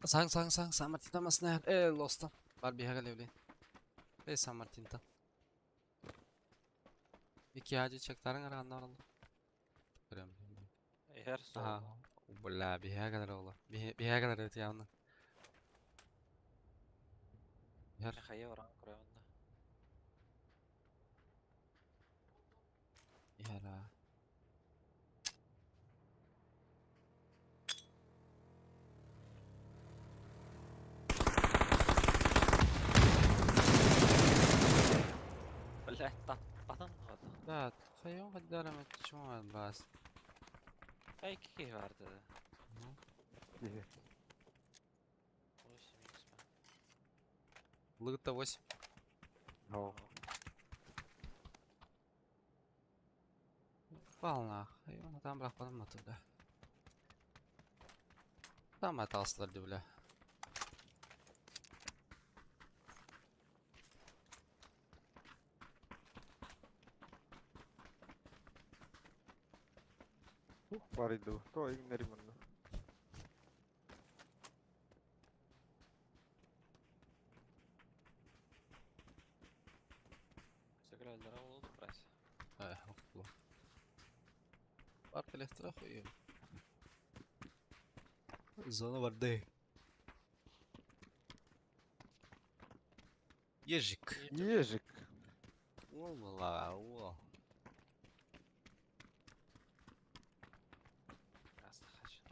San Martin'da masnär. Lostan. Var bir hagal evlen. San Martin'da. İki hacı çektarın aranlar oldu. Görüyorum. Eğer Aha. solda. Valla bir hagal oldu. Bir hagal evet yanına. Her Hayır oran kurayında. yara. Блять, tappadın mı adam? Да, hayvan kadar emet çoğun bas. Belki vardı. İyi. 8x mi? Лыгта 8. О. Вална. Hayvan tam bırakmadım mı tövbe. Tam hatasılar diyor bile. Бар иду. То игнори мында. Сыграли oldu прайс. Okulu. Var elektrik koyuyor. Zona var de. Ежик. Ежик. Вала, о. Biraz da kaçın.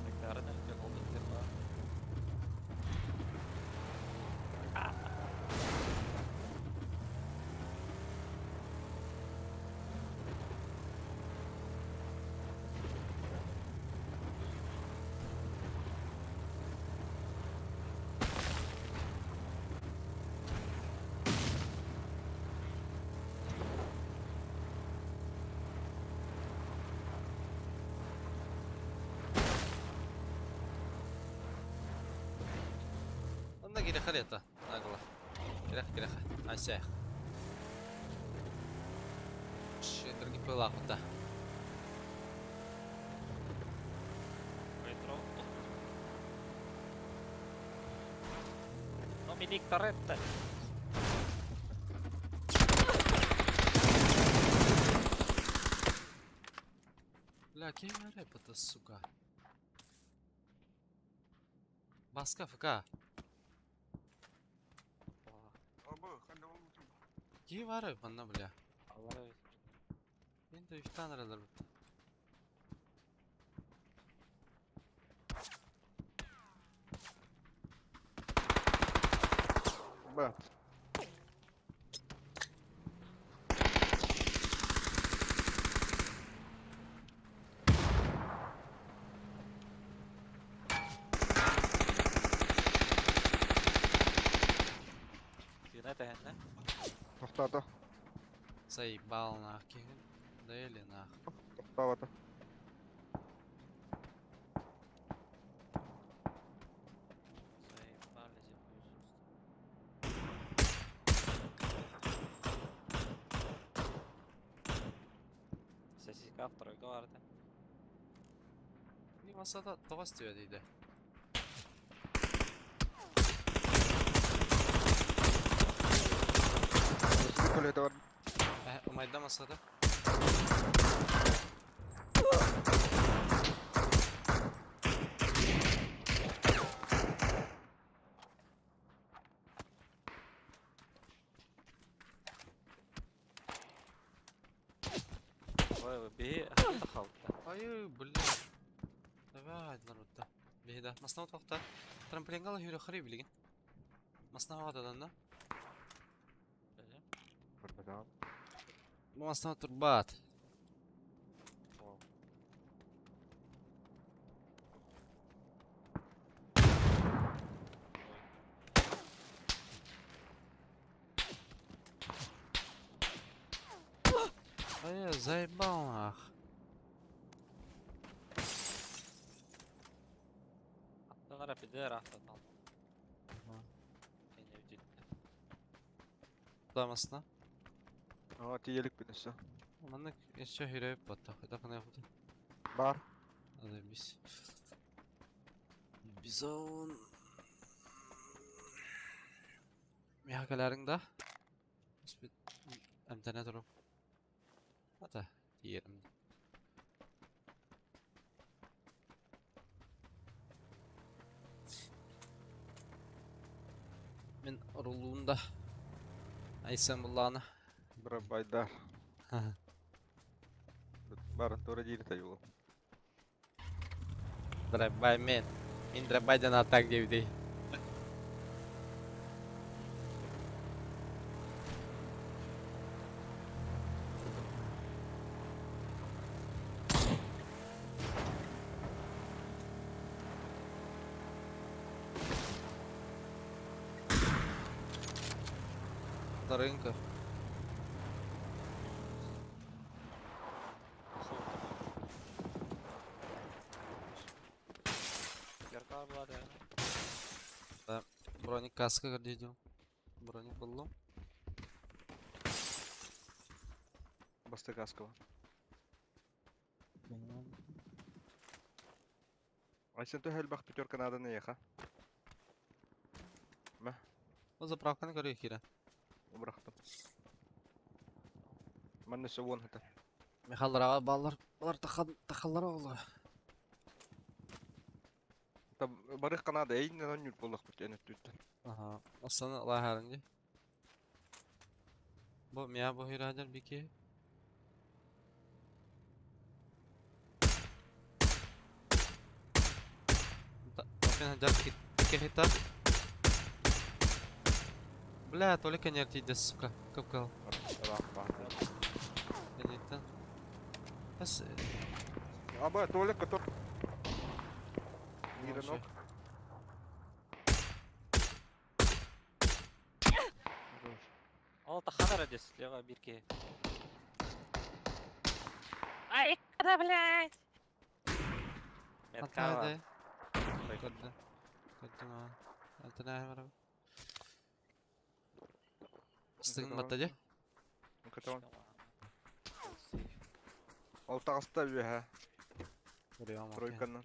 McLaren önce oldu bir defa. Onda gire خليطة. أقول. Gire. Aşağı. Ще други пилахота. Metro. Dominik Torrente. Бля, кем рэп-то, сука? Баска ФК. Kim var ya bana bile. Allah evet. Ben de 3 tane aralar bitti. Ба. Yine tehenne. Тоқтады. Заебал нахуй. Да или нахуй. Тоқтап ата. Заебали землю. Сосиска второй vardı. Bir masada tokas diyor dedi. Bir kulede var. Umayda masada. Vay vay bir hatta kaldı. Ayy блин. Давай народ-то. Беда. Масна тоқта. Трамплинга ла хүйрі қыры білген. Масна вағададан да. Burada. Bu masna turbat. Ай, заебал ах. Hatta gara bir de rahta tam. Yine bir ciddi. Da masna. Aa tiyelik bir neyse. Manlık eşya hürü batta. Da kana yaptı. Bar. Hadi biz. Bizon. Mihakalarında. Biz emtene durum. Hadi diyelim. Men oruluğunda. Aysen bullağına. Bura baydar. Barın tora jiri tayu. Drive-by men. In drive-by'dan atak gibi değil. Рынка. Yarkar bular ya. Броник каска гордидим. Броник буллum. Bastı kaskı var. Ay sen de hel bak pütür kanada ne yaka? O zapravkani görüyor ki. Bıraktım. Ben ne savun hatta. Mexallara ballar takallara oldu. Tab barık kanada eğinden on yurt bollak pütür enet tütten. Aha. Aslında Allah herhangi. Bu miya bu hirader bir ki. Mungkin hajar pikir hitam. Bля, только не артидес, сука. Капкал. Rahat rahat. Kenyatta. Bas. Aba tuvalet katır. Mira nok. Al ta kadar ödesin ya bir ki. Ay kada blядь. Metka var. Kadda. Kadda ma. Altına var. Sting matacı. Katawan. Alta kasta bir ha. Buraya ama. Troykanın.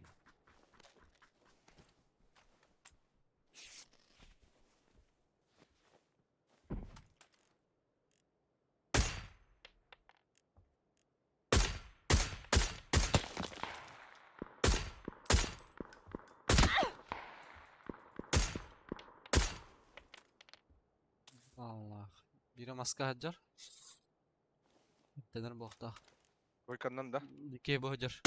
Allah. Biri maska hajar. Tener bokta. Troykanın da. Dikey bu hajar.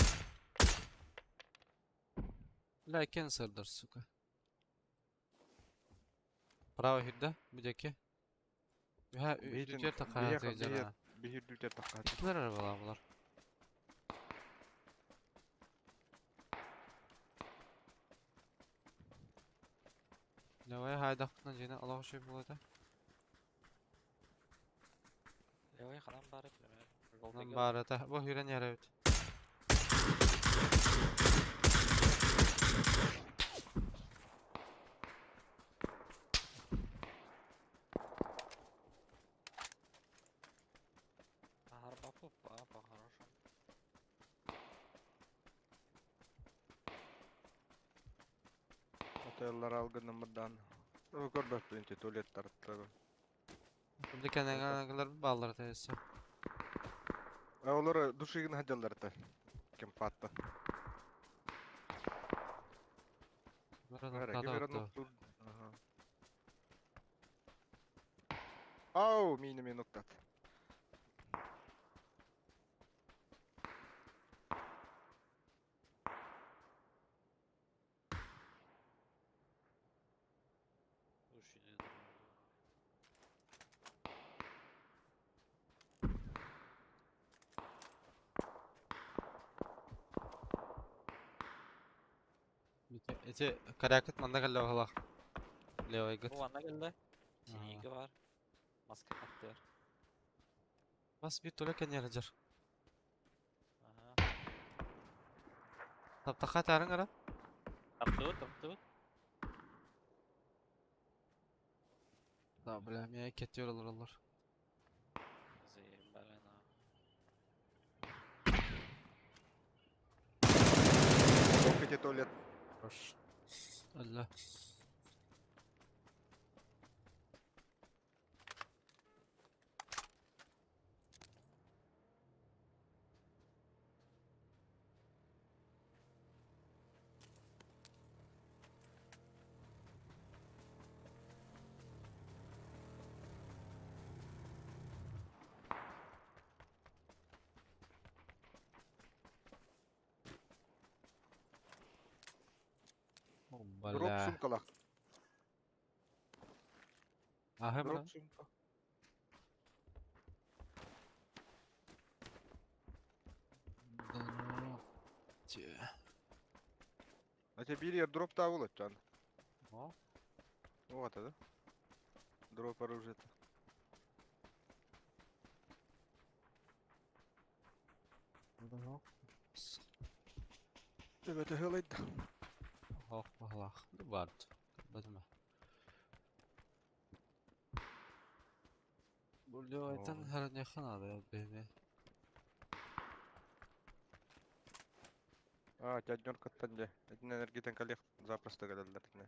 La cancer'dır suka. Prava hüdde bu deki. Ha ücret takayatı jana. Bir hüddüte takat. Kimler arabalar bunlar? Levaya haydaktan jene Allah şey buladı. Levay kalan bari bilmem. Lan bari ta bu hüren yere öt. Bahar bakıp, хорошо. Taylar algınım buradan. O kadar printi tuvalet taraftarı. Şimdi kendiler bir bağlar teyze. Onları duşigin hacalar da. Kim patta. Ver, gibi bir nokta. Au, mini nokta. Eti karakat manda kalle hala. Leo git. Bu ana geldi. Aha. Çinigi var. Maske kattı. Bas bir tole ken yarajar. Aha. Taptaqa tarın ara. Taptı. Da bilem ya ketiyor onlar. Zeyim balena. Опять туалет. Hoş. Allah. Дроп Bala. сумкалах. Ahı mı? Дроп сумка. А тебе бери дроп та улот can. O. Вот это. Дроп оружия. Evet, hılaydı. Oh Allah. Bu vardı. Badma. Bu Leo aytan her ne khana da beni. А, дядьнёр каттанде. Эдин энергетен коллег запросто geldiler yine.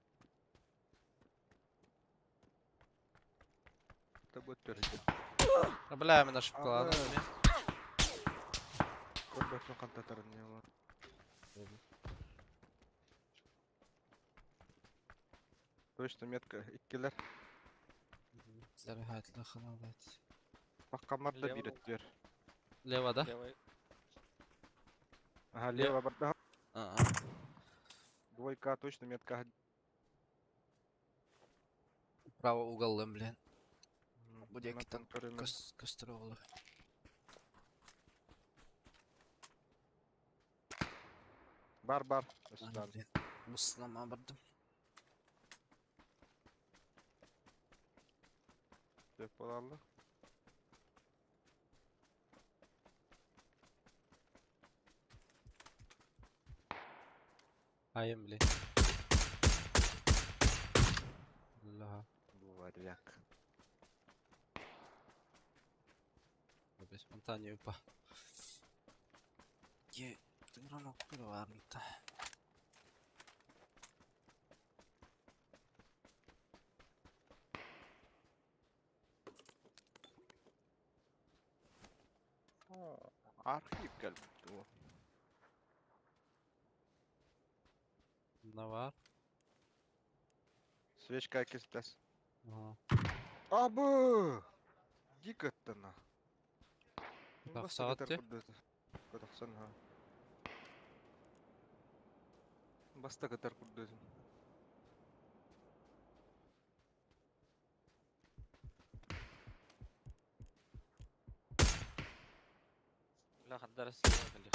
Это будет törücü. Bala men aşıp Aha. kaldım. Korbaçın kantatarın ne var? Точно метка ikkiler. Zarahatlı khana da. Bakkamar da Leva bir bu. ettiler. Levada. Levay. Ага, лево борта. Aa. Двойка точно метка. Право уголым bilen. Bu На diyekitan контуре köstüroğlu. Бар. Üstten. Muslama bardım. Dep olalım. Hayım bilen. Allah. Bu varyak. Vabbè, spontaneo pa. Che non ho più guarda. Arxiv geldi bu. Ne var? Свечка кистес. Aha. Абы! Дик это на. Bak saatти. Кудаксан ха. Баста катар куддузун. La haddara silah kalli.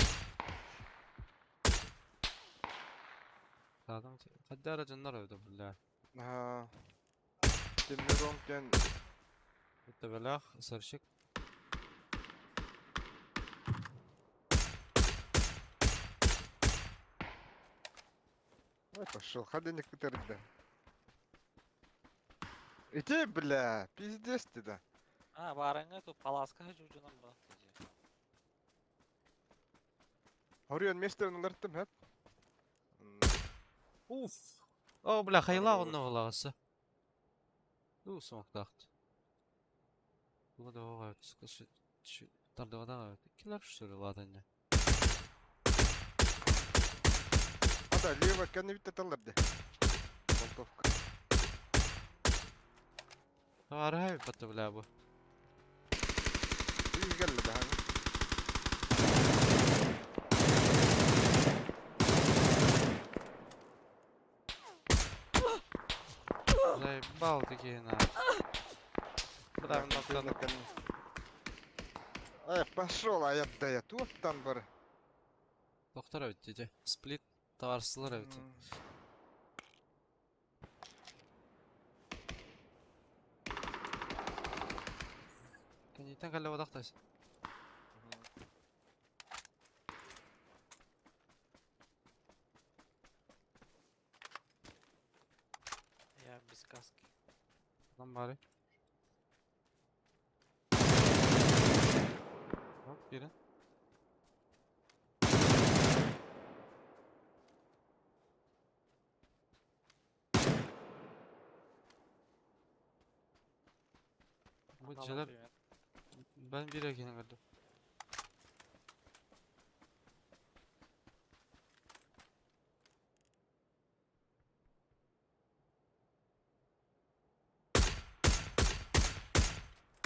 Sağdan hadi aracınlar öyle billah. Ага. Темирон Это белах саршик. Ой, пошел, ходыник да. Иди, бля, пиздец ты да. Ha baranga tu palaska hücumcundan bırak diyeceğim. Oraya место нагартым hep. Uf. О, бля, хайла Арба онна бош. балагысы. Ду смоктакт. Bu da o var. Sıkışı tarda da var. Kiler şu ладанья. Ада, лево кәнебит аталарды. Болтовка. Арай патты бля bu. Үй geldi daha. Заебал такие на. Бля, ноктан. Пошел, а я да я тут там бар. Доктор ötücü. Split tavarsızlar ötü. Keniten kalle vadaktays. Я без каски. Lan bari. Hop girin. Bu Алло, celer привет. ben bir ekine geldim.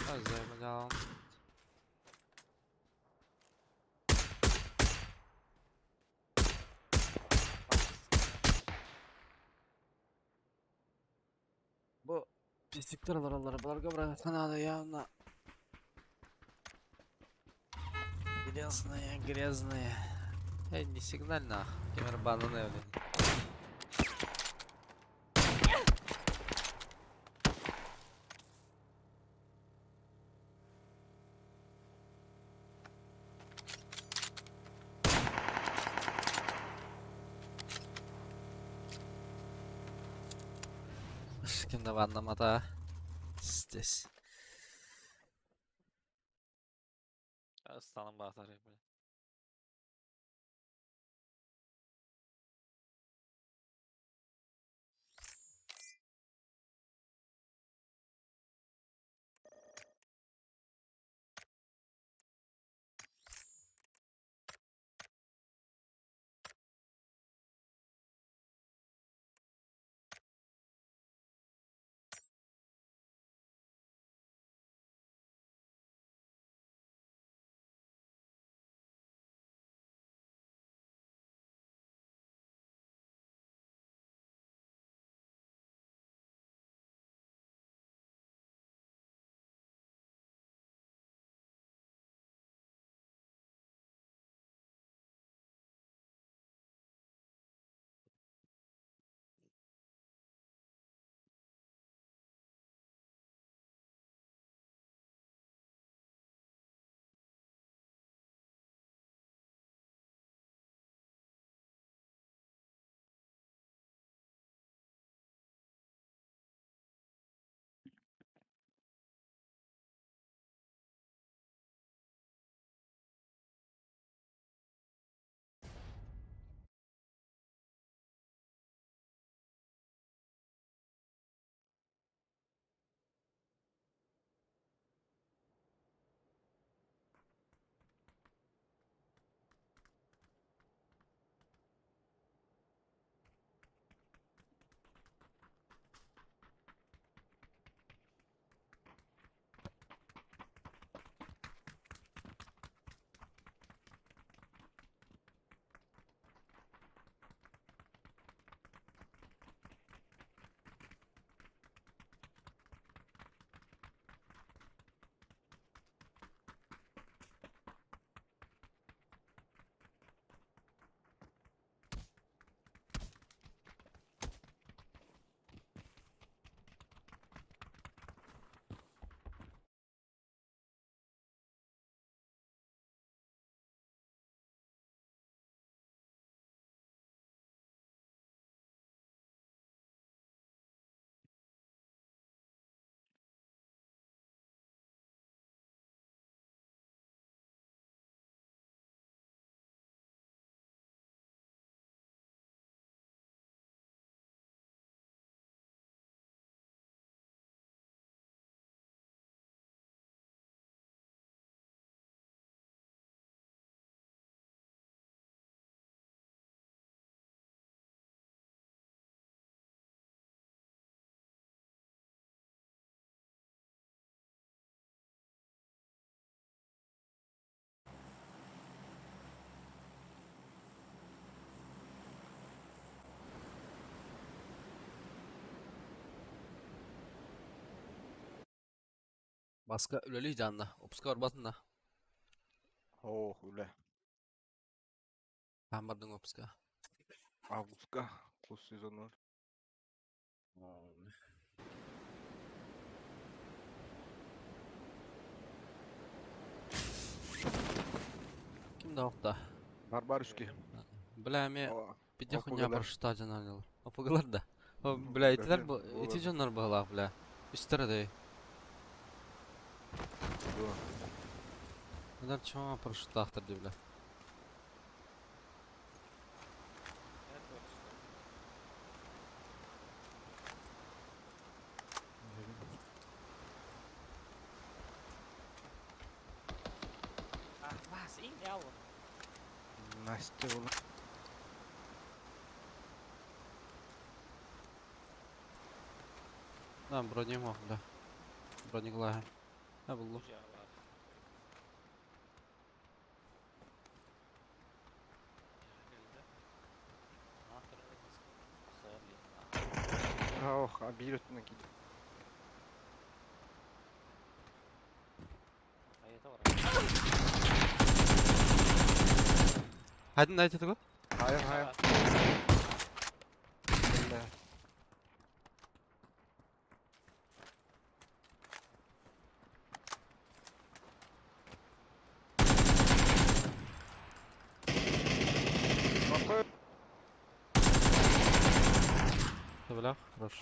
Az devam. Bu pislikler var onlara. Barga bırakana da явно грязные, грязные. Эй, не сигналь на. Кемер бананы, блин. Kimde anlamada здесь. Станом батарея, блин. Baska öleli canlı. Opska orbatında. Oh, üle. Ben bardın opska. Августка. Кус сезону. Kim de okta? Барбарушки. Bilemi О, bir de kunya Опугалар. barışta canlı. Opagalar da. O bile itiler bu Bilmem, iti olur. canlar bağlar bile. Üstere de. Да. Neden çoğun barıştaktır diye bile. Evet, evet. Ah, mas in yavrum. Настя ула. Lan broniyim yok bile. Bronik lahim. Ha buldu. Kucağı var. Geldi. Ne hatırladınız? Hayal Ох, а бир өтүнөн кийди. Hayata var. Hadi ne ayetedi bu? Хайр, хайр. Эле. Какой? Tabii хорош.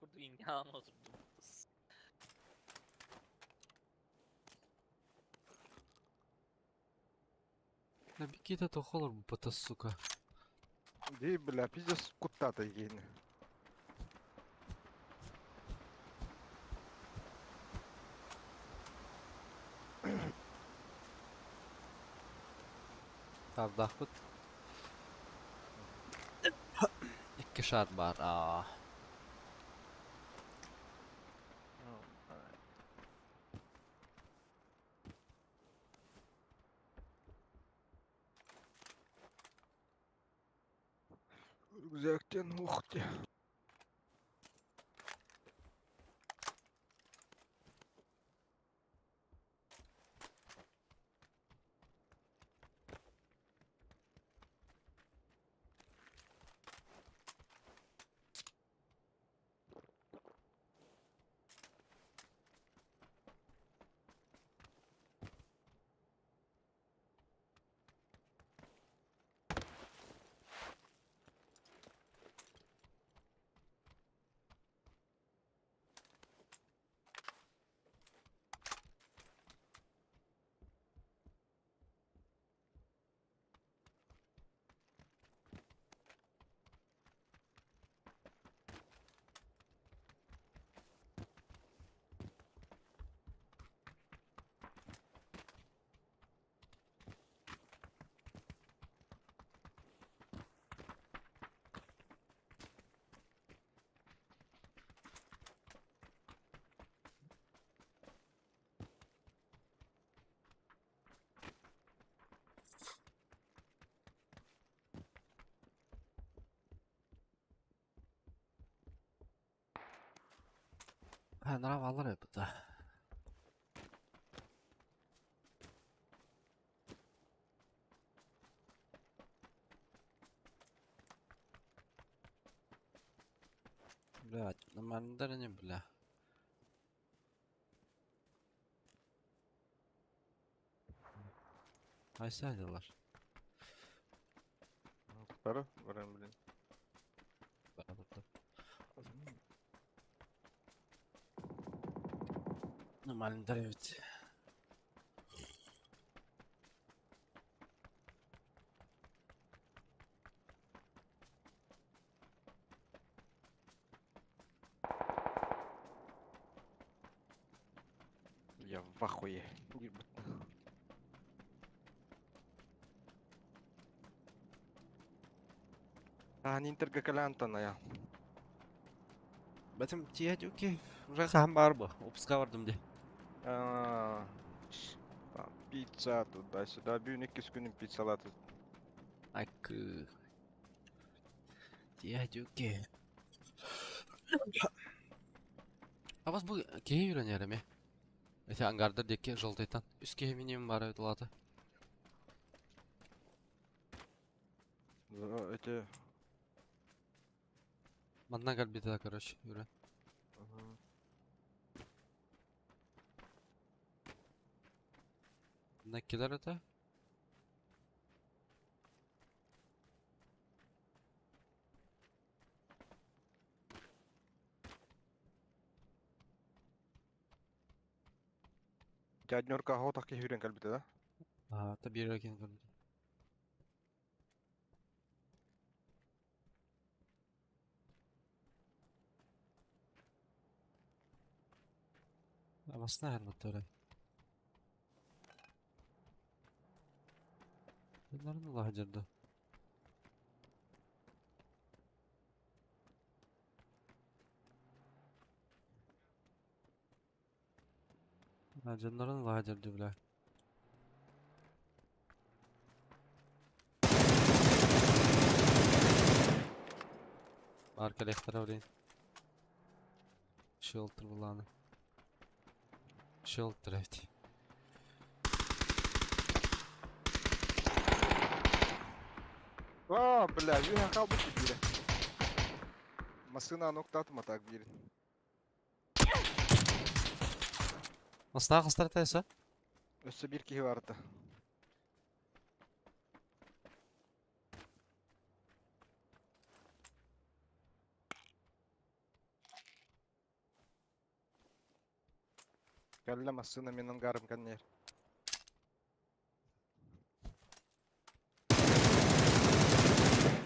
Burada inyan oturdum. Да беги-то то холор bu pata сука. Ди, бля, пиздец, кута-то ейни. Kardahbıt. İki şart var. Aa. Рюкзактен, ух ты. Ha, nara vallar ya bu da. Блядь, нормально даже не бля. Ayşe'diler. Para, varım bilin. Beraber. Нормально дарить. Я в ахуе. Ебать. А, Нинтерга Калянтана я. Betim tiye diyor ki rakam var mı? Opuska vardım diye. Там пицца туда-сюда. Бюник из кунин пиццалаты. Акы. Дядюки. А вас бұл кей үйренер ме? Эти ангардар деке жолдайтан. Үс кей минимум бар өтілады. Эти... Манна галбита, короче, үйрен. Ne kiler öte? Дяднёрка хоутахки хүрен калбите да? Aa, tabii bir erken kaldı. Ama aslında her battı öyle. Bunların Allah hacırdı. Hacırların Allah hacırdı bile. Arka leftara vurayım. Shelter bulanı. Shelter evet. Бля, виха калбыт бире. Масына нокта атма так бире. Aslında kıstar teyze. Өссө бир кихи барды. Калла масына менен гарым каннер.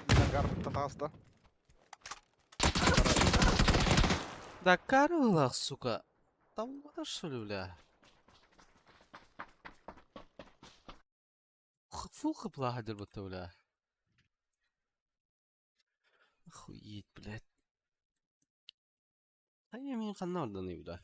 Менен гарым татаста. Да карылах, сука. Там вода что ли, бля? Фул хыпла хадыр бутта, бля. Охуеть, блядь. А я меня канал ордан iyi, bля.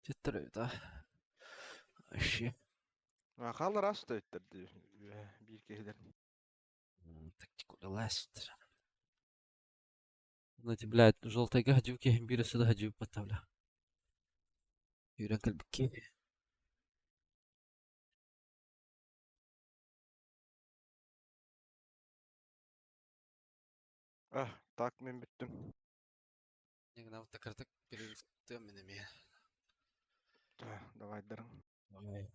Жетtir öyle. Вообще. Халар асты өттөрдү. Бир кихилер. Тактику ласт. Знаете, блядь, желтая гадюки, бира сюда гадюк поставлю. Юрий Кальбки. Так мен бүттүм. Я гнал так перерыв ты меня. Давай дырың. Давай.